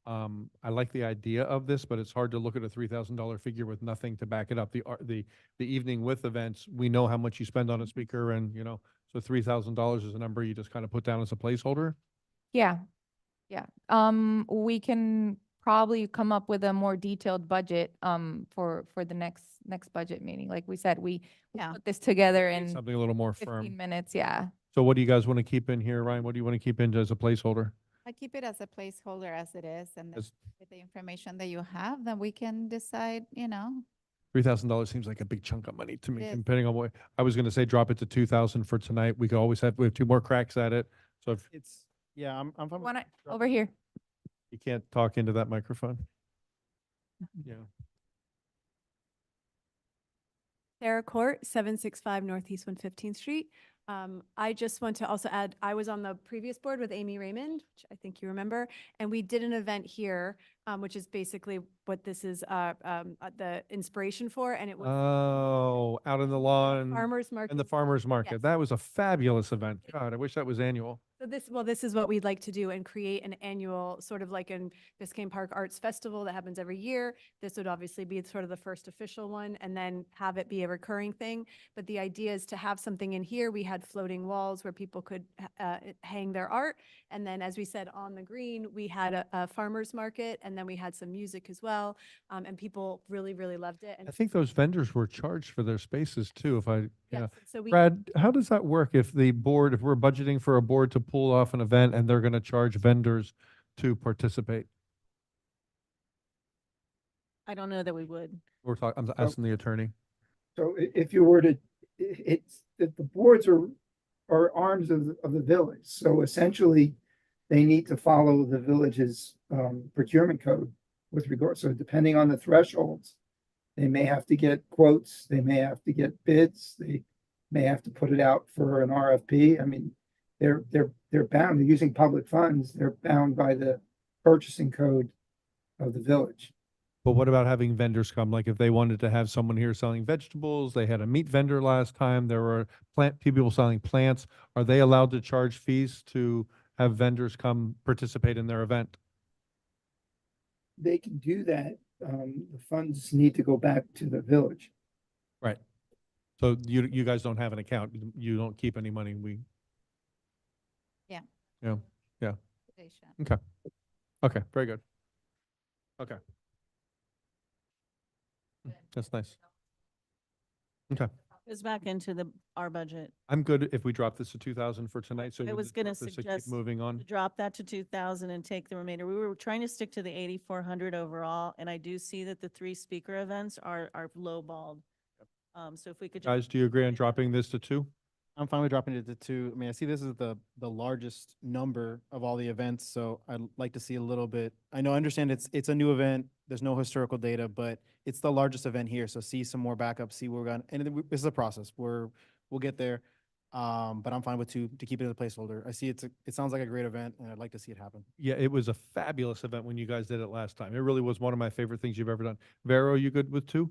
I like the idea of this, but it's hard to look at a $3,000 figure with nothing to back it up. The evening with events, we know how much you spend on a speaker, and so $3,000 is a number you just kind of put down as a placeholder. Yeah, yeah. We can probably come up with a more detailed budget, for the next budget meeting. Like we said, we Yeah. put this together in Something a little more 15 firm. minutes, yeah. So what do you guys want to keep in here, Ryan? What do you want to keep in as a placeholder? I keep it as a placeholder as it is, and then As- with the information that you have, then we can decide, $3,000 seems like a big chunk of money to me, It is. depending on what, I was going to say drop it to 2,000 for tonight. We have two more cracks at it. So if It's, yeah, I'm fine with. Wanna, over here. you can't talk into that microphone. Mm-hmm. Yeah. Sarah Court, 765 Northeast 115th Street. I just want to also add, I was on the previous board with Amy Raymond, which I think you remember, and we did an event here, which is basically what this is the inspiration for, and it was Oh, out in the lawn farmers market. and the farmer's market. Yes. That was a fabulous event. God, I wish that was annual. So this is what we'd like to do and create an annual, sort of like an Biscayne Park Arts Festival that happens every year. This would obviously be sort of the first official one, and then have it be a recurring thing. But the idea is to have something in here. We had floating walls where people could hang their art. And then, as we said, on the green, we had a farmer's market, and then we had some music as well. And people really, really loved it. And I think those vendors were charged for their spaces too, if I, yes, so we. Brad, how does that work if if we're budgeting for a board to pull off an event and they're going to charge vendors to participate? I don't know that we would. We're talking, I'm asking the attorney. So if you were to, it's, that the boards are arms of the village. So essentially, they need to follow the village's procurement code with regard. So depending on the thresholds, they may have to get quotes, they may have to get bids, they may have to put it out for an RFP. I mean, they're bound, they're using public funds, they're bound by the purchasing code of the village. But what about having vendors come? Like if they wanted to have someone here selling vegetables, they had a meat vendor last time, there were people selling plants. Are they allowed to charge fees to have vendors come participate in their event? They can do that. The funds need to go back to the village. Right. So you guys don't have an account. You don't keep any money. Okay, very good. Okay. That's nice. Okay. Goes back into our budget. I'm good if we drop this to 2,000 for tonight, so I we'll was just gonna drop this to keep suggest moving on. to drop that to 2,000 and take the remainder. We were trying to stick to the 8,400 overall, and I do see that the 3 speaker events are lowballed. So if we could. Guys, do you agree on dropping this to 2? I'm fine with dropping it to 2. I mean, I see this is the largest number of all the events, so I'd like to see a little bit. I understand it's a new event. There's no historical data, but it's the largest event here. So see some more backup, see where we're going. And this is a process. We'll get there. But I'm fine with 2 to keep it as a placeholder. I see it sounds like a great event, and I'd like to see it happen. Yeah, it was a fabulous event when you guys did it last time. It really was one of my favorite things you've ever done. Vero, you good with 2?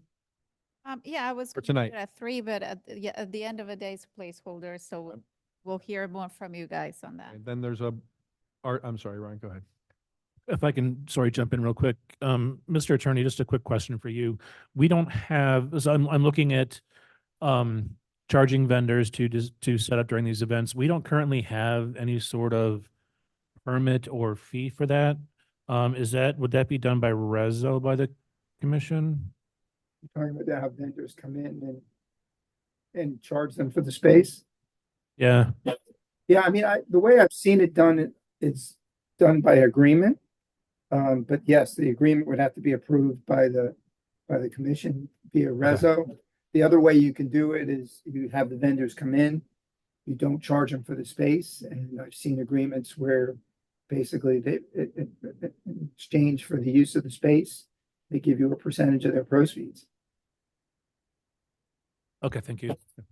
Yeah, I was For gonna tonight. put it at 3, but at the end of the day, it's placeholder, so we'll hear more from you guys on that. And then there's I'm sorry, Ryan, go ahead. If I can, sorry, jump in real quick. Mr. Attorney, just a quick question for you. We don't have, so I'm looking at charging vendors to set up during these events. We don't currently have any sort of permit or fee for that. Would that be done by Reso by the commission? Talking about to have vendors come in and charge them for the space. Yeah, Yeah, I mean, the way I've seen it done, it's done by agreement. But yes, the agreement would have to be approved by the commission via Reso. The other way you can do it is you have the vendors come in, you don't charge them for the space, and I've seen agreements where basically in exchange for the use of the space, they give you a percentage of their proceeds. okay, thank you. I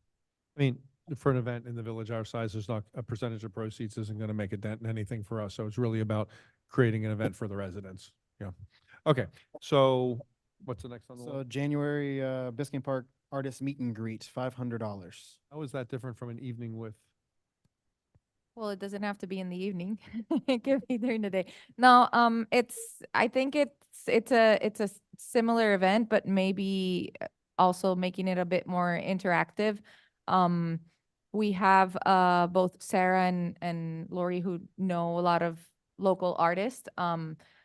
mean, for an event in the village our size, there's not a percentage of proceeds isn't going to make a dent in anything for us. So it's really about creating an event for the residents. Yeah. Okay. So what's the next on the So list? January, Biscayne Park Artist Meet and Greet, $500. How is that different from an evening with? Well, it doesn't have to be in the evening. It could be during the day. No, I think it's a similar event, but maybe also making it a bit more interactive. We have both Sarah and Lori who know a lot of local artists.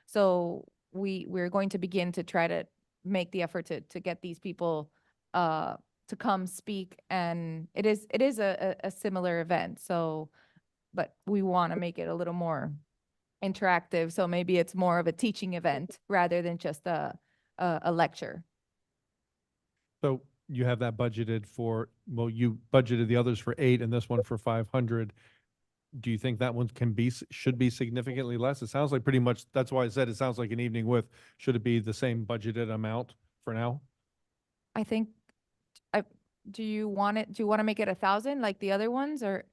So we're going to begin to try to make the effort to get these people to come speak, and it is a similar event. So, but we want to make it a little more interactive. So maybe it's more of a teaching event rather than just a lecture. So you have that budgeted for, well, you budgeted the others for 8 and this one for 500. Do you think that one should be significantly less? It sounds like pretty much, that's why I said it sounds like an evening with, should it be the same budgeted amount for now? I think, do you want to make it 1,000 like the other ones, or?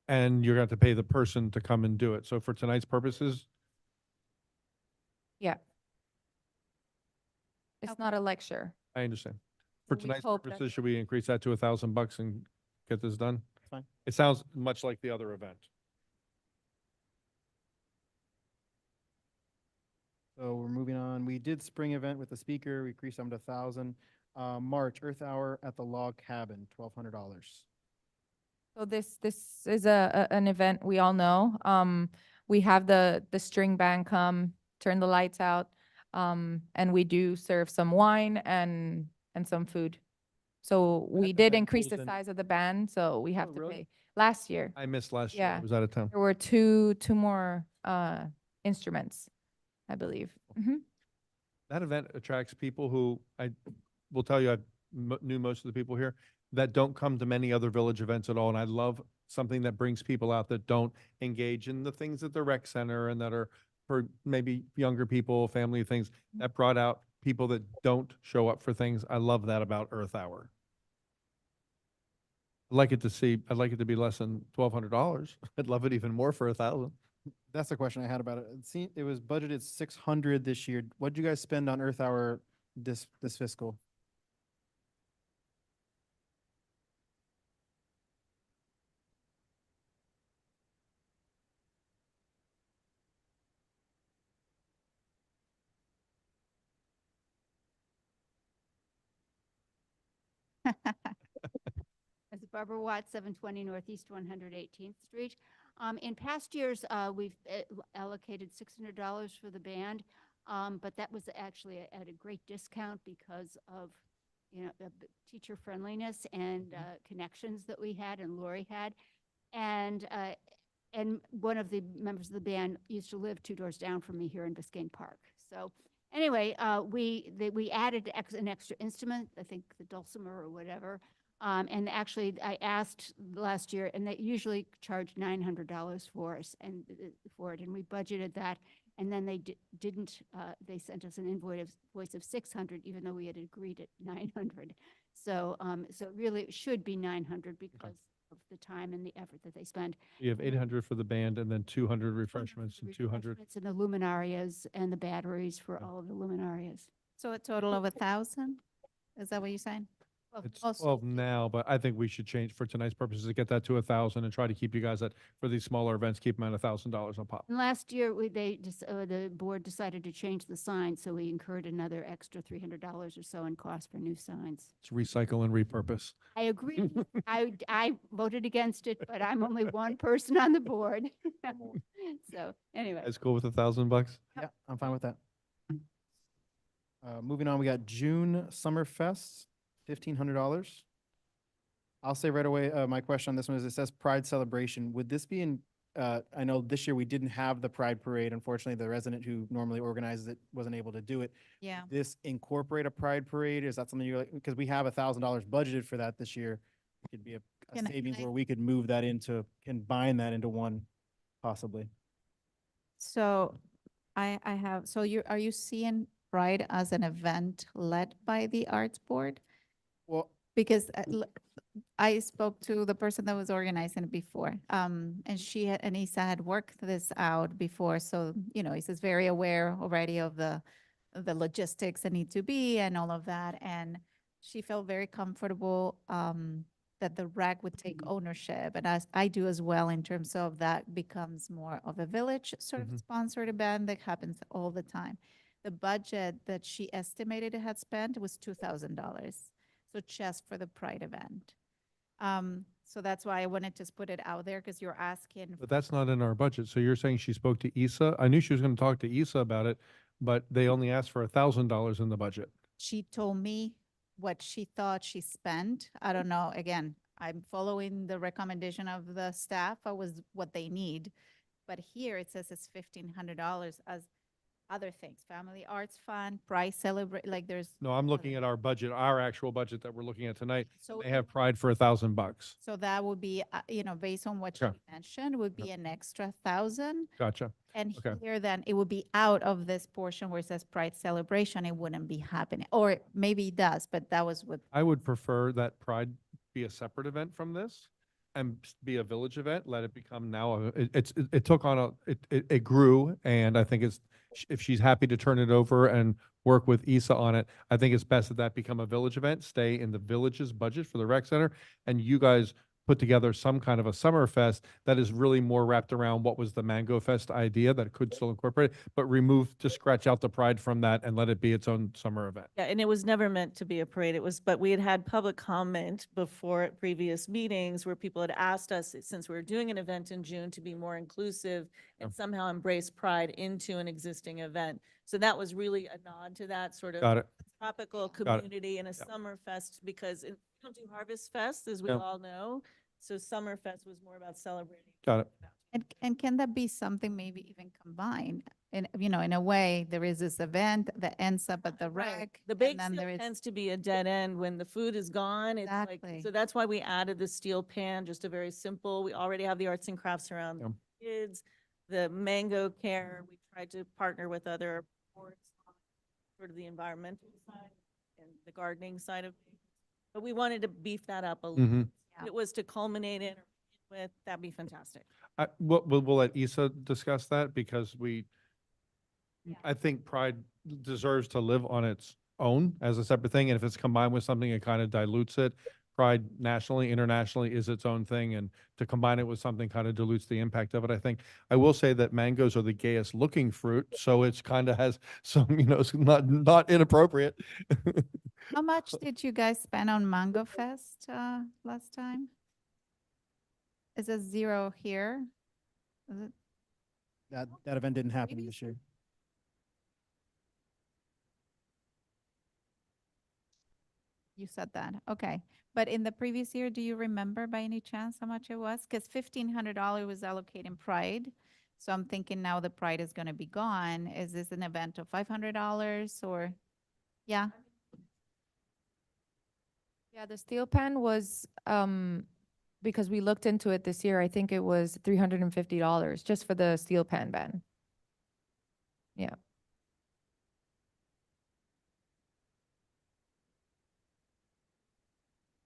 And you're going to have to pay the person to come and do it. So for tonight's purposes, Yeah. It's not a lecture. I understand. For We tonight's hope that- purposes, should we increase that to $1,000 and get this done? Fine. It sounds much like the other event. So we're moving on. We did spring event with the speaker. We increased them to 1,000. March Earth Hour at the Log Cabin, $1,200. So this is an event we all know. We have the string band come, turn the lights out, and we do serve some wine and some food. So we That did event increase pulls the in- size of the band, so we have Oh, to really? pay. Last year, I missed last year. Yeah. I was out of town. there were two more instruments, I believe. Mhm. That event attracts people who I will tell you, I knew most of the people here that don't come to many other village events at all. And I love something that brings people out that don't engage in the things at the rec center and that are for maybe younger people, family things, that brought out people that don't show up for things. I love that about Earth Hour. I'd like it to be less than $1,200. I'd love it even more for 1,000. That's the question I had about it. It was budgeted 600 this year. What did you guys spend on Earth Hour this fiscal? As Barbara Watts, 720 Northeast 118th Street. In past years, we've allocated $600 for the band, but that was actually at a great discount because of, the teacher friendliness and connections that we had and Lori had. And one of the members of the band used to live 2 doors down from me here in Biscayne Park. So anyway, we added an extra instrument, I think the dulcimer or whatever. And actually, I asked last year, and they usually charge $900 for us and for it, and we budgeted that. And then they didn't. They sent us an invoice of $600, even though we had agreed at $900. So, so it really should be $900 because of the time and the effort that they spend. You have 800 for the band and then 200 refreshments and 200. Refreshments and the luminarias and the batteries for all of the luminarias. So a total of 1,000? Is that what you're saying? It's also- 12 now, but I think we should change for tonight's purposes to get that to 1,000 and try to keep you guys at, for these smaller events, keep them at $1,000 on pop. And last year, the board decided to change the sign, so we incurred another extra $300 or so in cost for new signs. It's recycle and repurpose. I agree. I voted against it, but I'm only one person on the board. So anyway. That's cool with $1,000? Yeah, I'm fine with that. Moving on, we got June Summer Fest, $1,500. I'll say right away, my question on this one is, it says Pride Celebration. Would this be in, I know this year we didn't have the Pride Parade. Unfortunately, the resident who normally organizes it wasn't able to do it. Yeah. This incorporate a Pride Parade? Is that something you're like, because we have $1,000 budgeted for that this year. It could be a Can I- savings can I- where we could move that into, combine that into one possibly. So I have, so are you seeing Pride as an event led by the Arts Board? Well, Because I spoke to the person that was organizing it before, and Isa had worked this out before, so, Isa's very aware already of the logistics that need to be and all of that, and she felt very comfortable, that the rec would take ownership, and as I do as well, in terms of that becomes more of a village sort of sponsored event that happens all the time. The budget that she estimated it had spent was $2,000. So just for the Pride event. So that's why I wanted to put it out there, because you're asking. But that's not in our budget. So you're saying she spoke to Isa? I knew she was going to talk to Isa about it, but they only asked for $1,000 in the budget. She told me what she thought she spent. I don't know. Again, I'm following the recommendation of the staff. Was what they need. But here it says it's $1,500 as other things, Family Arts Fund, Pride Celebrate, like there's. No, I'm looking at our budget, our actual budget that we're looking at tonight. So They have Pride for $1,000. So that would be, based on what Sure. you mentioned, would be an extra 1,000. Gotcha. And Okay. here then it would be out of this portion where it says Pride Celebration, it wouldn't be happening. Or maybe it does, but that was what, I would prefer that Pride be a separate event from this and be a village event. Let it become now, it took on it grew. And I think if she's happy to turn it over and work with Isa on it, I think it's best that become a village event, stay in the village's budget for the rec center. And you guys put together some kind of a summer fest that is really more wrapped around what was the Mango Fest idea that could still incorporate, it, but to scratch out the Pride from that and let it be its own summer event. Yeah, and it was never meant to be a parade. But we had public comment before at previous meetings where people had asked us, since we were doing an event in June, to be more inclusive and somehow embrace Pride into an existing event. So that was really a nod to that sort of Got it. tropical Got it. community and a summer fest, because we don't do Harvest Fest, as we Yeah. all know. So Summer Fest was more about celebrating. Got it. and can that be something maybe even combined? In a way, there is this event that ends up at the rec. The and bake then sale there is- tends to be a dead end when the food is gone. It's like, Exactly. so that's why we added the steel pan, just a very simple, we already have the arts and crafts around Yeah. kids. The mango care, we tried to partner with other boards on sort of the environmental side and the gardening side of things. But we wanted to beef that up a little. Mhm. If it was to culminate in or with, that'd be fantastic. We'll let Isa discuss that because I think Pride deserves to live on its own as a separate thing. And if it's combined with something, it kind of dilutes it. Pride nationally, internationally is its own thing. And to combine it with something kind of dilutes the impact of it, I think. I will say that mangoes are the gayest looking fruit. So it's kind of has some, it's not inappropriate. How much did you guys spend on Mango Fest last time? Is it 0 here? Is it- That event didn't happen this year. You said that, okay. But in the previous year, do you remember by any chance how much it was? Because $1,500 was allocated in Pride. So I'm thinking now the Pride is going to be gone. Is this an event of $500 or? Yeah, Yeah, the steel pan was, because we looked into it this year, I think it was $350 just for the steel pan ban. Yeah.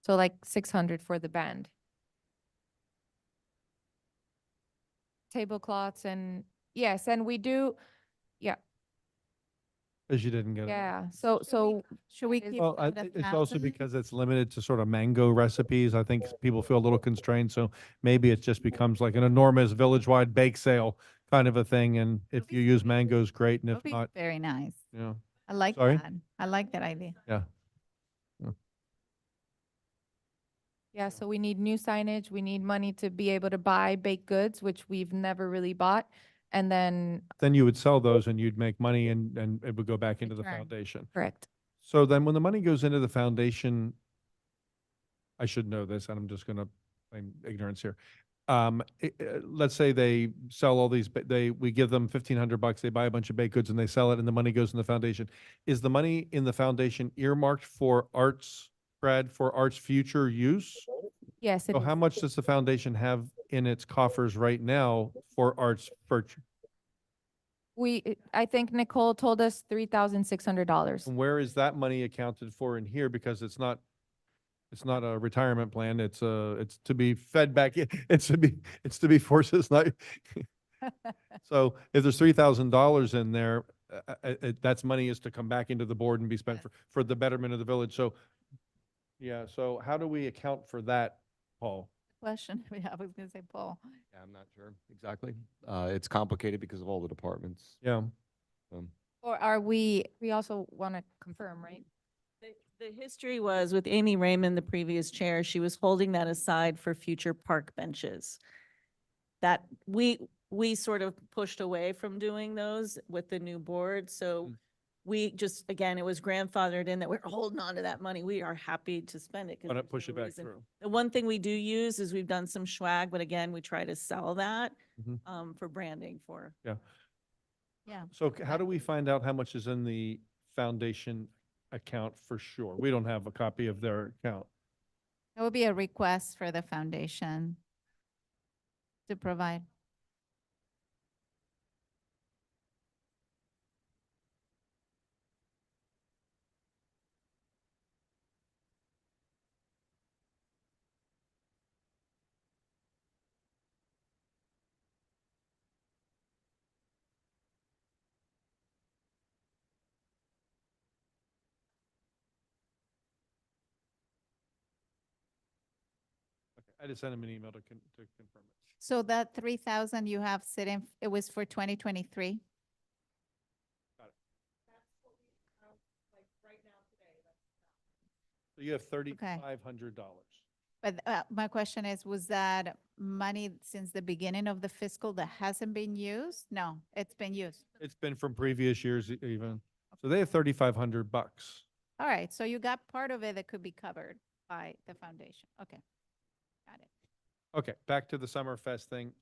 So like 600 for the band. Tablecloths and, yes, and we do, yeah. Because you didn't get it. Yeah, so Should we Is- keep? Well, it at it's also 1,000? because it's limited to sort of mango recipes. I think people feel a little constrained, so maybe it just becomes like an enormous village-wide bake sale kind of a thing, and if you use mangoes, great, and That if would be not, very nice. yeah, I like Sorry? that. I like that idea. yeah. yeah, so we need new signage, we need money to be able to buy baked goods, which we've never really bought. And then, Then you would sell those and you'd make money and it would go back into the Return. foundation. correct. So then when the money goes into the foundation, I should know this, and I'm just gonna claim ignorance here. Let's say they sell all these, we give them $1,500, they buy a bunch of baked goods and they sell it and the money goes in the foundation. Is the money in the foundation earmarked for arts, Brad, for arts future use? Yes, it So is. how much does the foundation have in its coffers right now for arts purchase? I think Nicole told us $3,600. And where is that money accounted for in here? Because it's not a retirement plan. It's to be fed back in. It's to be forced. It's not. So if there's $3,000 in there, that's money is to come back into the board and be spent for the betterment of the village. So, yeah, so how do we account for that, Paul? Question. Yeah, I was gonna say Paul. Yeah, I'm not sure exactly. It's complicated because of all the departments. Yeah. Or are we also want to confirm, right? The history was with Amy Raymond, the previous chair, she was holding that aside for future park benches. That we sort of pushed away from doing those with the new board, so we just, again, it was grandfathered in that we're holding on to that money. We are happy to spend it. 'cause Why not there's push no it back reason. through? The one thing we do use is we've done some swag, but again, we try to sell that Mhm. for branding for. Yeah. Yeah. So how do we find out how much is in the foundation account for sure? We don't have a copy of their account. That would be a request for the foundation to provide. Okay, I just sent him an email to confirm it. So that 3,000 you have sitting, it was for 2023? So you have $3,500. But my question is, was that money since the beginning of the fiscal that hasn't been used? No, it's been used. It's been from previous years even. So they have $3,500. All right, so you got part of it that could be covered by the foundation. Okay, got it. Okay, back to the Summerfest thing.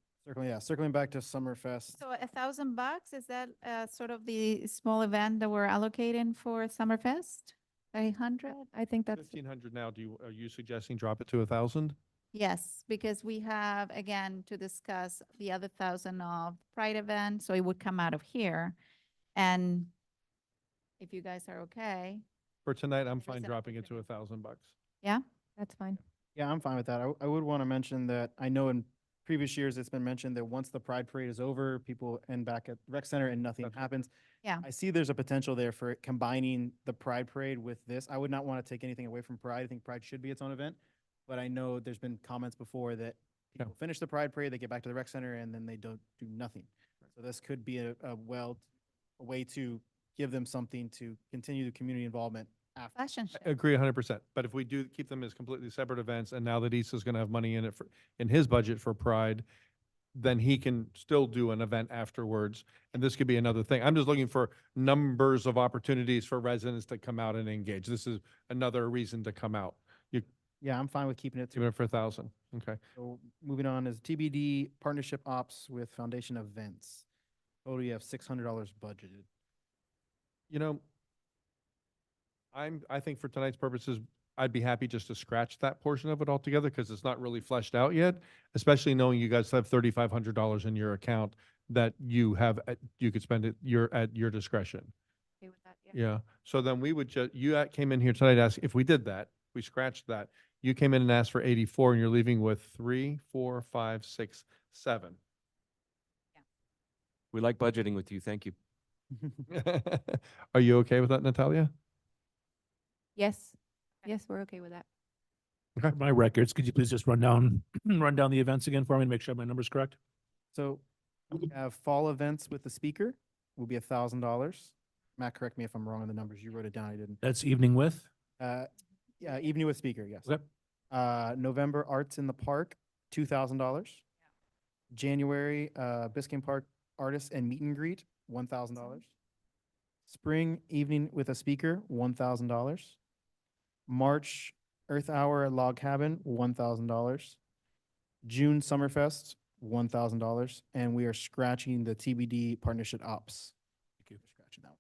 Circling back to Summerfest. So $1,000, is that sort of the small event that we're allocating for Summerfest? 800? I think that's, 1,500 now. Are you suggesting drop it to 1,000? Yes, because we have, again, to discuss the other 1,000 of Pride event, so it would come out of here. And if you guys are okay, For tonight, I'm There fine is an dropping it to opportunity. $1,000. yeah? that's fine. Yeah, I'm fine with that. I would want to mention that I know in previous years, it's been mentioned that once the Pride Parade is over, people end back at rec center and nothing That's right. happens. Yeah. I see there's a potential there for combining the Pride Parade with this. I would not want to take anything away from Pride. I think Pride should be its own event. But I know there's been comments before that Yeah. people finish the Pride Parade, they get back to the rec center, and then they don't do nothing. So this could be a way to give them something to continue the community involvement after. Fashion show. I agree 100%. But if we do keep them as completely separate events, and now that Issa's going to have money in it in his budget for Pride, then he can still do an event afterwards. And this could be another thing. I'm just looking for numbers of opportunities for residents to come out and engage. This is another reason to come out. Yeah, I'm fine with keeping it Keep it for 1,000. Okay. So moving on is TBD partnership ops with Foundation Events. Total you have $600 budgeted. You know, I think for tonight's purposes, I'd be happy just to scratch that portion of it altogether because it's not really fleshed out yet, especially knowing you guys have $3,500 in your account that you have, you could spend it at your discretion. Okay with that, yeah. Yeah. So then we would just, came in here tonight, asked if we did that, we scratched that. You came in and asked for 84 and you're leaving with 3, 4, 5, 6, 7. We like budgeting with you. Thank you. Are you okay with that, Natalia? Yes, yes, we're okay with that. For my records, could you please just run down, run down the events again for me and make sure my number's correct? So we have fall events with the speaker will be $1,000. Matt, correct me if I'm wrong on the numbers. You wrote it down. I didn't. That's evening with? Yeah, evening with speaker, yes. Okay. November Arts in the Park, $2,000. January, Biscayne Park Artists and Meet and Greet, $1,000. Spring Evening with a Speaker, $1,000. March Earth Hour at Log Cabin, $1,000. June Summerfest, $1,000. And we are scratching the TBD Partnership Ops. Thank you for scratching that.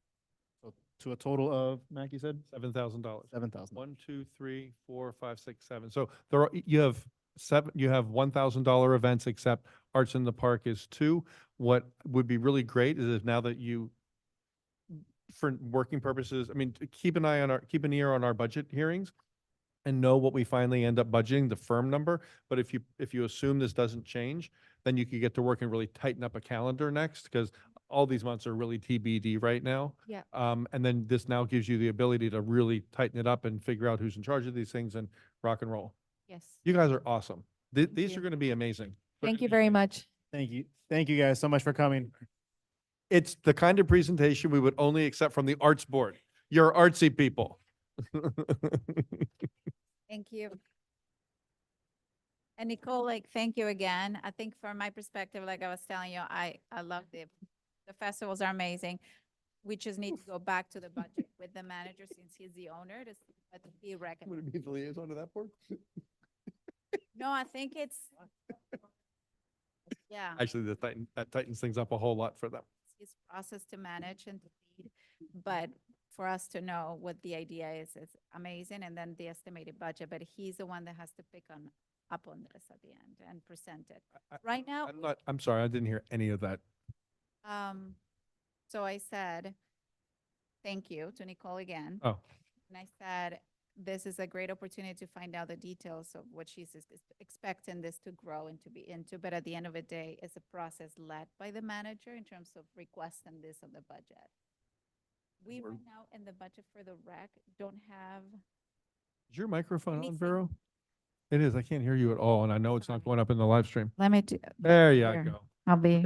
So to a total of, Mac, you said? $7,000. 7,000. 1, 2, 3, 4, 5, 6, 7. So there are, you have seven, you have $1,000 events, except Arts in the Park is 2. What would be really great is if now that you, for working purposes, I mean, keep an ear on our budget hearings and know what we finally end up budgeting, the firm number. But if you assume this doesn't change, then you could get to work and really tighten up a calendar next, because all these months are really TBD right now. Yeah. And then this now gives you the ability to really tighten it up and figure out who's in charge of these things and rock and roll. Yes. You guys are awesome. These you. are going to be amazing. Thank you very much. Thank you. Thank you guys so much for coming. It's the kind of presentation we would only accept from the arts board. You're artsy people. Thank you. And Nicole, like, thank you again. I think from my perspective, like I was telling you, I love the festivals are amazing. We just need to go back to the budget with the manager since he's the owner to see what he recommends. it be the liaison to that board? No, I think it's, yeah. Actually, that tightens things up a whole lot for them. His process to manage and to lead, but for us to know what the idea is amazing, and then the estimated budget, but he's the one that has to pick up on this at the end and present it. Right now, I'm sorry, I didn't hear any of that. so I said, thank you to Nicole again. Oh, And I said, this is a great opportunity to find out the details of what she's expecting this to grow and to be into. But at the end of the day, it's a process led by the manager in terms of requesting this on the budget. We right now in the budget for the rec don't have. is your microphone on, Anything. Vero? It is. I can't hear you at all, and I know it's not going up in the live stream. Let me do. There you Here. go. I'll be.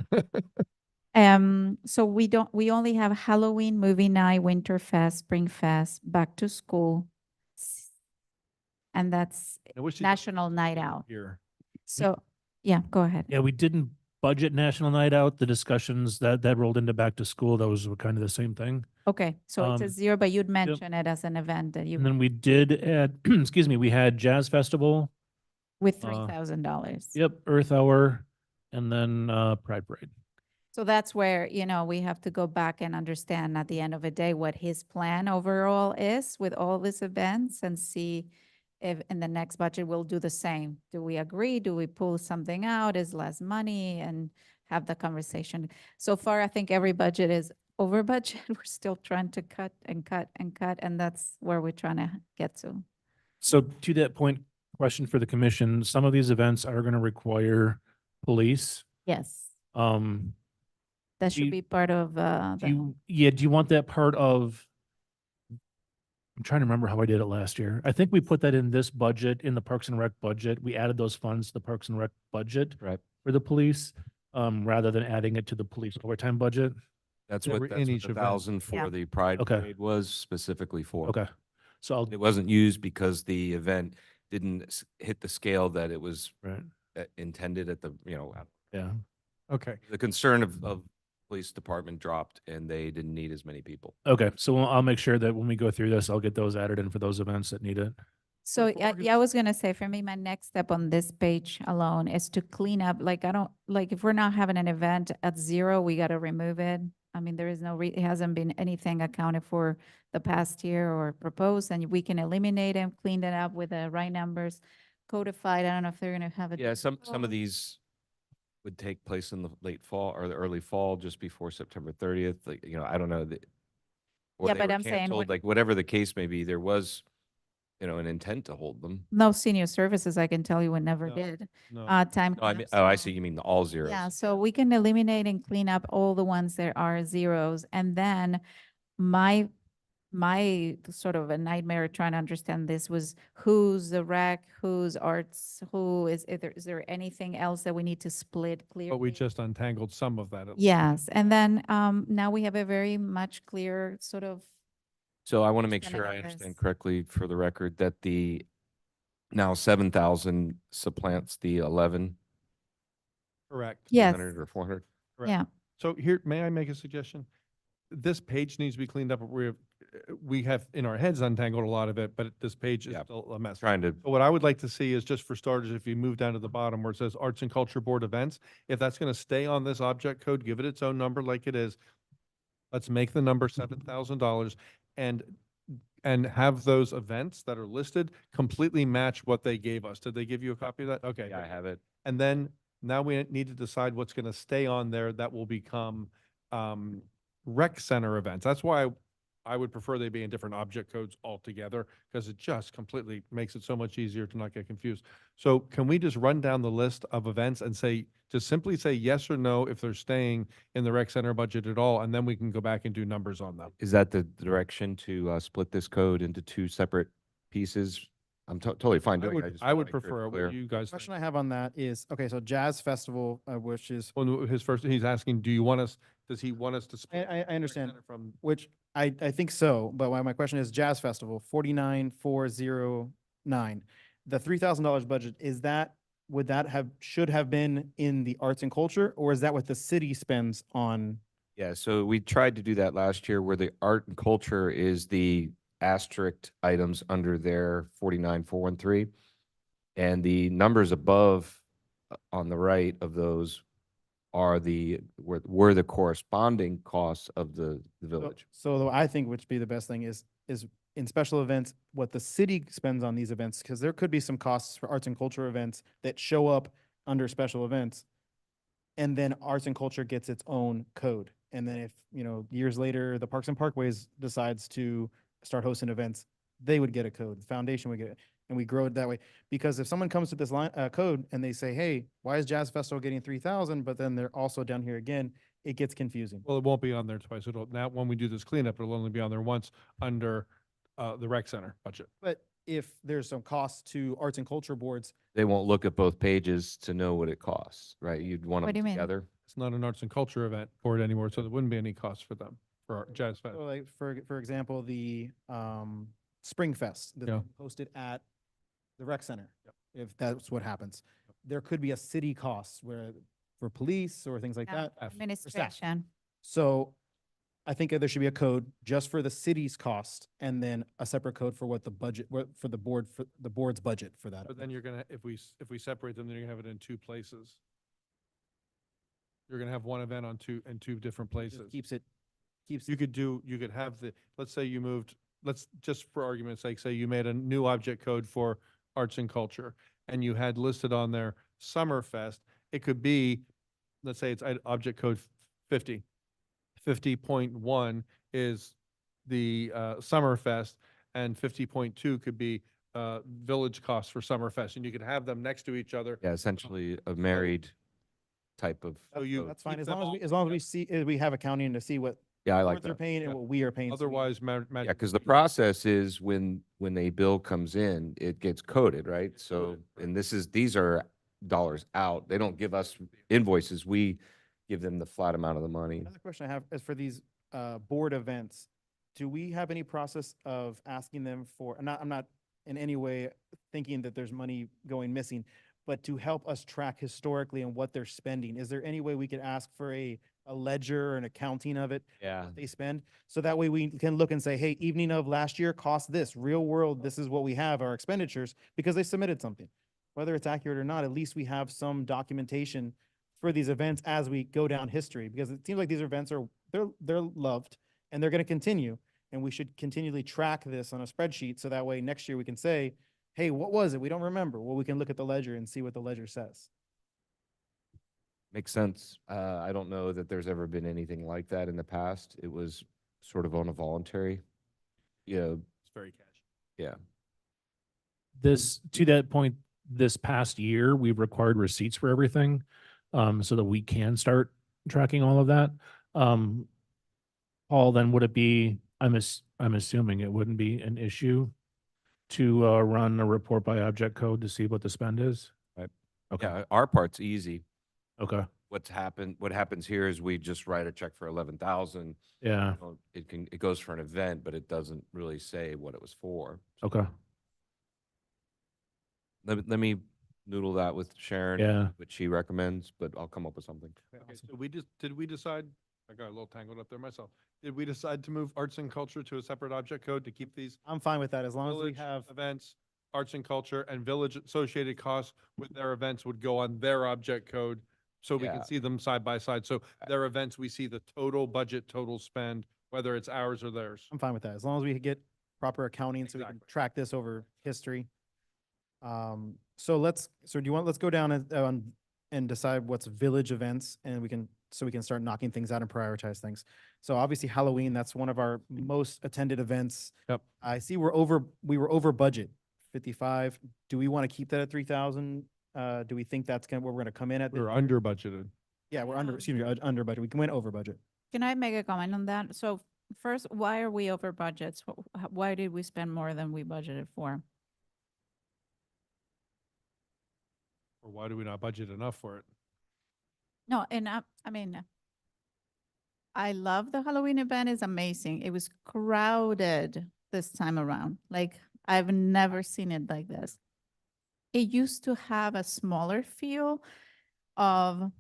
So we only have Halloween, movie night, Winter Fest, Spring Fest, back to school. And that's I wish you- National Night Out. Here. So, yeah, go ahead. Yeah, we didn't budget National Night Out. The discussions that rolled into back to school, those were kind of the same thing. Okay, so it's a 0, but you'd yep. mention it as an event that And you, then we did add, excuse me, we had Jazz Festival. with uh, $3,000. Yep, Earth Hour, and then Pride Parade. So that's where, we have to go back and understand at the end of the day what his plan overall is with all these events and see if in the next budget we'll do the same. Do we agree? Do we pull something out? Is less money? And have the conversation. So far, I think every budget is over budget. We're still trying to cut and cut and cut, and that's where we're trying to get to. So to that point, question for the commission, some of these events are going to require police. Yes, Um, that Do you- should be part of, do you want that part of? I'm trying to remember how I did it last year. I think we put that in this budget, in the Parks and Rec budget. We added those funds to the Parks and Rec budget. Right. For the police, rather than adding it to the police overtime budget. That's Yeah, what, in that's what each the event. 1,000 Yeah. for the Pride Okay. Parade was specifically for. Okay. So I'll, It wasn't used because the event didn't hit the scale that it was right, intended at the, yeah. Okay. the concern of police department dropped and they didn't need as many people. Okay, so I'll make sure that when we go through this, I'll get those added in for those events that need it. So, for yeah, I was gonna say, for me, my next step on this page alone is to clean up, like, if we're not having an event at 0, we gotta remove it. I mean, there is no, it hasn't been anything accounted for the past year or proposed, and we can eliminate them, clean it up with the right numbers, codified. I don't know if they're gonna have it. Yeah, some of these would take place in the late fall or the early fall, just before September 30th. Like, I don't know that. Or Yeah, they but were I'm saying canceled, what- like whatever the case may be, there was an intent to hold them. No senior services, I can tell you, we never No, did. No, Time. No, I mean, I see, capsule. you mean all zeros. Yeah, so we can eliminate and clean up all the ones that are zeros. And then my sort of a nightmare trying to understand this was who's the rec, who's arts, is there anything else that we need to split clearly? but we just untangled some of that. Yes, and then now we have a very much clearer sort of, So I want to make understanding sure I of understand this. correctly for the record that the now 7,000 supplants the 11, Correct. yes, 300 or 400. Correct. yeah. So here, may I make a suggestion? This page needs to be cleaned up. We have in our heads untangled a lot of it, but this page is Yeah. still a mess. Trying to, So what I would like to see is, just for starters, if you move down to the bottom where it says Arts and Culture Board events, if that's going to stay on this object code, give it its own number like it is. Let's make the number $7,000 and have those events that are listed completely match what they gave us. Did they give you a copy of that? Okay. yeah, I have it. And then now we need to decide what's going to stay on there that will become rec center events. That's why I would prefer they be in different object codes altogether, because it just completely makes it so much easier to not get confused. So can we just run down the list of events and say, just simply say yes or no if they're staying in the rec center budget at all, and then we can go back and do numbers on them. Is that the direction to split this code into two separate pieces? I'm totally fine doing it. just I wanna would make sure it's prefer clear. what you guys think. Question I have on that is, okay, so Jazz Festival, which is, Well, no, he's asking, does he want us to? split I the rec understand. center From, which I think so, but my question is Jazz Festival, 49,409. The $3,000 budget, should have been in the arts and culture, or is that what the city spends on? Yeah, so we tried to do that last year where the art and culture is the asterisk items under their 49,413. And the numbers above on the right of those are were the corresponding costs of the village. So I think which be the best thing is in special events, what the city spends on these events, because there could be some costs for arts and culture events that show up under special events. And then arts and culture gets its own code. And then if, years later, the Parks and Parkways decides to start hosting events, they would get a code, the foundation would get it, and we grow it that way. Because if someone comes to this code and they say, hey, why is Jazz Festival getting 3,000, but then they're also down here again, it gets confusing. well, it won't be on there twice. Now, when we do this cleanup, it'll only be on there once under the rec center budget. But if there's some cost to arts and culture boards, They won't look at both pages to know what it costs, right? You'd want What do them you mean? together. It's not an arts and culture event for it anymore, so there wouldn't be any cost for them, for our Jazz Fest. so like for example, the Spring Fest that's Yeah. hosted at the rec center, if that's what happens, there could be a city cost for police or things like Yeah. that. Administration. So I think there should be a code just for the city's cost and then a separate code for what the budget, for the board's budget for that. But then you're gonna, if we separate them, then you're gonna have it in two places. You're gonna have one event in two different It just places. keeps, You could have let's say you moved, let's just for argument's sake, say you made a new object code for arts and culture, and you had listed on there Summerfest. It could be, let's say it's object code 50. 50.1 is the Summerfest, and 50.2 could be village costs for Summerfest, and you could have them next to each other. Yeah, essentially a married type of. So you code. that's fine, keep as them long as all we, we have accounting to see what Yeah, I like boards are that. paying and Yeah. what we are paying. so we- Otherwise, Yeah, because the process is when a bill comes in, it gets coded, right? So, and these are dollars out. They don't give us invoices. We give them the flat amount of the money. Another question I have is for these board events, do we have any process of asking them for, I'm not in any way thinking that there's money going missing, but to help us track historically and what they're spending, is there any way we could ask for a ledger or an accounting of it? Yeah. They spend, so that way we can look and say, hey, evening of last year cost this, real world, this is what we have, our expenditures, because they submitted something. Whether it's accurate or not, at least we have some documentation for these events as we go down history, because it seems like these events they're loved and they're going to continue. And we should continually track this on a spreadsheet. So that way next year we can say, hey, what was it? We don't remember. Well, we can look at the ledger and see what the ledger says. Makes sense. I don't know that there's ever been anything like that in the past. It was sort of on a voluntary, It's very cash. yeah. To that point, this past year, we've required receipts for everything, so that we can start tracking all of that. Paul, then would it be, I'm assuming it wouldn't be an issue to, run a report by object code to see what the spend is? Right. Okay, Yeah, our part's easy. okay, What happens here is we just write a check for 11,000. yeah, It goes for an event, but it doesn't really say what it was for. okay, Let me noodle that with Sharon. yeah. What she recommends, but I'll come up with something. Okay, so did we decide, I got a little tangled up there myself. Did we decide to move arts and culture to a separate object code to keep these I'm fine with that as long as we village have, events, arts and culture, and village associated costs with their events would go on their object code, so we Yeah. can see them side by side. So their events, we see the total budget, total spend, whether it's ours or theirs. I'm fine with that, as long as we get proper accounting so we can Exactly. track this over history. So let's go down and decide what's village events and we can start knocking things out and prioritize things. So obviously Halloween, that's one of our most attended events. Yep. I see we were over budget, 55. Do we want to keep that at 3,000? Do we think that's where we're gonna come in at? We're under budgeted. Yeah, we're under, excuse me, under budget. We went over budget. Can I make a comment on that? So first, why are we over budgets? Why did we spend more than we budgeted for? Or why do we not budget enough for it? No, and I mean, I love the Halloween event. It's amazing. It was crowded this time around. Like, I've never seen it like this. It used to have a smaller feel of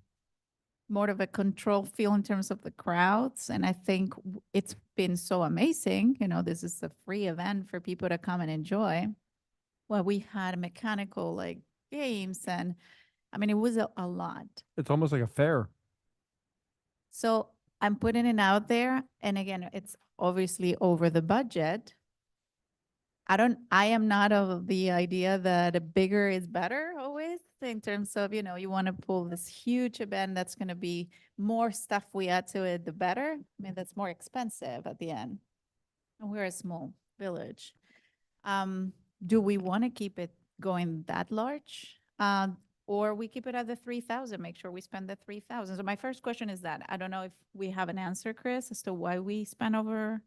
more of a control feel in terms of the crowds. And I think it's been so amazing. You know, this is a free event for people to come and enjoy. Well, we had mechanical like games and I mean, it was a lot. It's almost like a fair. So I'm putting it out there. And again, it's obviously over the budget. I am not of the idea that a bigger is better always in terms of, you know, you want to pull this huge event that's going to be more stuff we add to it, the better. I mean, that's more expensive at the end. And we're a small village. Do we want to keep it going that large? Or we keep it at the 3,000, make sure we spend the 3,000. So my first question is that. I don't know if we have an answer, Chris, as to why we spent over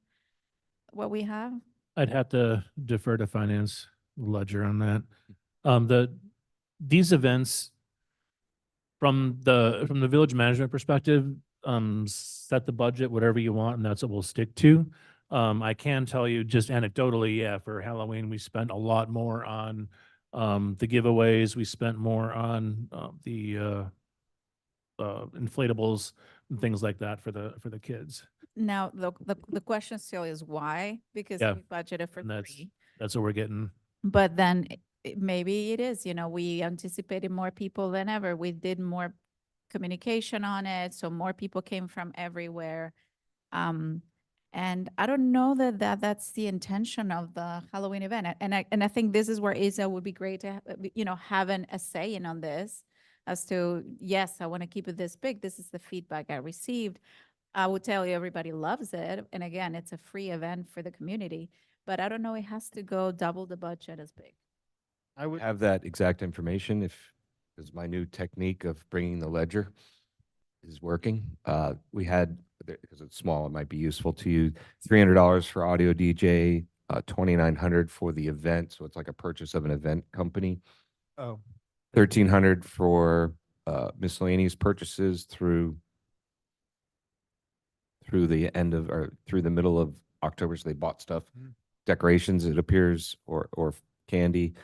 what we have. I'd have to defer to finance ledger on that. These events from the village management perspective, set the budget, whatever you want, and that's what we'll stick to. I can tell you just anecdotally, yeah, for Halloween, we spent a lot more on the giveaways. We spent more on the inflatables and things like that for the kids. Now, the question still is why? Because Yeah. we budgeted for And that's 3. that's what we're getting. But then maybe it is, you know, we anticipated more people than ever. We did more communication on it, so more people came from everywhere. And I don't know that's the intention of the Halloween event. And I think this is where Isa would be great to, you know, have a say in on this as to, yes, I want to keep it this big. This is the feedback I received. I would tell you, everybody loves it. And again, it's a free event for the community, but I don't know, it has to go double the budget as big. I would, Have that exact information because my new technique of bringing the ledger is working. We had, because it's small, it might be useful to you, $300 for audio DJ, $2,900 for the event. So it's like a purchase of an event company. Oh. $1,300 for miscellaneous purchases through the end of, or through the middle of October. So they bought stuff, decorations, it appears, or candy.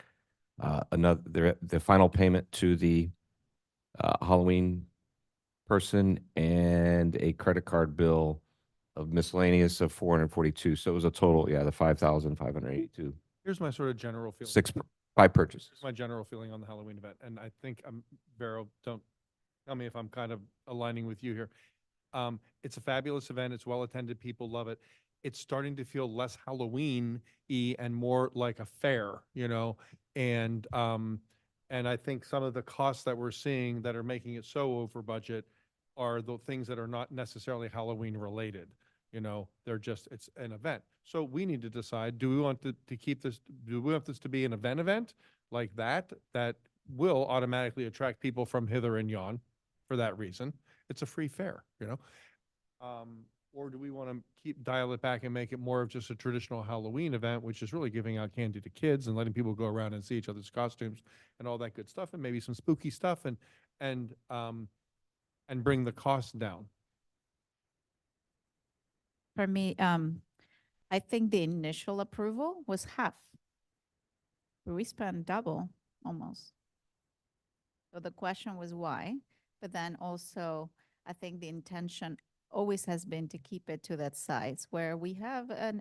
The final payment to the Halloween person and a credit card bill of miscellaneous of 442. So it was a total, yeah, the 5,582. Here's my sort of general feeling. 5 purchases. Here's my general feeling on the Halloween event, and I think Vero, don't tell me if I'm kind of aligning with you here. It's a fabulous event. It's well attended. People love it. It's starting to feel less Halloween-y and more like a fair, you know? And I think some of the costs that we're seeing that are making it so over budget are the things that are not necessarily Halloween related. they're just, it's an event. So we need to decide, do we want to keep this, do we want this to be an event like that will automatically attract people from hither and yon for that reason? It's a free fare, or do we want to dial it back and make it more of just a traditional Halloween event, which is really giving out candy to kids and letting people go around and see each other's costumes and all that good stuff, and maybe some spooky stuff and bring the cost down? For me, I think the initial approval was half. We spent double almost. So the question was why, but then also I think the intention always has been to keep it to that size where we have a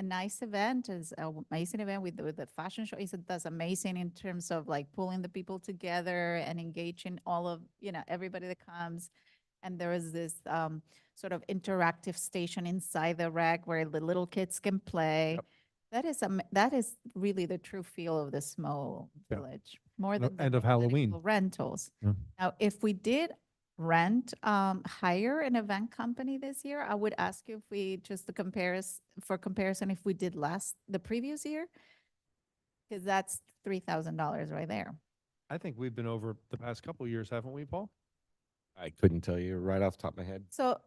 nice event, is an amazing event with the fashion show. It does amazing in terms of like pulling the people together and engaging all of, everybody that comes. And there is this sort of interactive station inside the rec where the little kids can play. Yep. That is really the true feel of the small Yeah. village, more No, than the and of political Halloween. rentals. Yeah. Now, if we did hire an event company this year, I would ask you if we just for comparison, if we did the previous year, because that's $3,000 right there. I think we've been over the past couple of years, haven't we, Paul? I couldn't tell you right off the top of my head. So,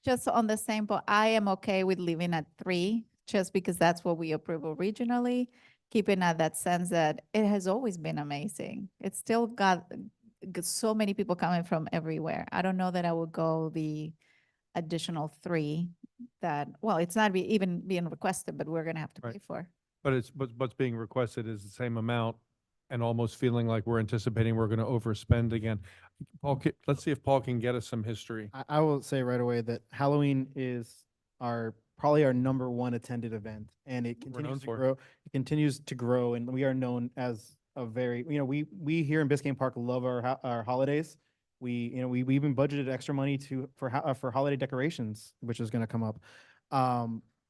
just on the same point, I am okay with leaving at 3, just because that's what we approve originally, keeping at that sense that it has always been amazing. It's still got so many people coming from everywhere. I don't know that I would go the additional 3 it's not even being requested, but we're going to have to Right. pay for. But what's being requested is the same amount and almost feeling like we're anticipating we're going to overspend again. Paul, let's see if Paul can get us some history. I will say right away that Halloween is probably our number 1 attended event, and it We're known continues to for. grow. It continues to grow, and we are known as a very, we here in Biscayne Park love our holidays. We even budgeted extra money for holiday decorations, which is going to come up.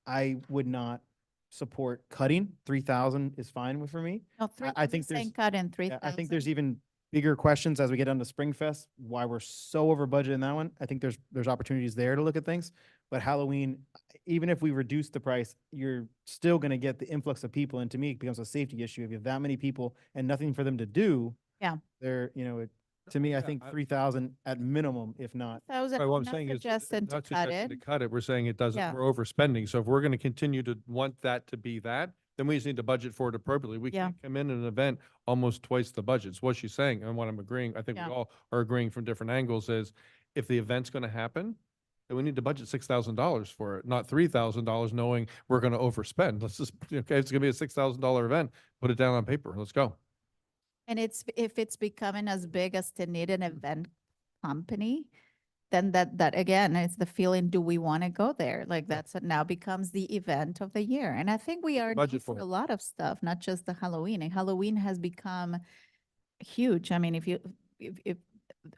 I would not support cutting. 3,000 is fine for me. No, I think saying there's- cut in 3,000. I think there's even bigger questions as we get on to Springfest, why we're so over budget in that one. I think there's opportunities there to look at things. But Halloween, even if we reduce the price, you're still going to get the influx of people. And to me, it becomes a safety issue. If you have that many people and nothing for them to do. Yeah. They're, to me, I Yeah, think I- 3,000 at minimum, if not. 1,000, Right, what I'm not saying is, suggesting to not cut suggesting to it. cut it, we're saying it doesn't, Yeah. we're overspending. So if we're going to continue to want that to be that, then we just need to budget for it appropriately. We Yeah. can't come in an event almost twice the budget. It's what she's saying, and what I'm agreeing, I think we Yeah. all are agreeing from different angles, is if the event's going to happen, then we need to budget $6,000 for it, not $3,000, knowing we're going to overspend. Let's just, okay, it's going to be a $6,000 event, put it down on paper. Let's go. And if it's becoming as big as to need an event company, then that again is the feeling, do we want to go there? Like that's what now becomes the event of the year. And I think we are Budget due for for a it. lot of stuff, not just the Halloween. And Halloween has become huge. I mean, if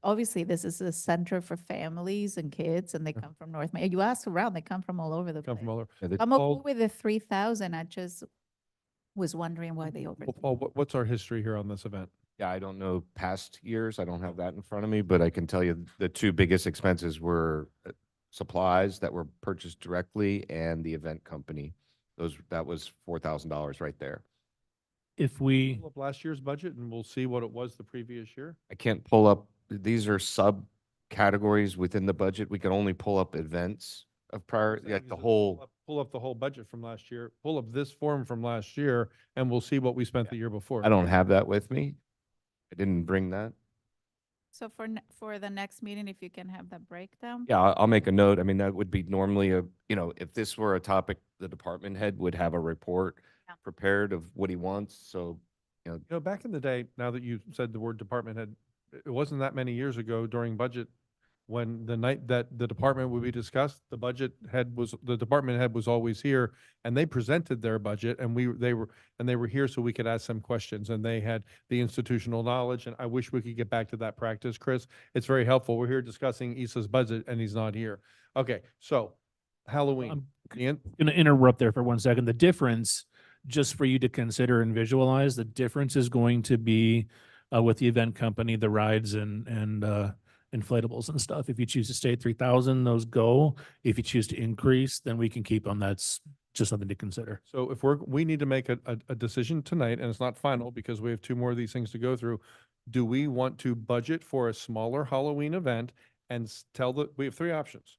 obviously this is a center for families and kids, and they Yeah. come from North. You ask around, they come from all over the Come place. from all over. Yeah, the- I'm okay Paul- with the 3,000. I just was wondering why they Well, over. Paul, what's our history here on this event? Yeah, I don't know past years. I don't have that in front of me, but I can tell you the 2 biggest expenses were supplies that were purchased directly and the event company. That was $4,000 right there. If we, Pull up last year's budget and we'll see what it was the previous year. I can't pull up, these are subcategories within the budget. We can only pull up events of prior, Saying like is the that whole, pull up the whole budget from last year, pull up this form from last year, and we'll see what we spent Yeah. the year before. I don't have that with me. I didn't bring that. So for the next meeting, if you can have that breakdown. Yeah, I'll make a note. I mean, that would be normally if this were a topic, the department head would have a report Yeah. prepared of what he wants. So, Back in the day, now that you said the word department head, it wasn't that many years ago during budget, when the night that the department would be discussed, the department head was always here, and they presented their budget, and they were here so we could ask them questions, and they had the institutional knowledge, and I wish we could get back to that practice, Chris. It's very helpful. We're here discussing Issa's budget, and he's not here. Okay, so Halloween. I'm Ian? going to interrupt there for 1 second. The difference, just for you to consider and visualize, the difference is going to be with the event company, the rides and inflatables and stuff. If you choose to stay at 3,000, those go. If you choose to increase, then we can keep them. That's just something to consider. So if we need to make a decision tonight, and it's not final because we have two more of these things to go through. Do we want to budget for a smaller Halloween event and we have three options?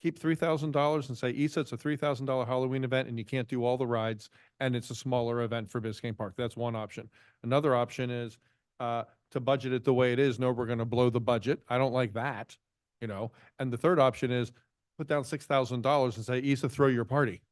Keep $3,000 and say, Issa, it's a $3,000 Halloween event and you can't do all the rides and it's a smaller event for Biscayne Park. That's one option. Another option is to budget it the way it is. No, we're going to blow the budget. I don't like that, you know. And the third option is put down $6,000 and say, Issa, throw your party.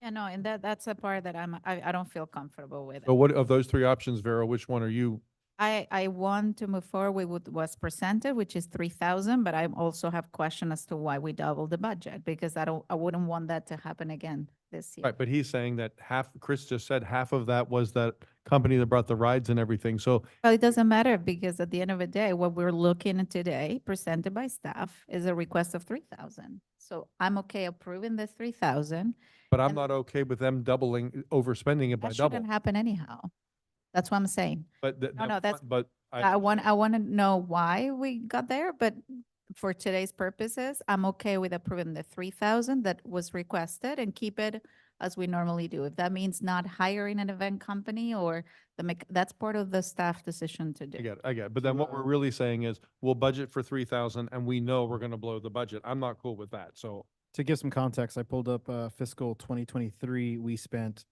Yeah, no, and that's a part that I don't feel comfortable with. So what of those three options, Vera, which one are you? I want to move forward with what was presented, which is 3,000, but I also have question as to why we doubled the budget, because I wouldn't want that to happen again this year. Right, but he's saying that Chris just said half of that was that company that brought the rides and everything. So Well, it doesn't matter, because at the end of the day, what we're looking at today, presented by staff, is a request of 3,000. So I'm okay approving the 3,000. but I'm And- not okay with them overspending it by That double. shouldn't happen anyhow. That's what I'm saying. But No, that's- but I want to know why we got there, but for today's purposes, I'm okay with approving the 3,000 that was requested and keep it as we normally do. If that means not hiring an event company or that's part of the staff decision to do. I get it. But then what we're really saying is we'll budget for 3,000 and we know we're going to blow the budget. I'm not cool with that. So To give some context, I pulled up fiscal 2023, we spent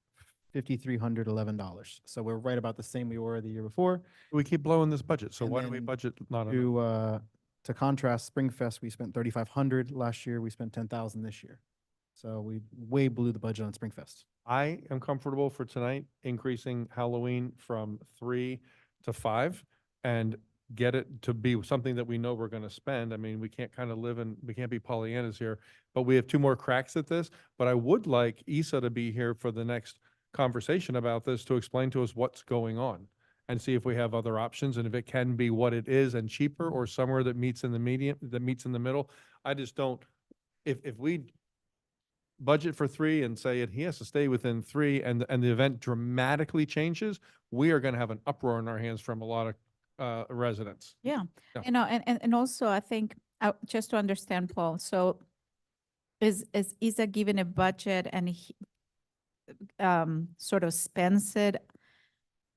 $5,311. So we're right about the same we were the year before. we keep blowing this budget. So And why do we then budget not enough? To contrast, Springfest, we spent 3,500 last year, we spent 10,000 this year. So we way blew the budget on Springfest. I am comfortable for tonight increasing Halloween from 3 to 5 and get it to be something that we know we're going to spend. I mean, we can't kind of we can't be Pollyannas here, but we have two more cracks at this. But I would like Issa to be here for the next conversation about this to explain to us what's going on and see if we have other options and if it can be what it is and cheaper or somewhere that meets in the medium, that meets in the middle. I just don't, if we budget for 3 and say he has to stay within 3 and the event dramatically changes, we are going to have an uproar in our hands from a lot of residents. Yeah, Yeah. and also I think, just to understand, Paul, so is Isa given a budget and he sort of spends it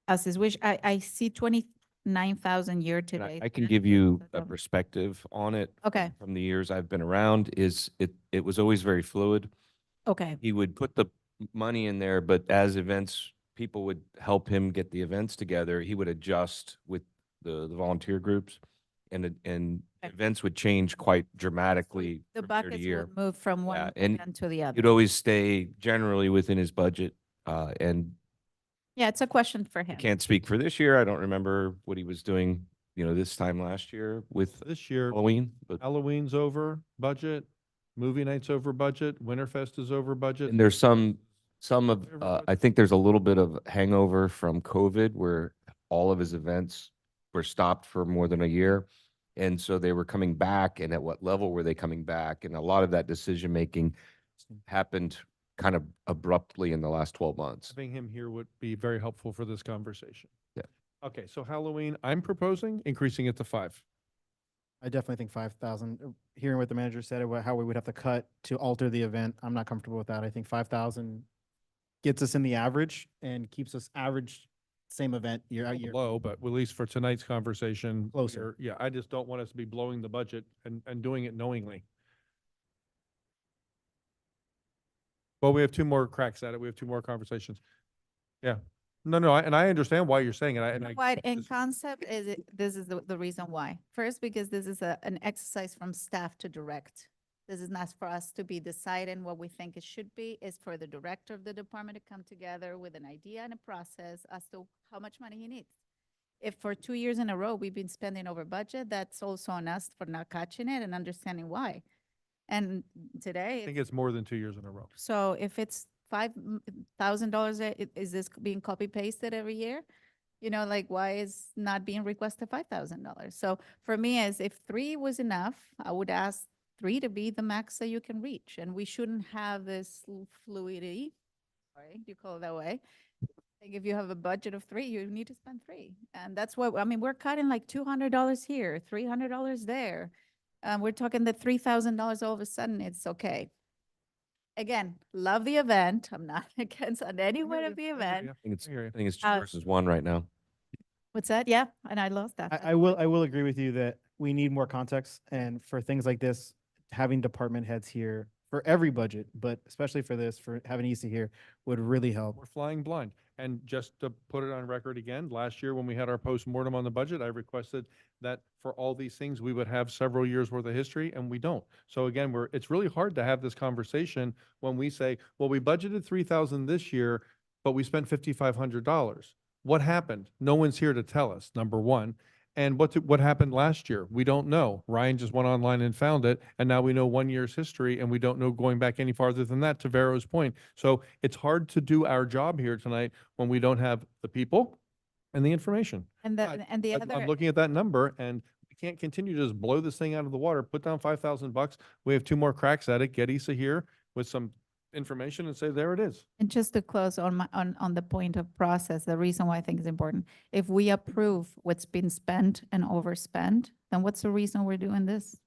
as his wish? I see 29,000 year to And date. I can give you a perspective on it. Okay. From the years I've been around, it was always very fluid. Okay, He would put the money in there, but as people would help him get the events together, he would adjust with the volunteer groups and Okay. events would change quite dramatically the from year to buckets year. will move from Yeah, one and end to the other. He'd always stay generally within his budget. And Yeah, it's a question for I him. can't speak for this year. I don't remember what he was doing, this time last year with This year, Halloween, but Halloween's over budget, movie night's over budget, Winterfest is over budget. and there's some of, Everybody- I think there's a little bit of hangover from COVID where all of his events were stopped for more than a year. And so they were coming back, and at what level were they coming back? And a lot of that decision-making happened kind of abruptly in the last 12 months. Having him here would be very helpful for this conversation. Yeah. Okay, so Halloween, I'm proposing increasing it to 5. I definitely think 5,000, hearing what the manager said about how we would have to cut to alter the event, I'm not comfortable with that. I think 5,000 gets us in the average and keeps us average, same event year out year. Low, but at least for tonight's conversation. Closer. Yeah, I just don't want us to be blowing the budget and doing it knowingly. Well, we have two more cracks at it. We have two more conversations. Yeah. No, and I understand why you're saying it. Why in concept this is the reason why. First, because this is an exercise from staff to direct. This is not for us to be deciding what we think it should be. It's for the director of the department to come together with an idea and a process as to how much money he needs. If for 2 years in a row we've been spending over budget, that's also on us for not catching it and understanding why. And today, I think it's more than 2 years in a row. so if it's $5,000, is this being copy pasted every year? Like why is not being requested $5,000? So for me, as if 3 was enough, I would ask 3 to be the max that you can reach. And we shouldn't have this fluidity, right? You call it that way. Like, if you have a budget of 3, you need to spend 3. And that's what, I mean, we're cutting like $200 here, $300 there. We're talking the $3,000 all of a sudden, it's okay. Again, love the event. I'm not against on any one of the event. I think it's 2 Uh, versus 1 right now. What's that? Yeah, and I lost that. I will agree with you that we need more context, and for things like this, having department heads here for every budget, but especially for this, for having Issa here would really help. We're flying blind. And just to put it on record again, last year when we had our postmortem on the budget, I requested that for all these things, we would have several years worth of history, and we don't. So again, it's really hard to have this conversation when we say, well, we budgeted 3,000 this year, but we spent $5,500. What happened? No one's here to tell us, number one. And what happened last year? We don't know. Ryan just went online and found it, and now we know 1 year's history, and we don't know going back any farther than that, to Vero's point. So it's hard to do our job here tonight when we don't have the people and the information. And But the I'm other, looking at that number, and we can't continue to just blow this thing out of the water, put down $5,000. We have 2 more cracks at it, get Issa here with some information and say, there it is. and just to close on on the point of process, the reason why I think it's important, if we approve what's been spent and overspent, then what's the reason we're doing this?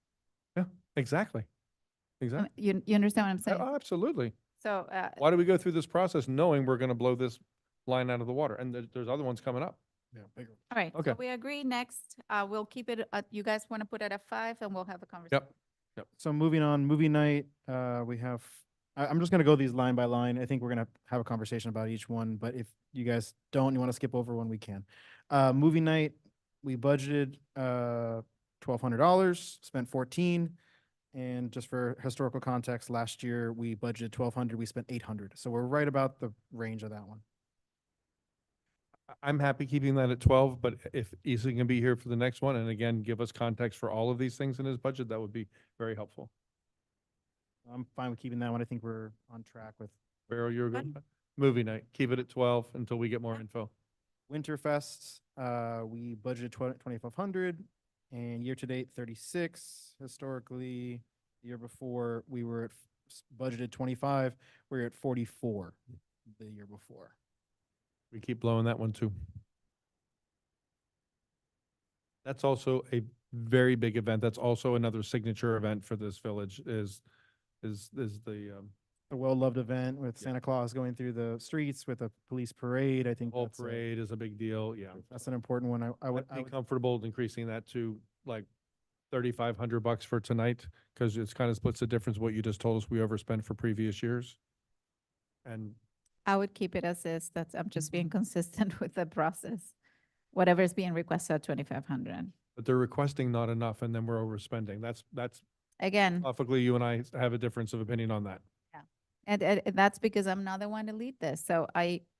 Exactly. Exactly. You understand what I'm saying? Oh, absolutely. So, Why do we go through this process knowing we're going to blow this line out of the water? And there's other ones coming up. Yeah, bigger. all right, Okay. so we agree next, we'll keep it, you guys want to put it at 5 and we'll have a conversation. Yep. So moving on, movie night, we have, I'm just gonna go these line by line. I think we're gonna have a conversation about each one, but if you guys don't, you wanna skip over one, we can. Movie night, we budgeted, $1,200, spent 14. And just for historical context, last year we budgeted 1,200, we spent 800. So we're right about the range of that one. I'm happy keeping that at 12, but if Issa can be here for the next one, and again, give us context for all of these things in his budget, that would be very helpful. I'm fine with keeping that one. I think we're on track with Vero, you're good? with that? Movie night, keep it at 12 until we get more info. Winterfest. We budgeted 2,500 and year-to-date 36. Historically, the year before, we were at budgeted 25. We were at 44 the year before. We keep blowing that one too. That's also a very big event. That's also another signature event for this village is the A well-loved event with Santa Claus going through the streets with a police parade. I think whole that's parade is a big deal. Yeah. that's an important one. I would, I'd be comfortable increasing that to like $3,500 for tonight, because it's kind of splits the difference what you just told us we overspent for previous years. And I would keep it as is. I'm just being consistent with the process. Whatever is being requested at 2,500. but they're requesting not enough, and then we're overspending. That's Again, philosophically, you and I have a difference of opinion on that. and that's because I'm not the one to lead this. So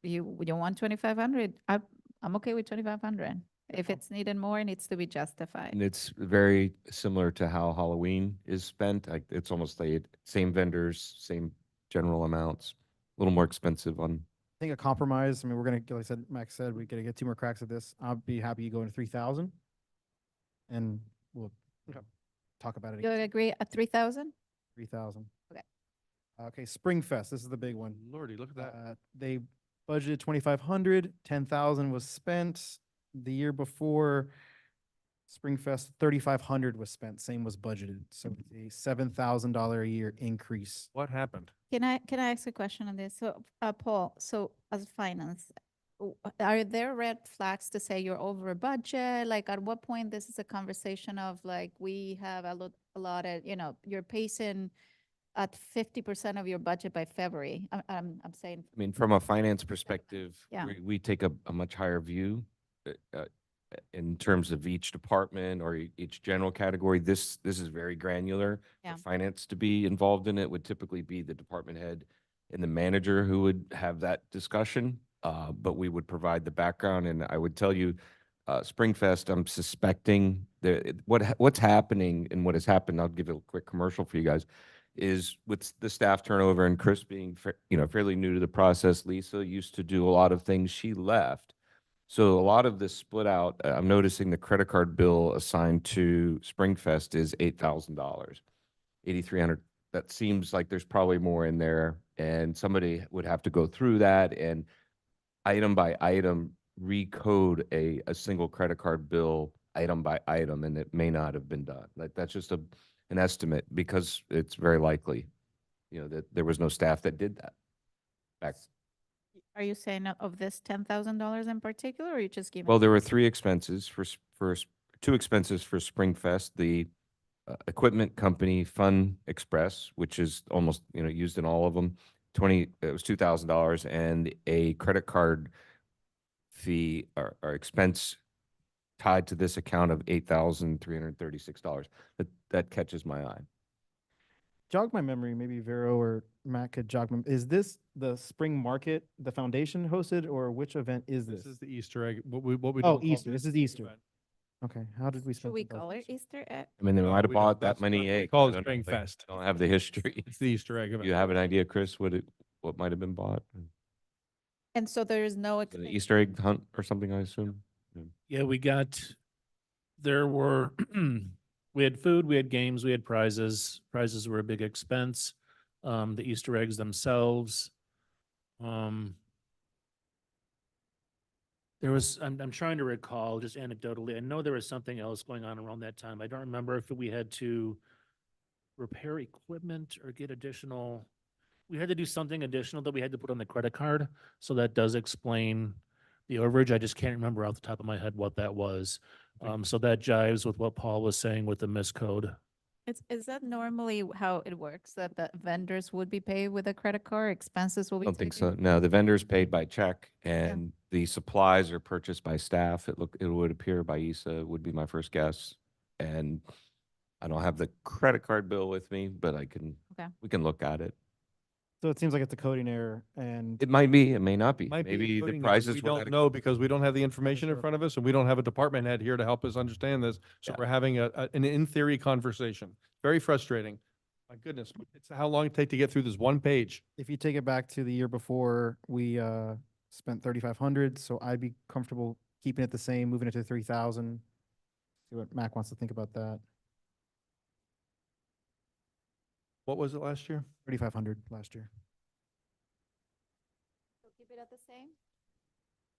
you want 2,500? I'm okay with 2,500. If it's needed more, it needs to be justified. And it's very similar to how Halloween is spent. Like, it's almost like same vendors, same general amounts, a little more expensive on. I think a compromise. I mean, we're gonna, like I said, Max said, we gotta get 2 more cracks at this. I'll be happy you go into 3,000. And we'll talk about it You again. agree at 3,000? 3,000. Okay. Okay, Spring Fest, this is the big one. Lordy, look at that. They budgeted 2,500, 10,000 was spent. The year before, Spring Fest, 3,500 was spent, same was budgeted. So it's a $7,000 a year increase. What happened? Can I ask a question on this? So, Paul, so as finance, are there red flags to say you're over budget? Like, at what point this is a conversation of like, we have a lot of, you're pacing at 50% of your budget by February. I'm saying, I mean, from a finance perspective, Yeah. we take a much higher view in terms of each department or each general category. This is very granular. Yeah. For finance to be involved in it would typically be the department head and the manager who would have that discussion. But we would provide the background, and I would tell you, Springfest, I'm suspecting what's happening and what has happened. I'll give a quick commercial for you guys. Is with the staff turnover and Chris being fairly new to the process. Lisa used to do a lot of things. She left. So a lot of this split out, I'm noticing the credit card bill assigned to Springfest is $8,000, $8,300. That seems like there's probably more in there, and somebody would have to go through that. And item by item recode a single credit card bill item by item, and it may not have been done. Like, that's just an estimate, because it's very likely, that there was no staff that did that. Back, Are you saying of this $10,000 in particular, or you just giving? well, there were three expenses two expenses for Springfest, the equipment company Fun Express, which is almost, used in all of them. It was $2,000, and a credit card fee or expense tied to this account of $8,336. That catches my eye. Jog my memory, maybe Vero or Matt could jog my, is this the spring market, the foundation hosted, or which event is this? This is the Easter egg, what we Oh, don't call Easter. This is Easter. event. Okay, how did we Should spend? we $10,000? call it Easter egg? I mean, they No, might have we don't. bought that That's many what we eggs. call I it don't know. They Springfest. don't have the history. It's the Easter egg event. You have an idea, Chris, what might have been bought? And so there is no. An Easter egg hunt or something, I assume? Yeah, we had food, we had games, we had prizes. Prizes were a big expense. The Easter eggs themselves. I'm trying to recall just anecdotally, I know there was something else going on around that time. I don't remember if we had to repair equipment or get we had to do something additional that we had to put on the credit card. So that does explain the overage. I just can't remember off the top of my head what that was. So that jives with what Paul was saying with the miscode. Is that normally how it works, that the vendors would be paid with a credit card, expenses will I be? don't think taken? so. No, the vendor's paid by check, and the supplies are purchased by staff. It would appear by ISA, would be my first guess. And I don't have the credit card bill with me, but we can look at it. So it seems like it's a coding error, and It might be, it may not be. Might be Maybe the including that. prices We were don't know because we don't have the information in Sure. front of us, and we don't have a department head here to help us understand this. So Yeah. we're having an in theory conversation. Very frustrating. My goodness, it's how long it take to get through this one page. if you take it back to the year before, we spent 3,500, so I'd be comfortable keeping it the same, moving it to 3,000. See what Mac wants to think about that. What was it last year? 3,500 last year. So keep it at the same?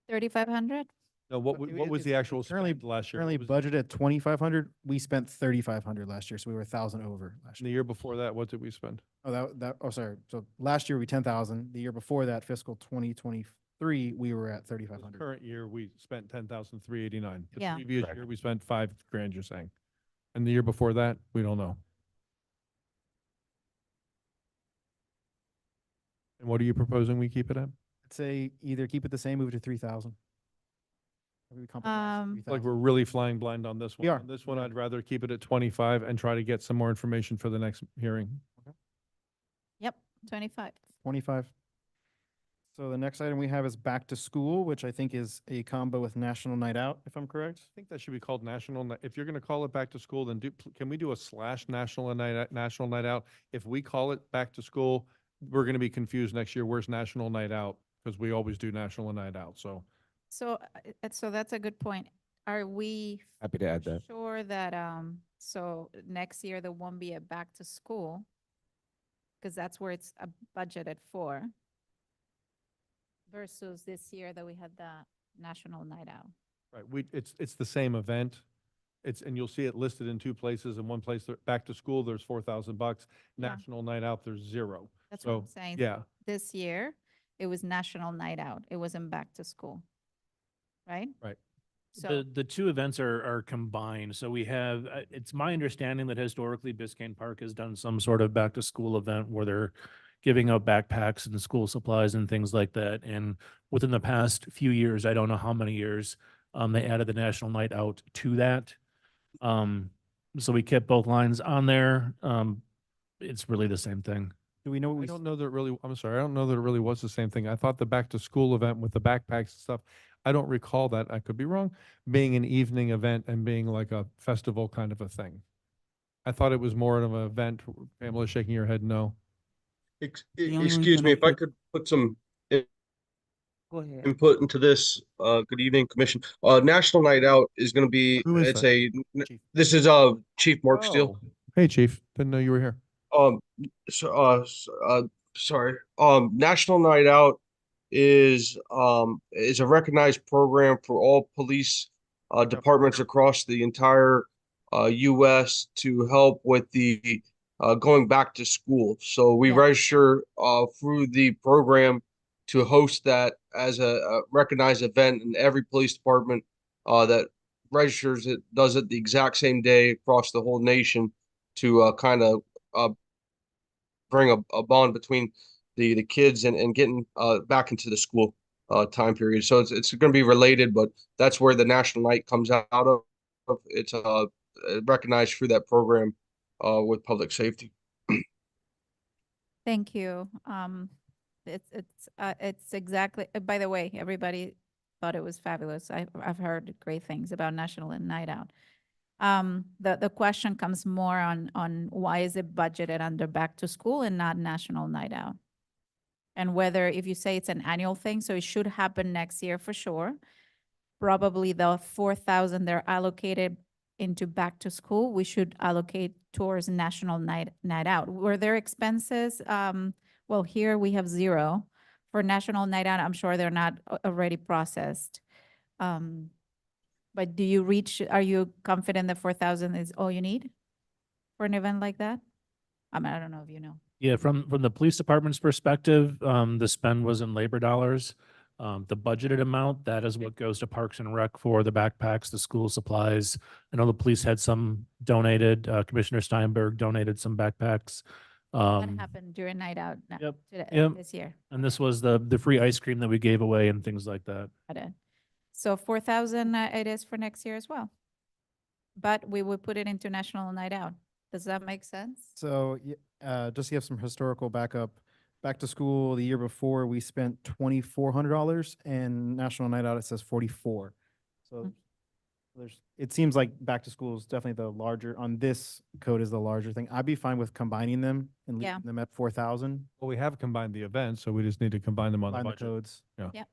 3,500? No, what was the actual currently- spend last year? Currently What was budgeted at 2,500. We spent 3,500 last year, so we were 1,000 over last the year. year before that, what did we spend? Oh, sorry. So last year we 10,000. The year before that, fiscal 2023, we were at The 3,500. current year, we spent 10,389. The Yeah. previous Correct. year, we spent $5,000, you're saying. And the year before that, we don't know. And what are you proposing we keep it at? I'd say either keep it the same, move it to 3,000. Maybe we compromise, Um, Like 3,000. we're really flying blind on this one. We are. On this one, I'd rather keep it at 25 and try to get some more information for the next hearing. Yep, 25. 25. So the next item we have is back to school, which I think is a combo with National Night Out, if I'm correct. I think that should be called National Night. If you're going to call it back to school, then can we do a / National Night Out? If we call it back to school, we're going to be confused next year. Where's National Night Out? Because we always do National Night Out. So So, so that's a good point. Are we Happy to add that. sure that, so next year there won't be a back to school? Because that's where it's budgeted for. Versus this year that we had the National Night Out. right, it's the same event. And you'll see it listed in two places. In one place, back to school, there's $4,000. Yeah. National Night Out, there's 0. That's what I'm So, saying. yeah. This year, it was National Night Out. It wasn't back to school. Right? Right. So, The two events are combined. So we have, it's my understanding that historically Biscayne Park has done some sort of back to school event where they're giving out backpacks and school supplies and things like that. And within the past few years, I don't know how many years, they added the National Night Out to that. So we kept both lines on there. It's really the same thing. Do we know what I we? don't know that it really, I'm sorry, I don't know that it really was the same thing. I thought the back to school event with the backpacks and stuff, I don't recall that, I could be wrong, being an evening event and being like a festival kind of a thing. I thought it was more of an event. Pamela shaking her head, no. The only Excuse reason me, I if I put- could put some Go ahead. input into this. Good evening, Commission. National Night Out is going to be, Who is it's that? Chief. this is Chief Mark Steele. Oh. Hey, Chief, didn't know you were here. Sorry. National Night Out is a recognized program for all police departments across the entire US to help with the going back to school. So we Yeah. register through the program to host that as a recognized event, and every police department that registers it does it the exact same day across the whole nation to kind of bring a bond between the kids and getting back into the school time period. So it's going to be related, but that's where the National Night comes out of. It's recognized through that program with public safety. Thank you. It's exactly, by the way, everybody thought it was fabulous. I've heard great things about National Night Out. The question comes more on why is it budgeted under back to school and not National Night Out? And whether, if you say it's an annual thing, so it should happen next year for sure. Probably the 4,000 they're allocated into back to school, we should allocate towards National Night Out. Were there expenses? Well, here we have 0. For National Night Out, I'm sure they're not already processed. But are you confident that 4,000 is all you need for an event like that? I mean, I don't know if you know. Yeah, from the police department's perspective, the spend was in labor dollars. The budgeted amount, that is what goes to Parks and Rec for the backpacks, the school supplies. I know the police had some donated, Commissioner Steinberg donated some backpacks. What happened during Night Out Yep, today, yep. this year? And this was the free ice cream that we gave away and things like that. Got it. So 4,000 it is for next year as well. But we would put it into National Night Out. Does that make sense? So, just to give some historical backup, back to school, the year before, we spent $2,400 and National Night Out, it says 44. So it seems like back to school is definitely the larger, on this code is the larger thing. I'd be fine with combining them and Yeah. leaving them at 4,000. Well, we have combined the events, so we just need to combine them on the Combine the budget. codes. Yeah. Yep.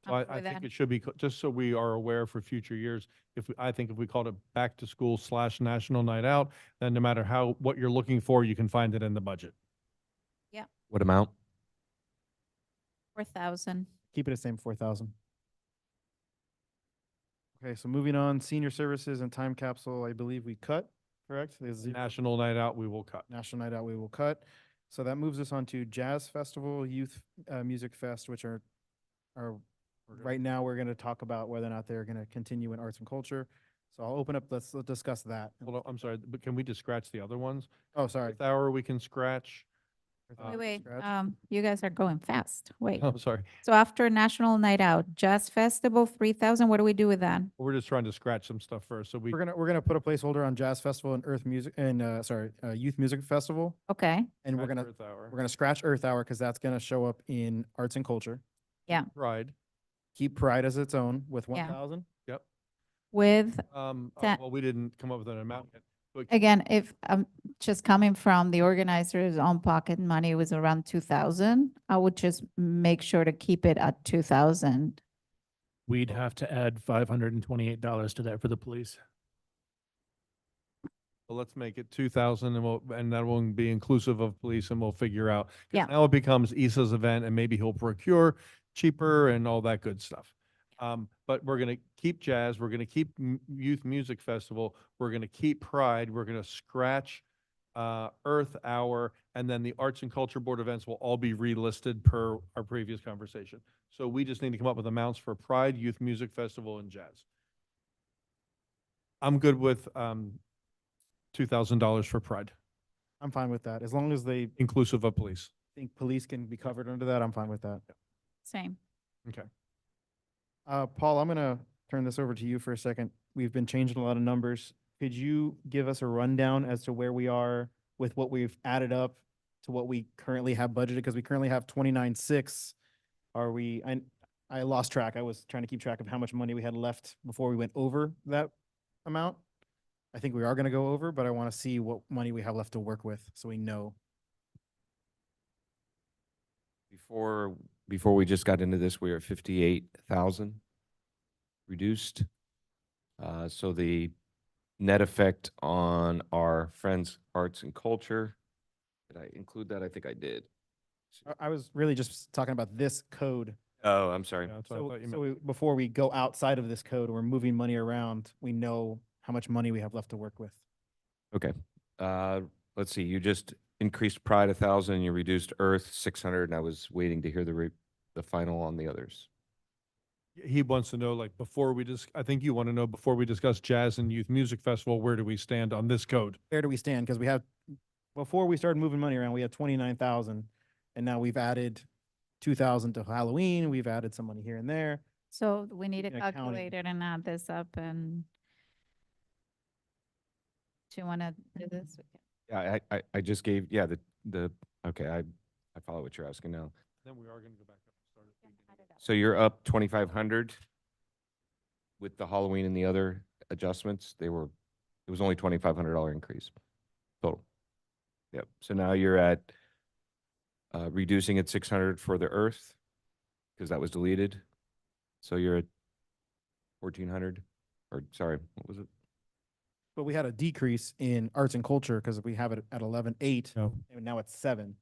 So I'm good I with think that. it should be, just so we are aware for future years, I think if we called it back to school / National Night Out, then no matter what you're looking for, you can find it in the budget. What amount? 4,000. Keep it the same, 4,000. Okay, so moving on, senior services and time capsule, I believe we cut, correct? There's 0. National Night Out, we will cut. National Night Out, we will cut. So that moves us on to Jazz Festival, Youth Music Fest, which are right now, we're going to talk about whether or not they're going to continue in arts and culture. So I'll open up, let's discuss that. Hold on, I'm sorry, but can we just scratch the other ones? Oh, sorry. Earth Hour, we can scratch. Wait, scratch. you guys are going fast. Wait. I'm sorry. So after National Night Out, Jazz Festival, 3,000, what do we do with that? We're just trying to scratch some stuff first, so we. We're gonna put a placeholder on Jazz Festival and Earth Music and Youth Music Festival, Okay, and we're scratch gonna Earth Hour. we're gonna scratch Earth Hour because that's gonna show up in arts and culture. Pride. Keep Pride as its own with Yeah. 1,000. Yep. with, That- Well, we didn't come up with an amount yet. But again, if I'm just coming from the organizer's own pocket money was around 2,000, I would just make sure to keep it at 2,000. We'd have to add $528 to that for the police. well, let's make it 2,000 and that won't be inclusive of police and we'll figure out. 'Cause Yeah. Now it becomes Issa's event and maybe he'll procure cheaper and all that good stuff. But we're going to keep jazz, we're going to keep Youth Music Festival, we're going to keep Pride, we're going to scratch Earth Hour, and then the Arts and Culture Board events will all be relisted per our previous conversation. So we just need to come up with amounts for Pride, Youth Music Festival, and jazz. I'm good with $2,000 for Pride, I'm fine with that. As long as they inclusive of police. think police can be covered under that, I'm fine with that. Same. Okay. Paul, I'm gonna turn this over to you for a second. We've been changing a lot of numbers. Could you give us a rundown as to where we are with what we've added up to what we currently have budgeted? Because we currently have 29.6. Are we, I lost track. I was trying to keep track of how much money we had left before we went over that amount. I think we are gonna go over, but I want to see what money we have left to work with so we know. Before we just got into this, we were at 58,000 reduced. So the net effect on our Friends Arts and Culture, did I include that? I think I did. I was really just talking about this code. Oh, I'm sorry. Yeah, that's what I So, thought you so meant. before we go outside of this code, we're moving money around, we know how much money we have left to work with. Okay. Let's see, you just increased Pride 1,000, you reduced Earth 600, and I was waiting to hear the final on the others. He wants to know, like, before we I think you want to know, before we discuss Jazz and Youth Music Festival, where do we stand on this code? Where do we stand? Because we have, before we started moving money around, we had 29,000. And now we've added 2,000 to Halloween. We've added some money here and there. So we need a Speaking of counting. calculator and add this up and do you want to do this? We can- Yeah, I just gave, yeah, okay, I follow what you're asking now. Then we are going to go back up and start we can add it up. So you're up 2,500 with the Halloween and the other adjustments. It was only $2,500 increase total. Yep. So now you're at reducing it 600 for the Earth because that was deleted. So you're at 1,400, or sorry, what was it? But we had a decrease in arts and culture because we have it at 11,800 No, and now it's 7.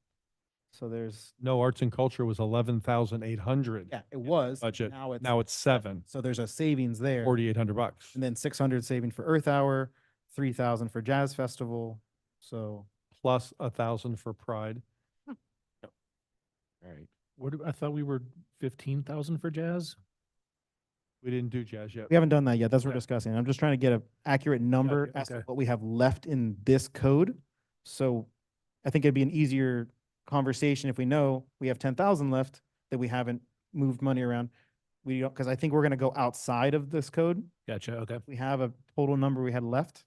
So there's, no, arts and culture was 11,800 yeah, it was. budget. Now Now it's 7, so there's a savings there. 4,800 bucks. And then 600 saving for Earth Hour, 3,000 for Jazz Festival. So Plus 1,000 for Pride. All right. I thought we were 15,000 for jazz? We didn't do Jazz yet. we haven't done that yet. That's what we're Okay. discussing. I'm just trying to get an accurate number Gotcha, as to okay. what we have left in this code. So I think it'd be an easier conversation if we know we have 10,000 left that we haven't moved money around. We don't, because I think we're going to go outside of this code. Gotcha, okay. We have a total number we had left.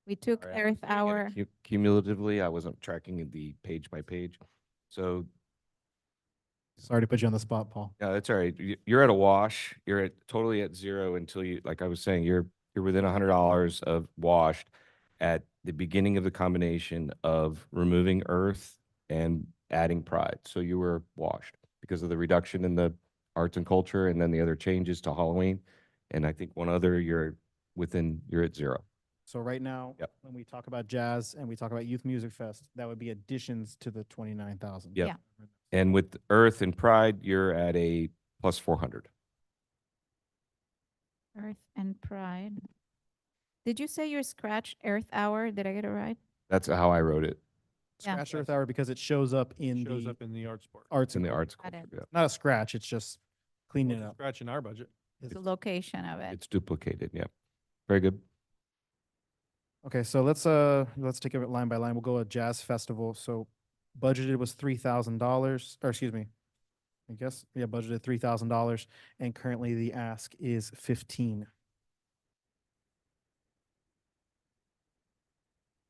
We took All right. Earth Hour. Cumulatively, I wasn't tracking the page by page. So Sorry to put you on the spot, Paul. yeah, that's all right. You're at a wash. You're totally at zero until you, like I was saying, you're within $100 of washed at the beginning of the combination of removing Earth and adding Pride. So you were washed because of the reduction in the arts and culture and then the other changes to Halloween. And I think one other, you're at zero. So right now, Yep. when we talk about jazz and we talk about Youth Music Fest, that would be additions to the 29,000. Yep. Yeah. And with Earth and Pride, you're at a plus 400. Earth and Pride. Did you say you scratched Earth Hour? Did I get it right? That's how I wrote it. Yeah. Scratch Earth Hour because it shows up in Shows the up in the arts board. arts It's in and the arts Got culture. it. Yeah. not a scratch. It's just cleaning it Wasn't up. Scratching our budget. The location of it. It's duplicated. Yeah. Very good. Okay, so let's take it line by line. We'll go with Jazz Festival. So budgeted was $3,000, or excuse me, I guess, yeah, budgeted $3,000, and currently the ask is 15. Of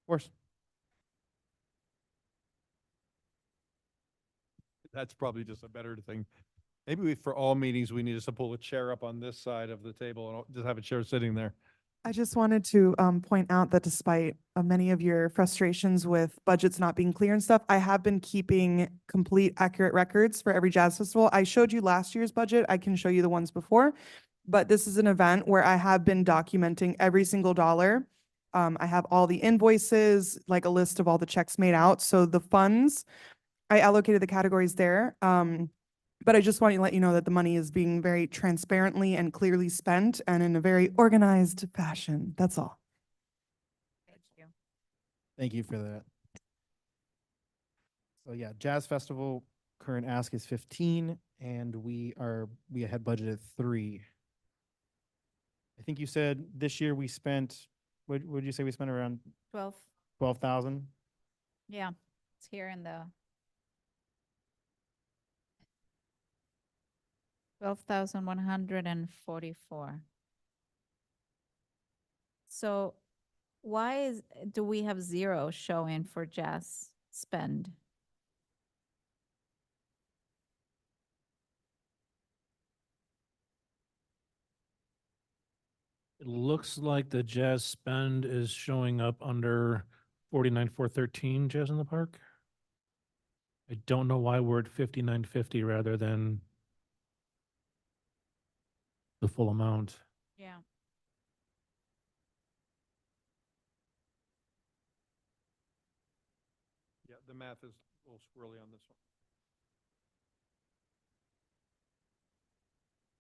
course. That's probably just a better thing. Maybe for all meetings, we need to pull a chair up on this side of the table and just have a chair sitting there. I just wanted to point out that despite many of your frustrations with budgets not being clear and stuff, I have been keeping complete accurate records for every jazz festival. I showed you last year's budget. I can show you the ones before, but this is an event where I have been documenting every single dollar. I have all the invoices, like a list of all the checks made out. So the funds, I allocated the categories there. But I just want to let you know that the money is being very transparently and clearly spent and in a very organized fashion. That's all. Thank you. Thank you for that. So yeah, Jazz Festival, current ask is 15, and we had budgeted 3. I think you said this year we spent, what did you say we spent around 12,000? Yeah, it's here in the 12,144. So why do we have 0 showing for jazz spend? It looks like the jazz spend is showing up under 49,413 Jazz in the Park. I don't know why we're at 5950 rather than the full amount. Yeah. Yeah, the math is a little squirrely on this one.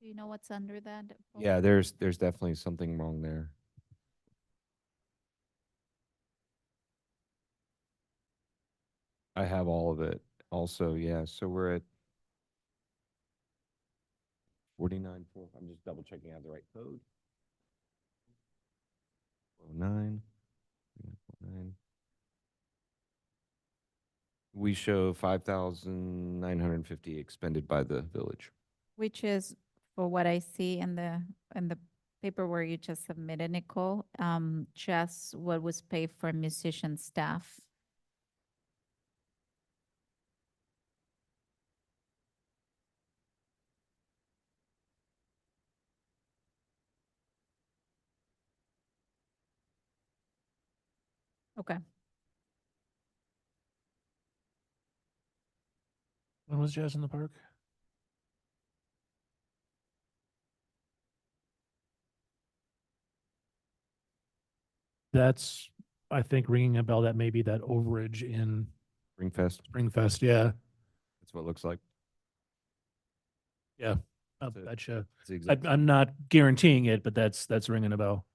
Do you know what's under that? Paul? Yeah, there's definitely something wrong there. I have all of it also, yeah. So we're at 49.4. I'm just double checking I have the right code. 09. 49. We show 5,950 expended by the village. Which is, for what I see in the paperwork you just submitted, Nicole, just what was paid for musician staff. Okay. When was Jazz in the Park? That's, I think, ringing a bell. That may be that overage in Springfest, Springfest. Yeah. that's what it looks like. Yeah. I That's it. betcha. That's the exact I'm not guaranteeing it, but that's ringing a bell.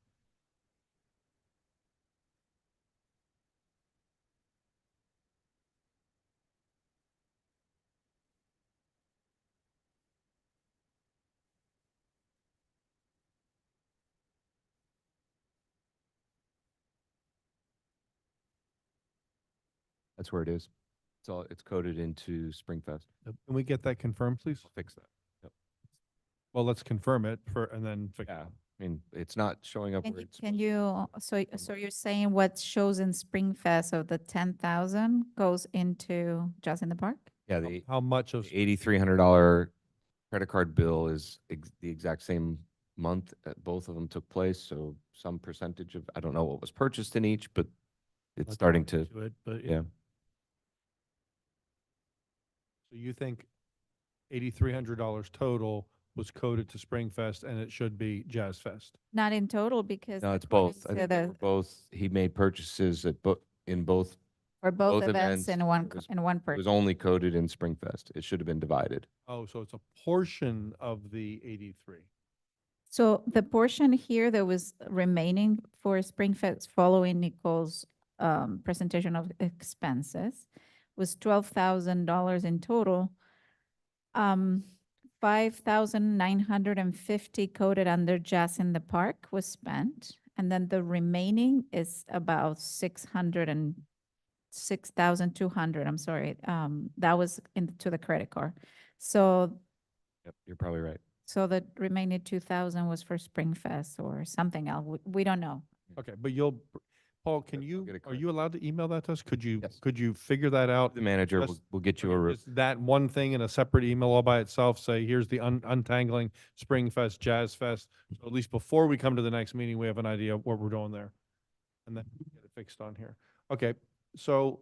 That's where it is. It's coded into Springfest. Can we get that confirmed, please? I'll fix that. Yep. Well, let's confirm it and then fix it. Yeah, I mean, it's not showing up where it's. Can you, so you're saying what shows in Springfest of the 10,000 goes into Jazz in the Park? Yeah, the How much of, $8,300 credit card bill is the exact same month. Both of them took place, so some percentage of, I don't know what was purchased in each, but it's Let's starting look to, into it, but yeah. so you think $8,300 total was coded to Springfest and it should be Jazz Fest? Not in total because. No, it's according both. I to think they the- were both, he made purchases in both. For both both events in one, It was- in one It purchase. was only coded in Springfest. It should have been divided. Oh, so it's a portion of the 83. So the portion here that was remaining for Springfest following Nicole's presentation of expenses was $12,000 in total. 5,950 coded under Jazz in the Park was spent. And then the remaining is about 6,200, I'm sorry. That was into the credit card. So Yep, you're probably right. so the remaining 2,000 was for Springfest or something else. We don't know. Okay, but Paul, can I'll you, get it are correct. you allowed to email that to us? Could you, Yes. could you figure that out? The manager Just- will get you a, Okay, just that one thing in a separate email all by itself, say, here's the untangling Springfest, Jazz Fest. So at least before we come to the next meeting, we have an idea of what we're doing there. And then get it fixed on here. Okay, so,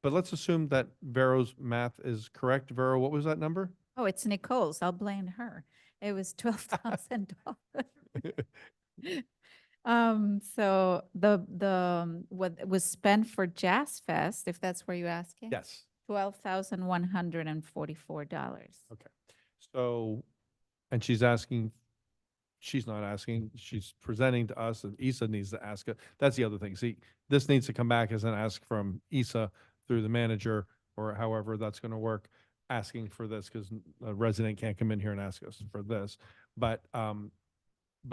but let's assume that Vero's math is correct. Vero, what was that number? Oh, it's Nicole's. I'll blame her. It was $12,000. So what was spent for Jazz Fest, if that's where you're asking? Yes. $12,144. Okay. So, and she's not asking, she's presenting to us and Issa needs to ask it. That's the other thing. See, this needs to come back as an ask from Issa through the manager or however that's going to work, asking for this because a resident can't come in here and ask us for this. But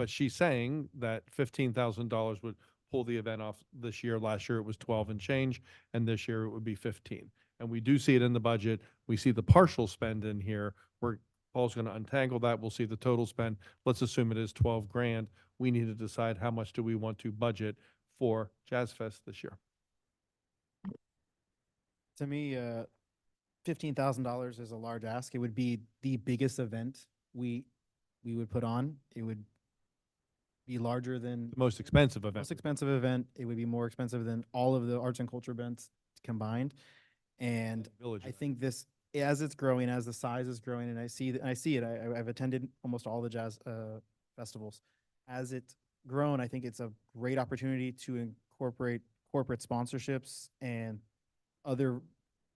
she's saying that $15,000 would pull the event off this year. Last year it was 12 and change, and this year it would be 15. And we do see it in the budget. We see the partial spend in here where Paul's going to untangle that. We'll see the total spend. Let's assume it is 12 grand. We need to decide how much do we want to budget for Jazz Fest this year. To me, $15,000 is a large ask. It would be the biggest event we would put on. It would be larger than The most expensive most event. expensive event. It would be more expensive than all of the arts and culture events combined. And Village I event. think this, as it's growing, as the size is growing, and I see it, I've attended almost all the jazz festivals. As it's grown, I think it's a great opportunity to incorporate corporate sponsorships and other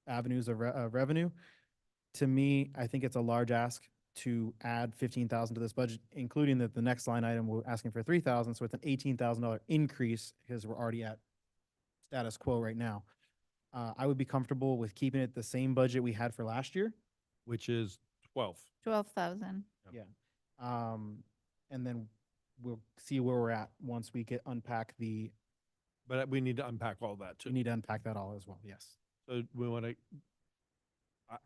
avenues of revenue. To me, I think it's a large ask to add 15,000 to this budget, including that the next line item, we're asking for 3,000, so it's an $18,000 increase because we're already at status quo right now. I would be comfortable with keeping it the same budget we had for last year. Which is 12. 12,000. Yeah. And then we'll see where we're at once we unpack the, But we need to unpack all that we too. need to unpack that all as well, yes. So we want to,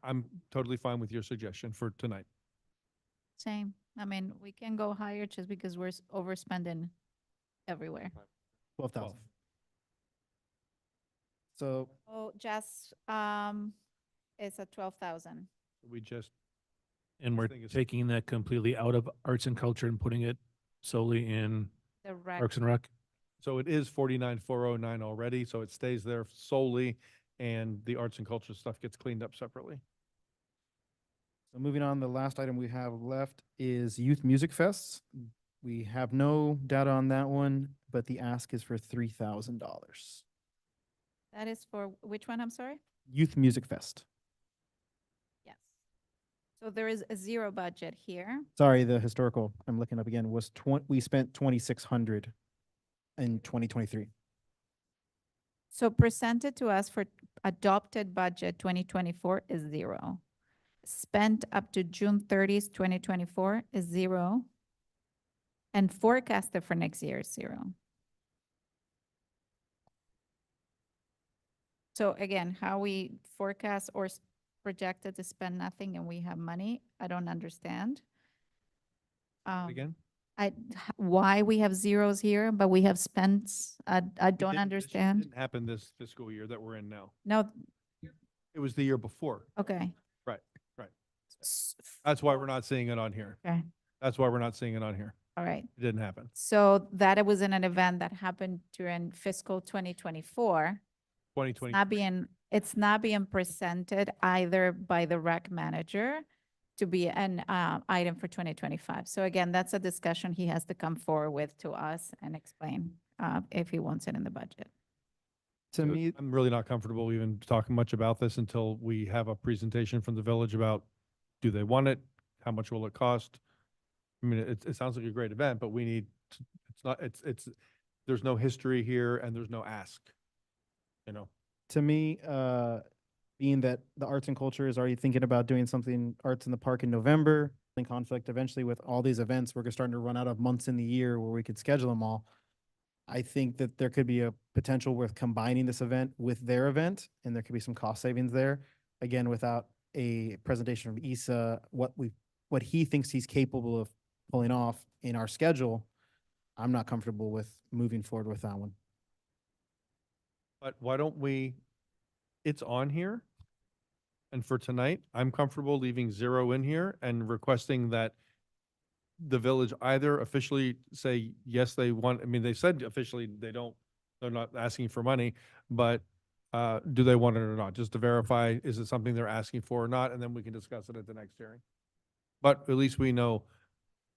I'm totally fine with your suggestion for tonight. Same. I mean, we can go higher just because we're overspending everywhere. 12,000. So Oh, just, it's at 12,000. We just, And we're Thing is- taking that completely out of arts and culture and putting it solely in The rec, Parks and Rec. so it is 49,409 already, so it stays there solely, and the arts and culture stuff gets cleaned up separately. So moving on, the last item we have left is Youth Music Fests. We have no data on that one, but the ask is for $3,000. that is for which one? I'm sorry? Youth Music Fest. Yes. So there is a zero budget here. Sorry, the historical, I'm looking up again, was we spent 2,600 in 2023. So presented to us for adopted budget 2024 is zero. Spent up to June 30th, 2024 is zero. And forecasted for next year is zero. So again, how we forecast or projected to spend nothing and we have money, I don't understand. Again? Why we have zeros here, but we have spent, I It don't didn't- this understand. Didn't happen this fiscal year that we're in now. No, It was the year before. okay. Right, right. S- That's why we're not seeing it on here. Okay, That's why we're not seeing it on here. all right. It didn't happen. So that it was in an event that happened during fiscal 2024. 2020. It's not being presented either by the rec manager to be an item for 2025. So again, that's a discussion he has to come forward with to us and explain if he wants it in the budget. To me, I'm really not comfortable even talking much about this until we have a presentation from the village about, do they want it? How much will it cost? I mean, it sounds like a great event, but we need, it's not, there's no history here and there's no ask. You know, to me, being that the arts and culture is already thinking about doing something arts in the park in November, in conflict eventually with all these events, we're starting to run out of months in the year where we could schedule them all. I think that there could be a potential with combining this event with their event, and there could be some cost savings there. Again, without a presentation from Issa, what he thinks he's capable of pulling off in our schedule, I'm not comfortable with moving forward with that one. but why don't we, it's on here. And for tonight, I'm comfortable leaving zero in here and requesting that the village either officially say, yes, they want, I mean, they said officially they're not asking for money, but do they want it or not? Just to verify, is it something they're asking for or not? And then we can discuss it at the next hearing. But at least we know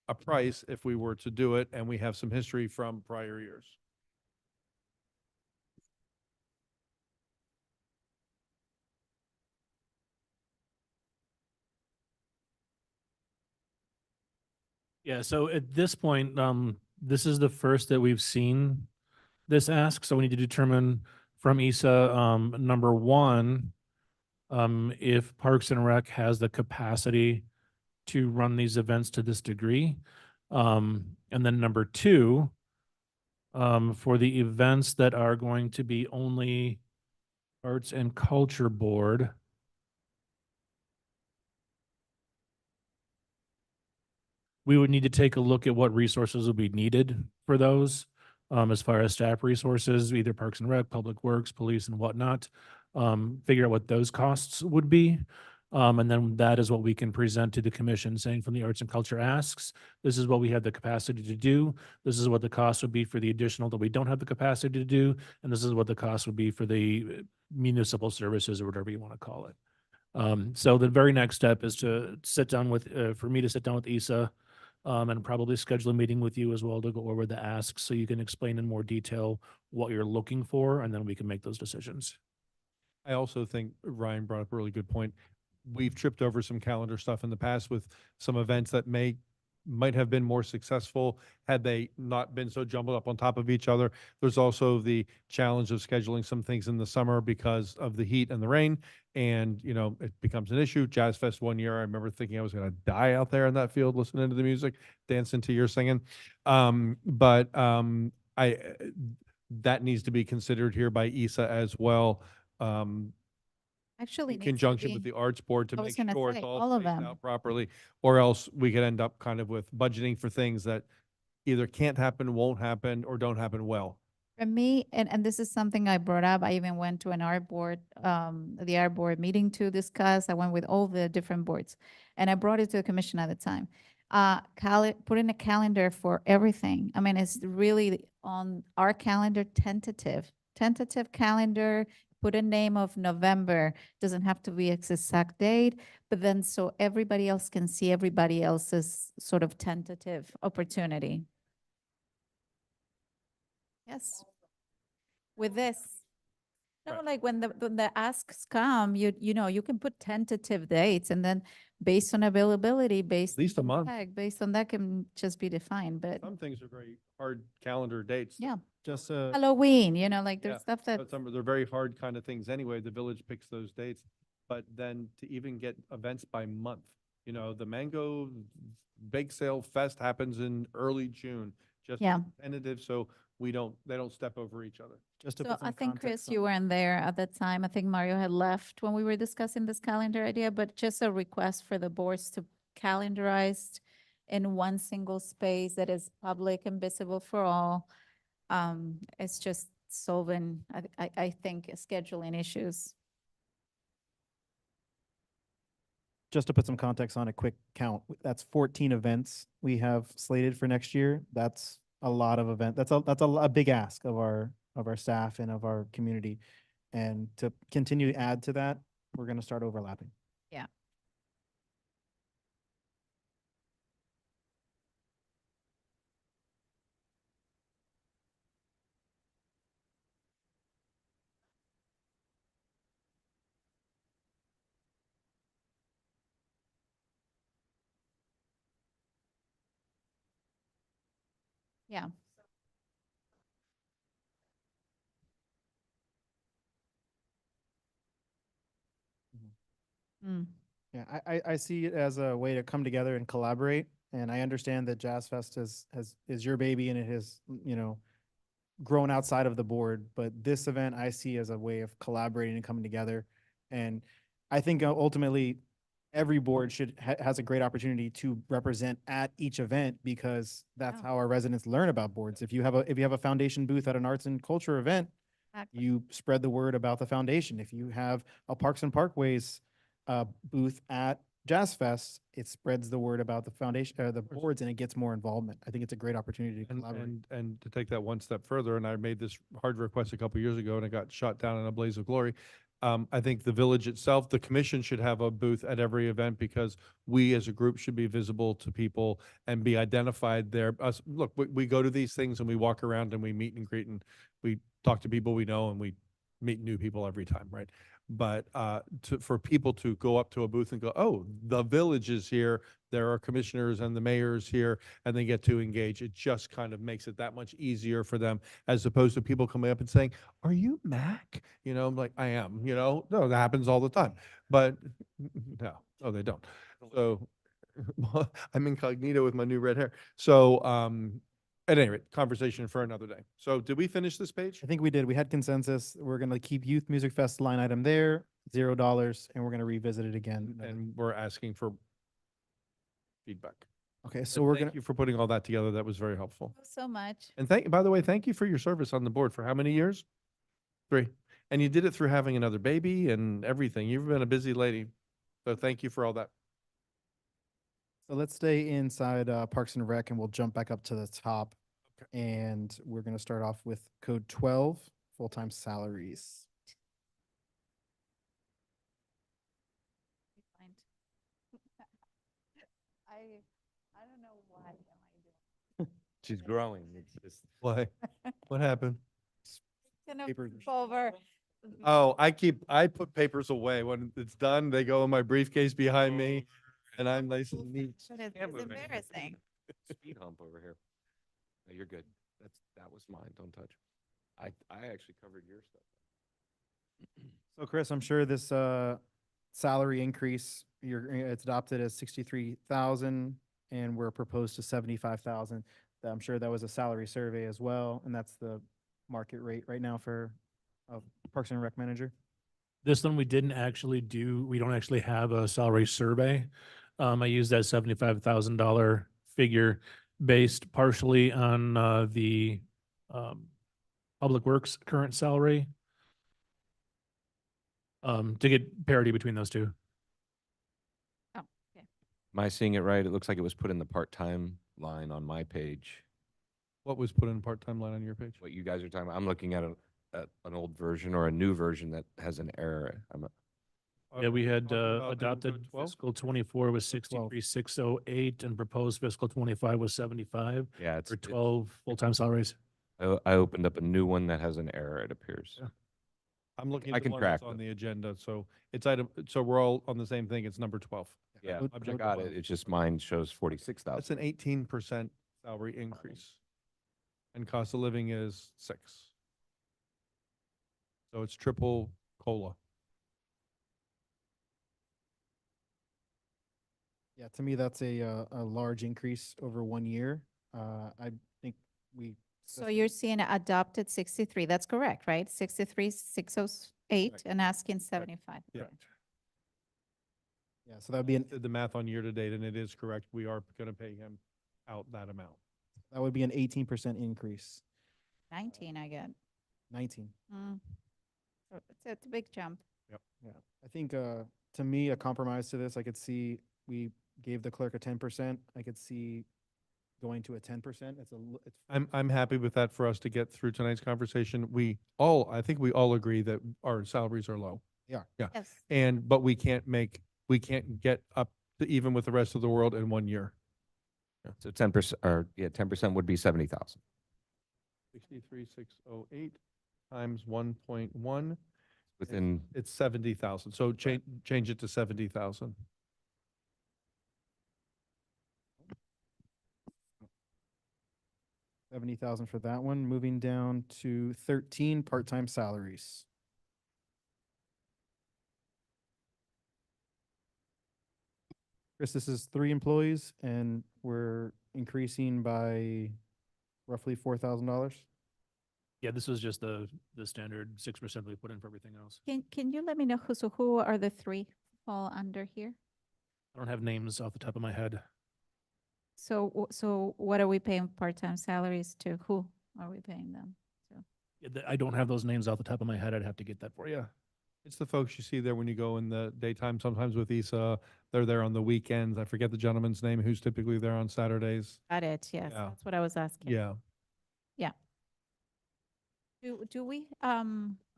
a price if we were to do it, and we have some history from prior years. Yeah, so at this point, this is the first that we've seen this ask, so we need to determine from Issa, number one, if Parks and Rec has the capacity to run these events to this degree. And then number two, for the events that are going to be only Arts and Culture Board, we would need to take a look at what resources will be needed for those, as far as staff resources, either Parks and Rec, Public Works, police and whatnot. Figure out what those costs would be. And then that is what we can present to the commission, saying from the arts and culture asks, this is what we have the capacity to do. This is what the cost would be for the additional that we don't have the capacity to do. And this is what the cost would be for the municipal services or whatever you want to call it. So the very next step is to sit down with, for me to sit down with Isa, and probably schedule a meeting with you as well to go over the asks so you can explain in more detail what you're looking for, and then we can make those decisions. I also think Ryan brought up a really good point. We've tripped over some calendar stuff in the past with some events that might have been more successful had they not been so jumbled up on top of each other. There's also the challenge of scheduling some things in the summer because of the heat and the rain. And, you know, it becomes an issue. Jazz Fest one year, I remember thinking I was going to die out there in that field, listening to the music, dancing to your singing. That needs to be considered here by ISA as well. Actually, In needs to conjunction with be- the arts board to I was make gonna sure say, it's all all of spaced them. out properly, or else we could end up kind of with budgeting for things that either can't happen, won't happen, or don't happen well. For me, and this is something I brought up, I even went to an art board, the art board meeting to discuss. I went with all the different boards. And I brought it to the commission at the time. Put in a calendar for everything. I mean, it's really on our calendar, tentative calendar, put a name of November. Doesn't have to be its exact date, but then so everybody else can see everybody else's sort of tentative opportunity. Yes. With this. No, Right. like when the asks come, you know, you can put tentative dates and then based on availability, based. least a on month. tag, based on that can just be defined, but Some things are very hard calendar dates. yeah. Just, Halloween, you know, like there's Yeah, stuff that, But some, they're very hard kind of things anyway. The village picks those dates. But then to even get events by month, you know, the Mango Bake Sale Fest happens in early June. Just Yeah. tentative, so they don't step over each other. just to so put some I think, context Chris, on- you weren't there at that time. I think Mario had left when we were discussing this calendar idea, but just a request for the boards to calendarize in one single space that is public and visible for all. It's just solving, I think, scheduling issues. Just to put some context on a quick count, that's 14 events we have slated for next year. That's a lot of event. That's a big ask of our staff and of our community. And to continue to add to that, we're going to start overlapping. Yeah. Yeah. Mm. Yeah, I see it as a way to come together and collaborate. And I understand that Jazz Fest is your baby and it has, you know, grown outside of the board. But this event I see as a way of collaborating and coming together. And I think ultimately every board has a great opportunity to represent at each event because that's Yeah. how our residents learn about boards. If you have a foundation booth at an arts and culture event, Exactly. you spread the word about the foundation. If you have a Parks and Parkways booth at Jazz Fest, it spreads the word about the foundation, the boards, and it gets more involvement. I think it's a great opportunity to collaborate. And to take that one step further, and I made this hard request a couple years ago and it got shot down in a blaze of glory. I think the village itself, the commission should have a booth at every event because we as a group should be visible to people and be identified there. Look, we go to these things and we walk around and we meet and greet and we talk to people we know and we meet new people every time, right? But for people to go up to a booth and go, oh, the village is here, there are commissioners and the mayors here, and they get to engage, it just kind of makes it that much easier for them, as opposed to people coming up and saying, are you Mac? You know, I'm like, I am, you know, no, that happens all the time, but no, they don't. So I'm incognito with my new red hair. So at any rate, conversation for another day. So did we finish this page? I think we did. We had consensus. We're going to keep Youth Music Fest line item there, $0, and we're going to revisit it again. And we're asking for feedback. Okay, so And we're thank going to, you for putting all that together. That was very helpful. So much. And by the way, thank you for your service on the board for how many years? 3. And you did it through having another baby and everything. You've been a busy lady. So thank you for all that. So let's stay inside Parks and Rec and we'll jump back up to the top. And we're going to start off with code 12, full-time salaries. I don't know why am I doing. She's growing. It's just. Why? What happened? Gonna Papers. flip over. Oh, I put papers away. When it's done, they go in my briefcase behind me and I'm nice and neat. But it's Can't move it. embarrassing. Speed hump over here. No, you're good. That was mine. Don't touch. I actually covered your stuff. So Chris, I'm sure this salary increase, it's adopted as 63,000 and we're proposed to 75,000. I'm sure that was a salary survey as well, and that's the market rate right now for a Parks and Rec manager. This one we didn't actually do, we don't actually have a salary survey. I used that $75,000 figure based partially on the Public Works current salary to get parity between those two. Oh, okay. Am I seeing it right? It looks like it was put in the part-time line on my page. What was put in part-time line on your page? What you guys are talking about, I'm looking at an old version or a new version that has an error. Yeah, we had Talking about adopted code 12? fiscal 24 was 63,608 and proposed fiscal 25 was 75 Yeah, for 12 full-time salaries. I opened up a new one that has an error, it appears. Yeah. I'm looking I at the can one that's track on them. the agenda, so it's item, so we're all on the same thing. It's number 12. Yeah, Code- I code got 12. it. It's just mine shows 46,000. That's an 18% salary increase. And cost of living is 6. So it's triple COLA. Yeah, to me, that's a large increase over 1 year. I think we. So you're seeing adopted 63, that's correct, right? 63,608 Correct. and asking 75. Yeah. Yeah, so that would be Did the math on year to date, and it is correct. We are going to pay him out that amount. that would be an 18% increase, 19 I get. 19. So it's a big jump. Yeah, I think to me, a compromise to this, I could see we gave the clerk a 10%. I could see going to a 10%. It's I'm happy with that for us to get through tonight's conversation. I think we all agree that our salaries are low. Yeah. Yes. But we can't get up to even with the rest of the world in 1 year. So 10%, or yeah, 10% would be 70,000. 63,608 times 1.1, Within, it's 70,000. So change it to 70,000. $70,000 for that one. Moving down to 13 part-time salaries. Chris, this is 3 employees and we're increasing by roughly $4,000. Yeah, this was just the standard 6% we put in for everything else. Can you let me know who are the 3 fall under here? I don't have names off the top of my head. So what are we paying part-time salaries to? Who are we paying them? Yeah, I don't have those names off the top of my head. I'd have to get that for you. It's the folks you see there when you go in the daytime. Sometimes with ISA, they're there on the weekends. I forget the gentleman's name who's typically there on Saturdays. Got it, yes, Yeah. that's what I was asking. Yeah. Do we,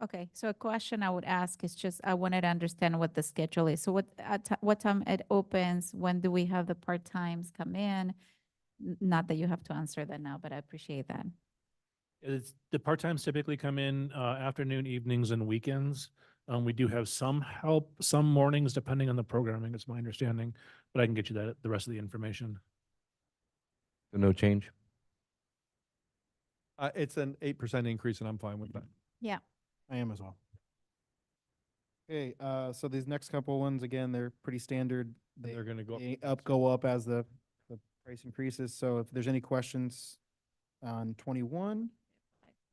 okay, so a question I would ask is just, I wanted to understand what the schedule is. So what time it opens? When do we have the part-times come in? Not that you have to answer that now, but I appreciate that. The part-times typically come in afternoon, evenings, and weekends. We do have some help, some mornings, depending on the programming, it's my understanding, but I can get you the rest of the information. so no change? It's an 8% increase and I'm fine with that. Yeah. I am as well. Okay, so these next couple ones, again, they're pretty standard. They're going to go up. They go up as the price increases. So if there's any questions on 21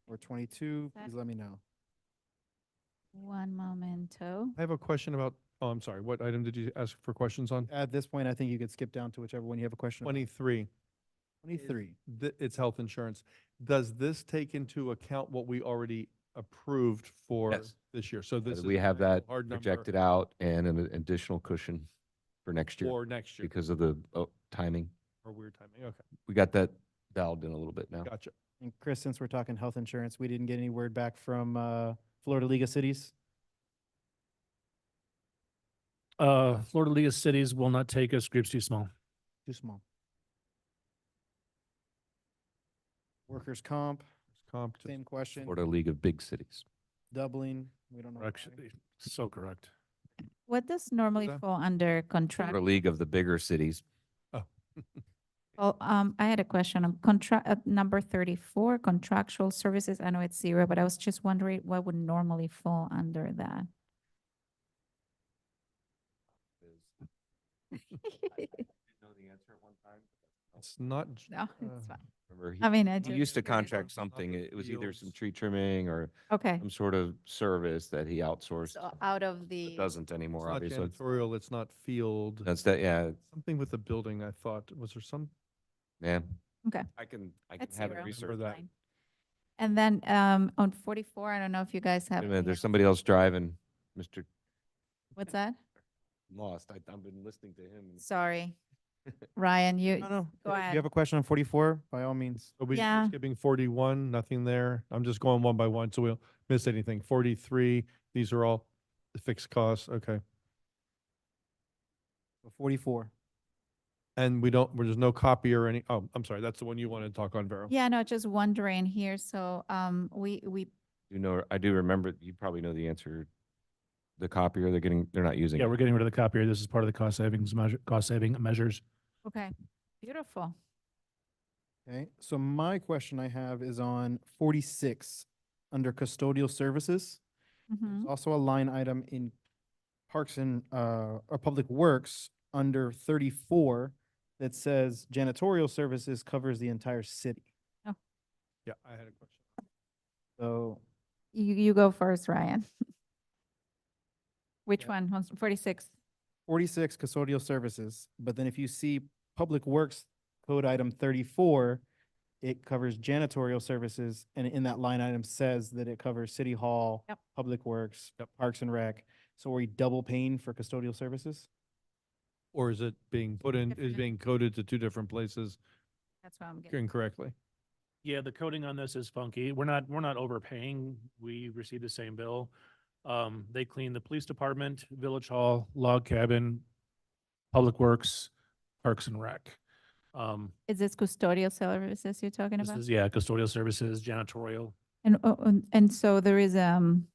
or 22, please let me know. One momento. I have a question about, oh, I'm sorry. What item did you ask for questions on? At this point, I think you could skip down to whichever one you have a question. about. 23. 23. It's health insurance. Does this take into account what we already approved for Yes. this year. So this is. We have an actual that hard number projected out and an additional cushion for next year for next year. because of the timing. Or weird timing. Okay, We got that dialed in a little bit now. gotcha. And Chris, since we're talking health insurance, we didn't get any word back from Florida League of Cities. Florida League of Cities will not take us, group's too small. Too small. Workers' comp, Comp, just- same question. Florida League of Big Cities. Doubling, we don't know. why. Actually, so correct. What does normally that? fall under contract? Florida League of the Bigger Cities. Oh. Oh, I had a question on contract, number 34, contractual services. I know it's 0, but I was just wondering what would normally fall under that? It's not. No, it's fine. Remember, I mean, I he just used to curious. contract something. It was either some tree trimming or Okay, some sort of service that he outsourced. so out of It the, doesn't It's anymore, not obviously. It's- janitorial, it's not field. That's that, yeah, Something with the building, I thought. Was there some? yeah. Okay. I can That's have it 0. researched. Remember that. Fine. And then on 44, I don't know if you guys Wait have. a minute, any there's else. somebody else driving. Mr. What's that? Lost. I've been listening to him. Sorry. Ryan, you, No, no. Go If ahead. you have a question on 44, by all means. We're Yeah. skipping 41, nothing there. I'm just going one by one, so we'll miss anything. 43, these are all the fixed costs, okay. 44. And there's no copy or any, oh, I'm sorry, that's the one you wanted to talk on, Vero. yeah, no, just wondering here. So we I do remember, you probably know the answer. The copier, they're not using Yeah, it. we're getting rid of the copier. This is part of the cost saving measures. okay, beautiful. Okay, so my question I have is on 46, under custodial services. Mhm. There's also a line item in Parks and, or Public Works under 34 that says janitorial services covers the entire city. Yeah, I had a question. So You go first, Ryan. Which Yeah. one? 46. 46 custodial services, but then if you see Public Works Code Item 34, it covers janitorial services, and in that line item says that it covers City Hall, Yep. Public Works, Parks and Rec. So are we double paying for custodial services? Or is it being put in, is Different. being coded to two different places That's what I'm getting. incorrectly? Yeah, the coding on this is funky. We're not overpaying. We receive the same bill. They clean the police department, village hall, log cabin, public works, parks and rec. Is this custodial services you're talking This about? is, yeah, custodial services, janitorial. And so there is an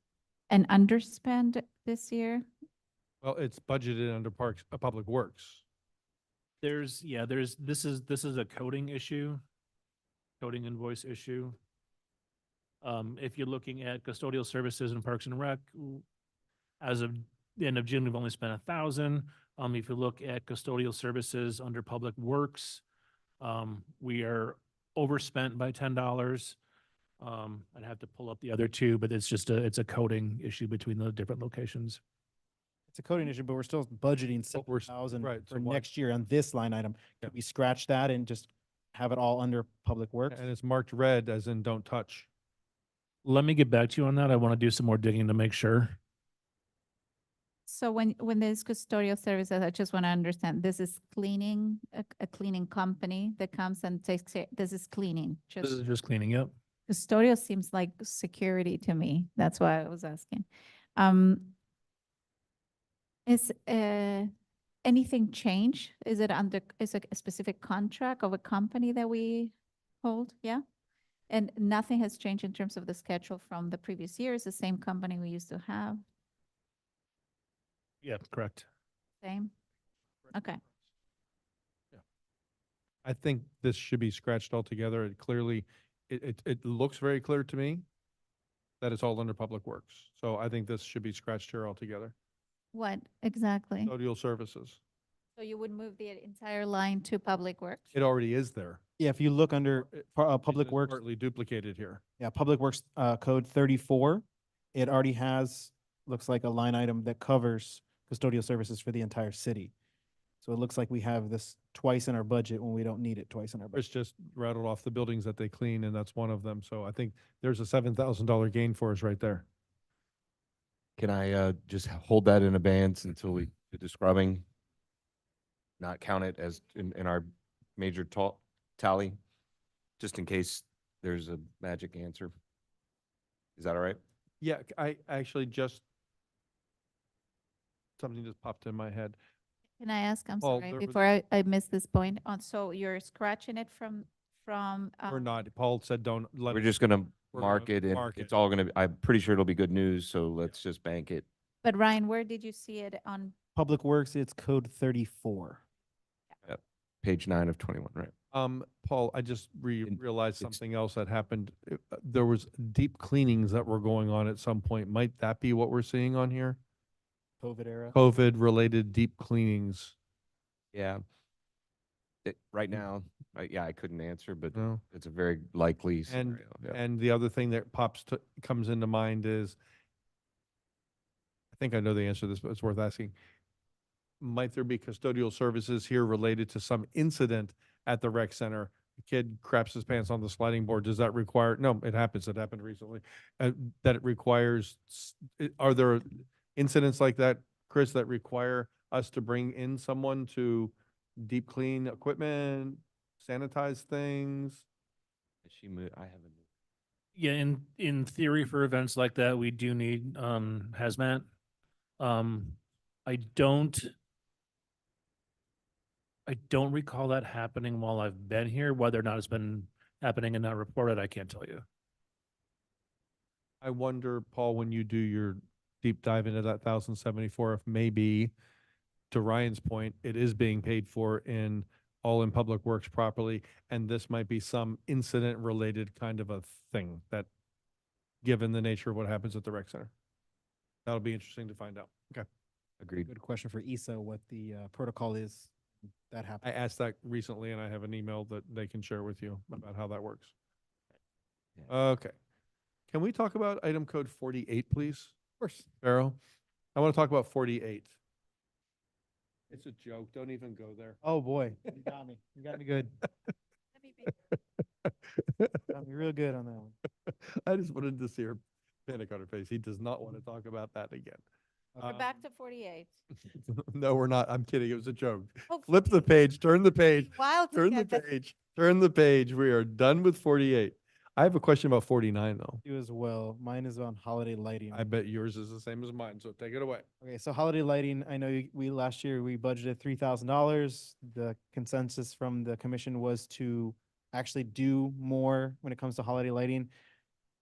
underspend this year? Well, it's budgeted under Parks, Public Works. This is a coding issue, coding invoice issue. If you're looking at custodial services in Parks and Rec, as of the end of June, we've only spent 1,000. If you look at custodial services under Public Works, we are overspent by $10. I'd have to pull up the other two, but it's a coding issue between the different locations. It's a coding issue, but we're still budgeting But we're 7,000 right, for so why- next year on this line item. Yeah. Could we scratch that and just have it all under Public Works? And it's marked red as in don't touch. Let me get back to you on that. I want to do some more digging to make sure. So when there's custodial services, I just want to understand, this is cleaning, a cleaning company that comes and takes care, this is cleaning, This is just just cleaning up. custodial seems like security to me. That's why I was asking. Is anything change? Is it a specific contract of a company that we hold? Yeah? And nothing has changed in terms of the schedule from the previous years, the same company we used to have, Yeah, correct. same? Okay. I think this should be scratched altogether. It clearly, it looks very clear to me that it's all under Public Works. So I think this should be scratched here altogether. What exactly? Custodial services. So you would move the entire line to Public Works? It already is there. Yeah, if you look under It- Public It's Works, Partly duplicated here. yeah, Public Works Code 34, it already has, looks like a line item that covers custodial services for the entire city. So it looks like we have this twice in our budget when we don't need it twice in our Chris budget. just rattled off the buildings that they clean, and that's one of them. So I think there's a $7,000 gain for us right there. Can I just hold that in abeyance until we do the scrubbing? Not count it as in our major tally, just in case there's a magic answer. Is that all right? Yeah, I actually just, something just popped in my head. Can I ask, I'm Paul, sorry, there was- before I miss this point on, so you're scratching it from, Or not. Paul said don't let. We're it- just gonna we're mark gonna it and mark it's it. all gonna, I'm pretty sure it'll be good news, so let's just bank it. but Ryan, where did you see it on? Public Works, it's code 34. Page 9 of 21, right? Paul, I just And realized it's- something else that happened. There was deep cleanings that were going on at some point. Might that be what we're seeing on here? COVID era. COVID-related deep cleanings. Yeah. Right now, yeah, I couldn't answer, but No. it's a very likely And, scenario. Yeah. and the other thing that comes into mind is, I think I know the answer to this, but it's worth asking. Might there be custodial services here related to some incident at the rec center? A kid craps his pants on the sliding board. Does that require, no, it happens. It happened recently. That it requires, are there incidents like that, Chris, that require us to bring in someone to deep clean equipment, sanitize things? I haven't. Yeah, in theory, for events like that, we do need hazmat. I don't recall that happening while I've been here. Whether or not it's been happening and not reported, I can't tell you. I wonder, Paul, when you do your deep dive into that 1,074, if maybe, to Ryan's point, it is being paid for all in Public Works properly, and this might be some incident-related kind of a thing that, given the nature of what happens at the rec center. That'll be interesting to find out. Okay. Agreed. Good question for Issa, what the protocol is that I happened. asked that recently, and I have an email that they can share with you about how that works. Yeah. Okay. Can we talk about item code 48, please? Of course. Farrell? I want to talk about 48. It's a joke. Don't even go there. Oh, boy, you got me. You got me good. Got me real good on that one. I just wanted to see her panic on her face. He does not want to talk about that again. We're back to 48. No, we're not. I'm kidding. It was a joke. Oh, Flip the page, turn the page, Wild to turn the get that- page, turn the page. We are done with 48. I have a question about 49 though. You as well. Mine is on holiday lighting. I bet yours is the same as mine, so take it away. Okay, so holiday lighting, I know we last year we budgeted $3,000. The consensus from the commission was to actually do more when it comes to holiday lighting.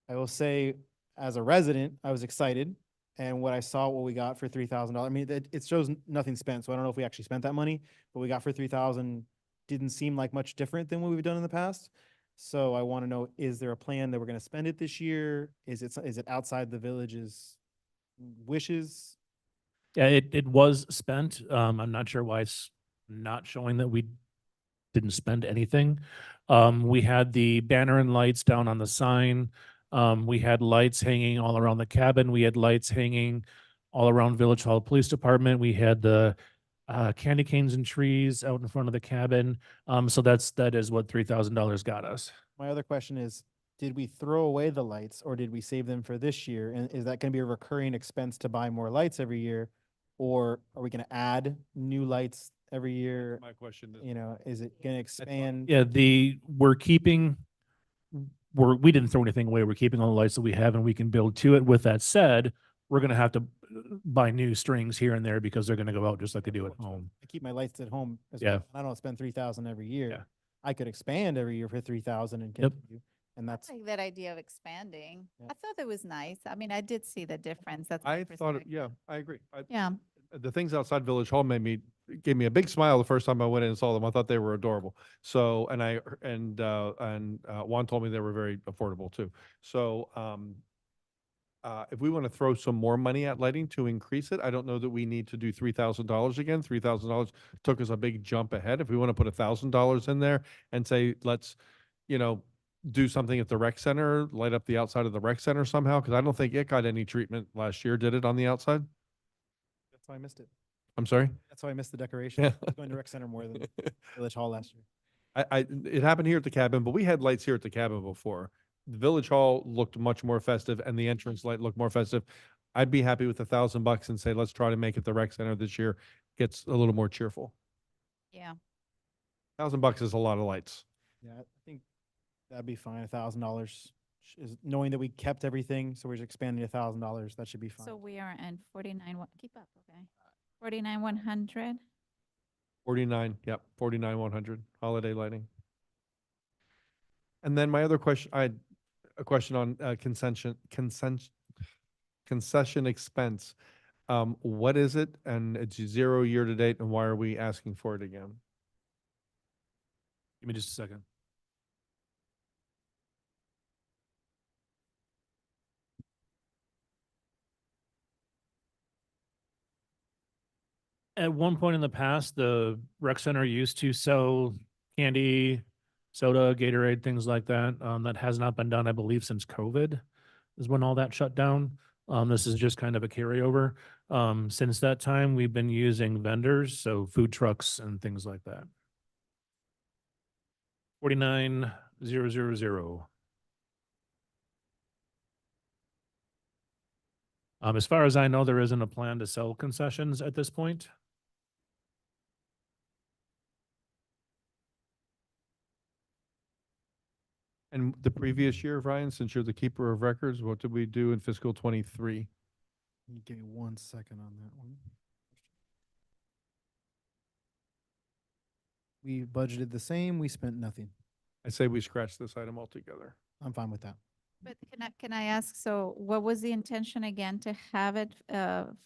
I will say, as a resident, I was excited. And what I saw, what we got for $3,000, I mean, it shows nothing spent, so I don't know if we actually spent that money, but we got for 3,000 didn't seem like much different than what we've done in the past. So I want to know, is there a plan that we're going to spend it this year? Is it outside the village's wishes? Yeah, it was spent. I'm not sure why it's not showing that we didn't spend anything. We had the banner and lights down on the sign. We had lights hanging all around the cabin. We had lights hanging all around Village Hall Police Department. We had the candy canes and trees out in front of the cabin. So that is what $3,000 got us. My other question is, did we throw away the lights or did we save them for this year? And is that going to be a recurring expense to buy more lights every year? Or are we going to add new lights every year? My question is. You know, is it going to expand? Yeah, we didn't throw anything away. We're keeping all the lights that we have and we can build to it. With that said, we're gonna have to buy new strings here and there because they're gonna go out just like they do at home. I keep my lights at home as Yeah. well. I don't spend 3,000 every year. Yeah. I could expand every year for 3,000 and Yep. continue. And that's, I like that idea of expanding. Yeah. I thought it was nice. I mean, I did see the difference. That's my I thought, perspective. yeah, I agree. Yeah. The things outside Village Hall gave me a big smile the first time I went in and saw them. I thought they were adorable. So, and Juan told me they were very affordable too. So, if we want to throw some more money at lighting to increase it, I don't know that we need to do $3,000 again. $3,000 took us a big jump ahead. If we want to put $1,000 in there and say, let's, do something at the rec center, light up the outside of the rec center somehow, because I don't think it got any treatment last year, did it, on the outside? that's why I missed it. I'm sorry? That's why I missed the decoration. Yeah. I was going to rec center more than Village Hall last year. It happened here at the cabin, but we had lights here at the cabin before. The Village Hall looked much more festive and the entrance light looked more festive. I'd be happy with $1,000 and say, let's try to make it the rec center this year. Gets a little more cheerful. Yeah. $1,000 is a lot of lights. Yeah, I think that'd be fine. $1,000 is knowing that we kept everything, so we're just expanding $1,000. That should be fine. So we are at 49, keep up, okay? 49,100. 49, yep, 49,100 holiday lighting. And then my other question, I had a question on concession expense. What is it? And it's 0 year to date, and why are we asking for it again? Give me just a second. At one point in the past, the rec center used to sell candy, soda, Gatorade, things like that. That has not been done, I believe, since COVID is when all that shut down. This is just kind of a carryover. Since that time, we've been using vendors, so food trucks and things like that. 49,000. As far as I know, there isn't a plan to sell concessions at this point. And the previous year, Ryan, since you're the keeper of records, what did we do in fiscal 23? Give me 1 second on that one. We budgeted the same, we spent nothing. I say we scratch this item altogether. I'm fine with that. But can I ask, so what was the intention again to have it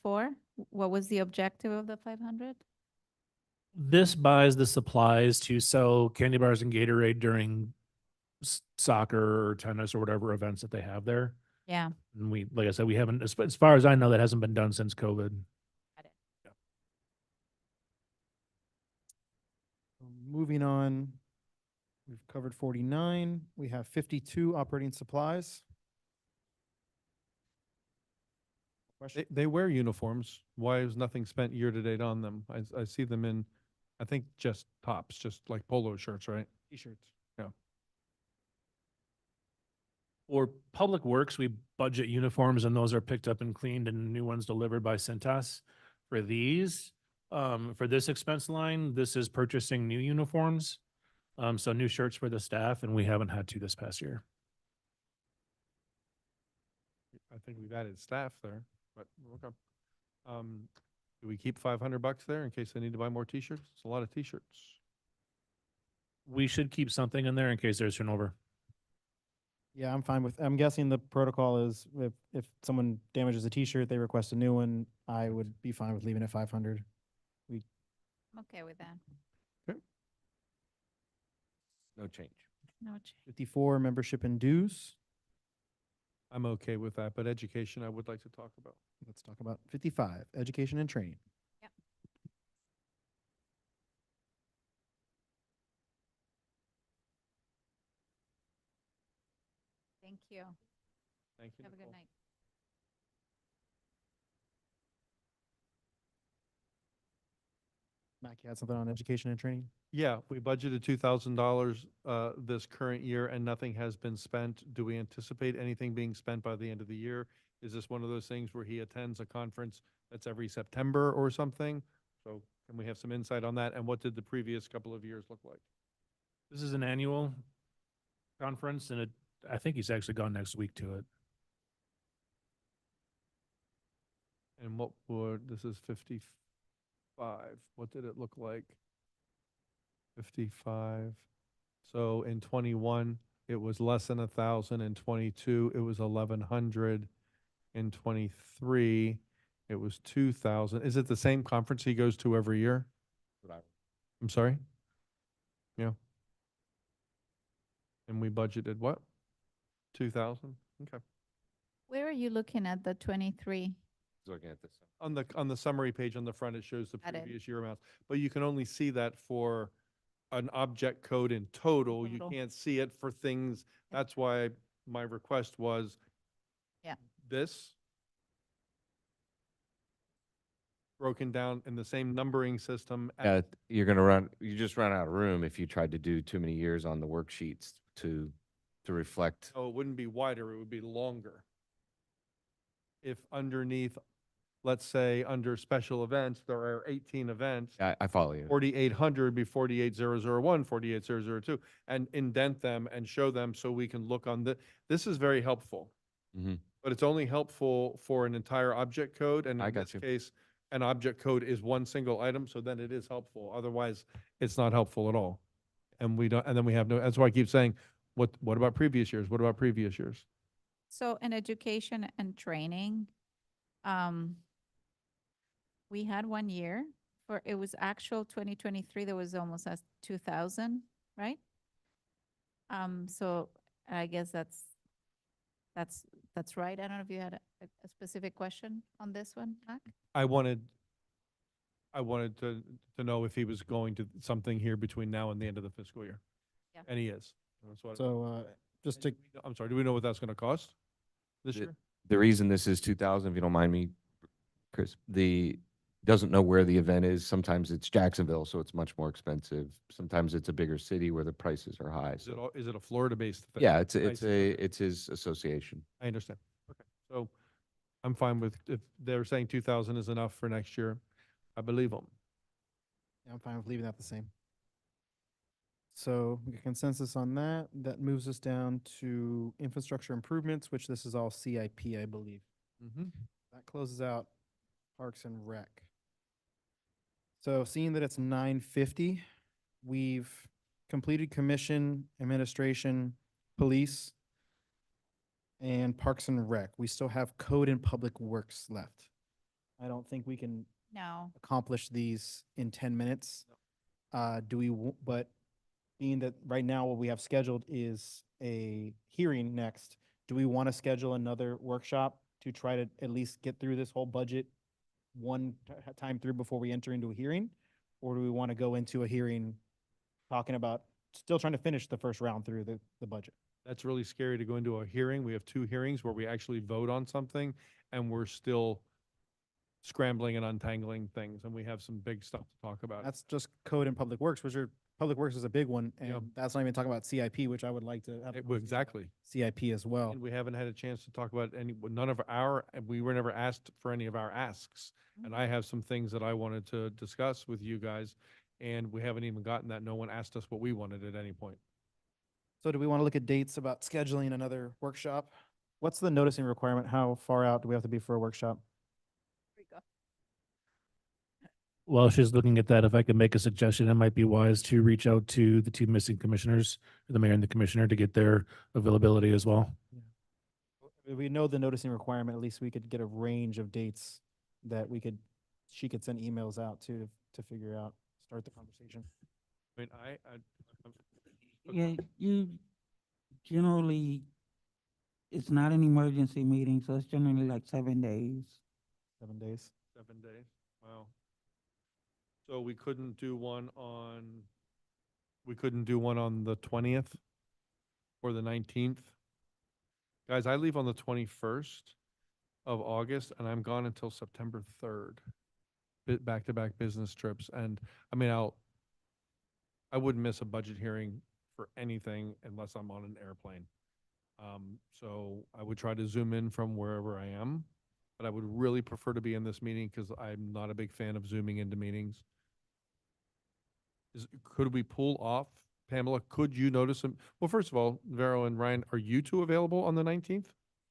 for? What was the objective of the 500? This buys the supplies to sell candy bars and Gatorade during soccer or tennis or whatever events that they have there. Yeah. And we, like I said, we haven't, as far as I know, that hasn't been done since COVID. Got it. Moving on, we've covered 49. We have 52 operating supplies. Question? They wear uniforms. Why is nothing spent year to date on them? I see them in, I think just tops, just like polo shirts, right? T-shirts. Yeah. For Public Works, we budget uniforms and those are picked up and cleaned and new ones delivered by Cintas. For these, for this expense line, this is purchasing new uniforms. So new shirts for the staff, and we haven't had to this past year. I think we've added staff there, but okay. Do we keep $500 there in case they need to buy more T-shirts? It's a lot of T-shirts. We should keep something in there in case there's turnover. Yeah, I'm fine with, I'm guessing the protocol is if someone damages a T-shirt, they request a new one, I would be fine with leaving it 500. I'm okay with that. No change. No change. 54, membership and dues. I'm okay with that, but education I would like to talk about. Let's talk about 55, education and training. Yep. Thank you. Thank you. Have a good Nicole. night. Mac, you had something on education and training? Yeah, we budgeted $2,000 this current year and nothing has been spent. Do we anticipate anything being spent by the end of the year? Is this one of those things where he attends a conference that's every September or something? So can we have some insight on that? And what did the previous couple of years look like? This is an annual conference, and I think he's actually gone next week to it. And what would, this is 55. What did it look like? 55. So in 21, it was less than 1,000. In 22, it was 1,100. In 23, it was 2,000. Is it the same conference he goes to every year? I'm sorry? Yeah. And we budgeted what? 2,000? Okay. Where are you looking at the 23? Looking at this. On the summary page on the front, it shows the Got it. previous year amounts, but you can only see that for an object code in total. You Total. can't see it for things. That's why my request was Yeah. this. broken down in the same numbering system. You just run out of room if you tried to do too many years on the worksheets to reflect. So it wouldn't be wider, it would be longer. If underneath, let's say, under special events, there are 18 events, I follow you. 4,800 would be 48,001, 48,002, and indent them and show them so we can look on this is very helpful. Mhm. But it's only helpful for an entire object code, and I in got this you. case, an object code is one single item, so then it is helpful. Otherwise, it's not helpful at all. And we don't, and then we have no, that's why I keep saying, what about previous years? What about previous years? So in education and training, we had 1 year for, it was actual 2023, there was almost a 2,000, right? So I guess that's right. I don't know if you had a specific question on this one, Mac? I wanted to know if he was going to something here between now and the end of the fiscal year. Yeah. And he is. That's what- So, just to, I'm sorry, do we know what that's gonna cost this The- year? The reason this is 2,000, if you don't mind me, Chris, doesn't know where the event is. Sometimes it's Jacksonville, so it's much more expensive. Sometimes it's a bigger city where the prices are high. So Is it a Florida-based thing? yeah, I see, okay. it's his association. I understand. Okay, so I'm fine with, if they're saying 2,000 is enough for next year, I believe them. I'm fine with leaving that the same. So we get consensus on that. That moves us down to infrastructure improvements, which this is all CIP, I believe. Mm-hmm. That closes out Parks and Rec. So seeing that it's 9:50, we've completed commission, administration, police, and Parks and Rec. We still have code and public works left. I don't think we can No. accomplish these in 10 minutes. But being that right now what we have scheduled is a hearing next, do we want to schedule another workshop to try to at least get through this whole budget time through before we enter into a hearing? Or do we want to go into a hearing talking about, still trying to finish the first round through the budget? That's really scary to go into a hearing. We have 2 hearings where we actually vote on something and we're still scrambling and untangling things, and we have some big stuff to talk about. That's just code and public works, public works is a big one, Yeah. and that's not even talking about CIP, which I would like to have. a Well, exactly. CIP as well. And we haven't had a chance to talk about we were never asked for any of our asks. And I have some things that I wanted to discuss with you guys, and we haven't even gotten that. No one asked us what we wanted at any point. So do we want to look at dates about scheduling another workshop? What's the noticing requirement? How far out do we have to be for a workshop? While she's looking at that, if I could make a suggestion, it might be wise to reach out to the 2 missing commissioners, the mayor and the commissioner, to get their availability as well. If we know the noticing requirement, at least we could get a range of dates that she could send emails out to figure out, start the conversation. I mean, Yeah, you generally, it's not an emergency meeting, so it's generally like 7 days. 7 days. 7 days. Wow. So we couldn't do one on the 20th or the 19th? Guys, I leave on the 21st of August and I'm gone until September 3rd. Back-to-back business trips. And I mean, I wouldn't miss a budget hearing for anything unless I'm on an airplane. So I would try to zoom in from wherever I am, but I would really prefer to be in this meeting because I'm not a big fan of zooming into meetings. Could we pull off, Pamela, could you notice them? Well, first of all, Vero and Ryan, are you 2 available on the 19th?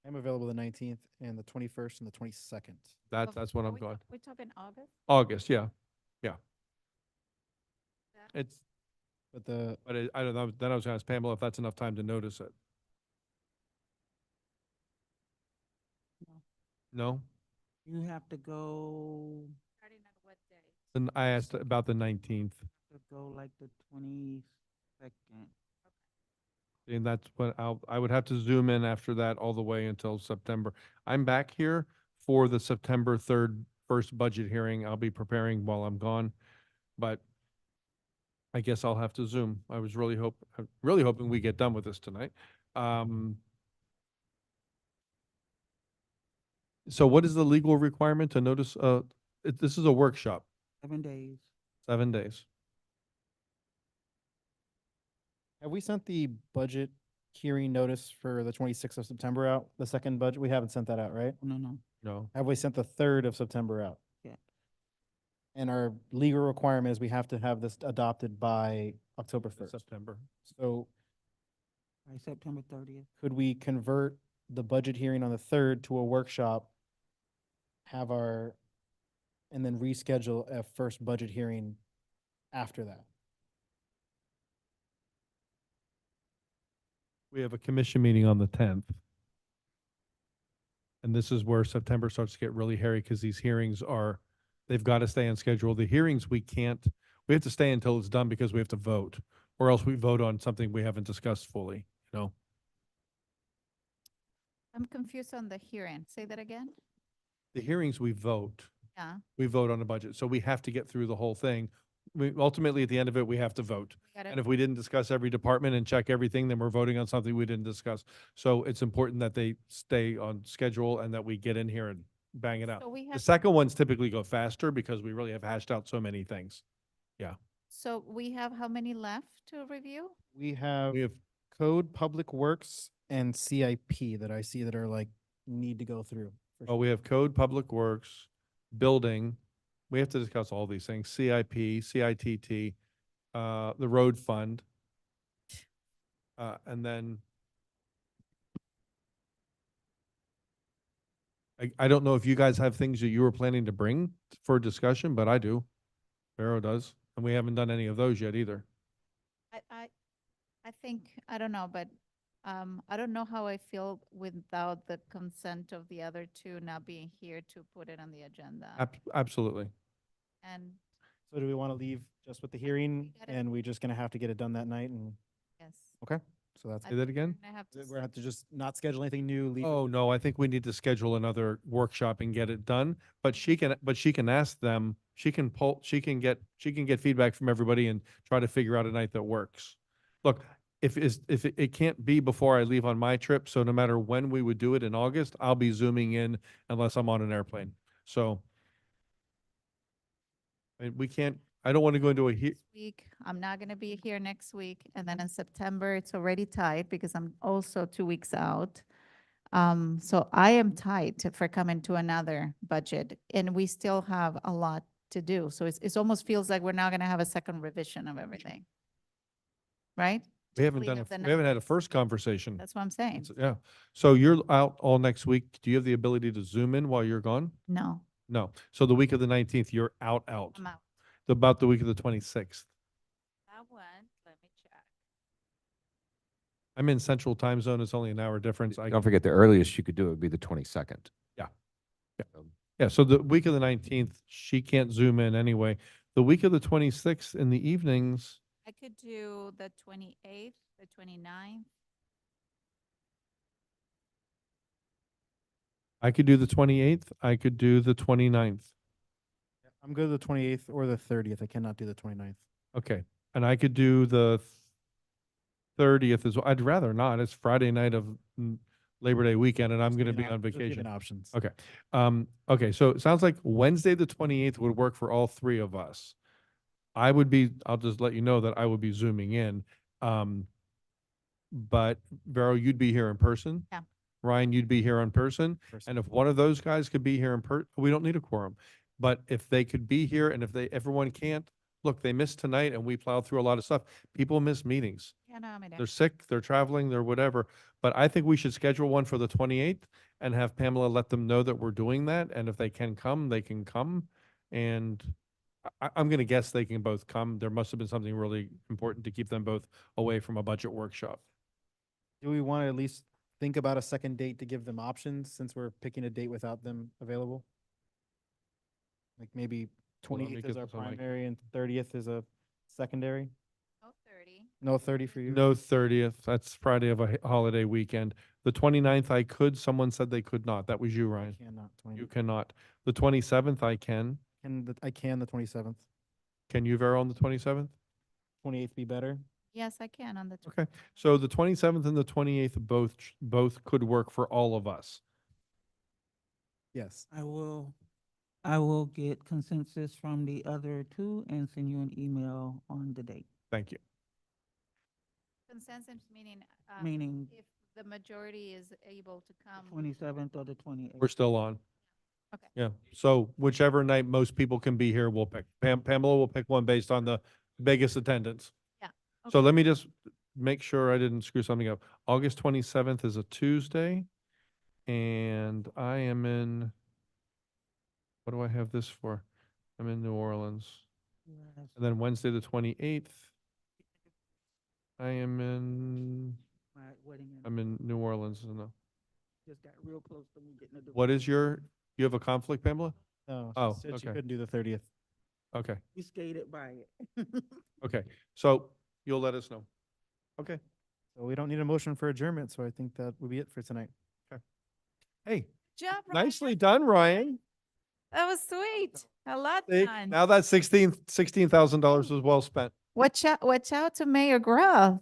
I'm available the 19th and the 21st and the 22nd. That's when I'm gone. We talking August? August, yeah. It's, But I don't know, then I was gonna ask Pamela if that's enough time to notice it. No? You have to go, Starting at what day? Then I asked about the 19th, to go like the 22nd. and that's when I would have to zoom in after that all the way until September. I'm back here for the September 3rd first budget hearing. I'll be preparing while I'm gone, but I guess I'll have to Zoom. I'm really hoping we get done with this tonight. So what is the legal requirement to notice this is a workshop, 7 days. 7 days. Have we sent the budget hearing notice for the 26th of September out? The second budget, we haven't sent that out, right? No. No. Have we sent the 3rd of September out? Yeah. And our legal requirement is we have to have this adopted by October 1st. September. So By September 30th. could we convert the budget hearing on the 3rd to a workshop? Have our, and then reschedule a first budget hearing after that? We have a commission meeting on the 10th. And this is where September starts to get really hairy because these hearings are, they've got to stay on schedule. The hearings, we have to stay until it's done because we have to vote, or else we vote on something we haven't discussed fully, you know? I'm confused on the hearing. Say that again? The hearings, we vote. Yeah. We vote on the budget. So we have to get through the whole thing. Ultimately, at the end of it, we have to vote. We gotta- And if we didn't discuss every department and check everything, then we're voting on something we didn't discuss. So it's important that they stay on schedule and that we get in here and bang it out. So we The have, second ones typically go faster because we really have hashed out so many things. so we have how many left to review? We have We have, code, public works, and CIP that I see that are like, need to go through. for oh, we have code, public works, building. We have to discuss all these things, CIP, CITT, the road fund. And then I don't know if you guys have things that you were planning to bring for discussion, but I do. Vero does, and we haven't done any of those yet either. I think, I don't know, but I don't know how I feel without the consent of the other two not being here to put it on the agenda. Absolutely. And So do we want to leave just with the hearing gotta- and we're just gonna have to get it done that night and, yes. okay? So that's, I Say that think we're again? gonna have to we're s- gonna have to just not schedule anything new, leave. it- Oh, no, I think we need to schedule another workshop and get it done, but she can ask them, she can get feedback from everybody and try to figure out a night that works. Look, if it can't be before I leave on my trip, so no matter when we would do it in August, I'll be zooming in unless I'm on an airplane. So we can't, I don't want to go into a week. I'm not gonna be here next week. And then in September, it's already tight because I'm also 2 weeks out. So I am tight for coming to another budget and we still have a lot to do. So it's almost feels like we're now gonna have a second revision of everything. Right? we haven't clean done, up the we haven't had a numbers. first conversation. That's what I'm saying. Yeah. So you're out all next week. Do you have the ability to zoom in while you're gone? No, No. So the week of the 19th, you're out. I'm out. About the week of the 26th. That one, let me check. I'm in central time zone. It's only an hour difference. Don't forget, the earliest you could do it would be the 22nd. Yeah, so the week of the 19th, she can't zoom in anyway. The week of the 26th in the evenings, I could do the 28th, the 29th. I could do the 28th. I could do the 29th. I'm good the 28th or the 30th. I cannot do the 29th. Okay. And I could do the 30th as well. I'd rather not. It's Friday night of Labor Day weekend and I'm going to be on Just giving vacation. options. Okay. Okay. So it sounds like Wednesday, the 28th would work for all three of us. I'll just let you know that I would be zooming in. But Vero, you'd be here in person. Yeah. Ryan, you'd be here in person. Person. And if one of those guys could be here we don't need a quorum. But if they could be here and if everyone can't, look, they missed tonight and we plowed through a lot of stuff. People miss meetings. Yeah, no, I'm They're sick, they're traveling, they're whatever. But I think we should schedule one for the 28th and have Pamela let them know that we're doing that. And if they can come, they can come. And I'm going to guess they can both come. There must have been something really important to keep them both away from a budget workshop. Do we want to at least think about a second date to give them options since we're picking a date without them available? Like maybe Hold on, let me 28th get is our this on my- primary and 30th is a secondary? Oh, 30. No 30 for you? No 30th, that's Friday of a holiday weekend. The 29th I could, someone said they could not. That was you, I Ryan. cannot. You cannot. The 27th I can. I can the 27th. Can you, Vero, on the 27th? 28th be better? Yes, I can on the. Okay, so the 27th and the 28th both could work for all of us. Yes. I will I will get consensus from the other two and send you an email on the date, Thank you. Consensus meaning, meaning if the majority is able to come. 27th or the 28th. We're still on. Okay. Yeah, so whichever night most people can be here, we'll pick. Pamela will pick one based on the biggest attendance. Yeah, So let me just make sure I didn't screw something up. August 27th is a Tuesday. And I am in, what do I have this for? I'm in New Orleans. Yes. And then Wednesday, the 28th, I am in, My wedding I'm in New Orleans. just got real close to me getting a What is your, you have a conflict, Pamela? No, Oh, she said she okay. couldn't do the 30th. Okay, We skated by it. okay. So you'll let us know. Okay. So we don't need a motion for adjournment, so I think that would be it for tonight. Hey, Job, Ryan. nicely done, Ryan. That was sweet. A lot See, done. now that $16,000 was well spent. Watch out to Mayor Gruff.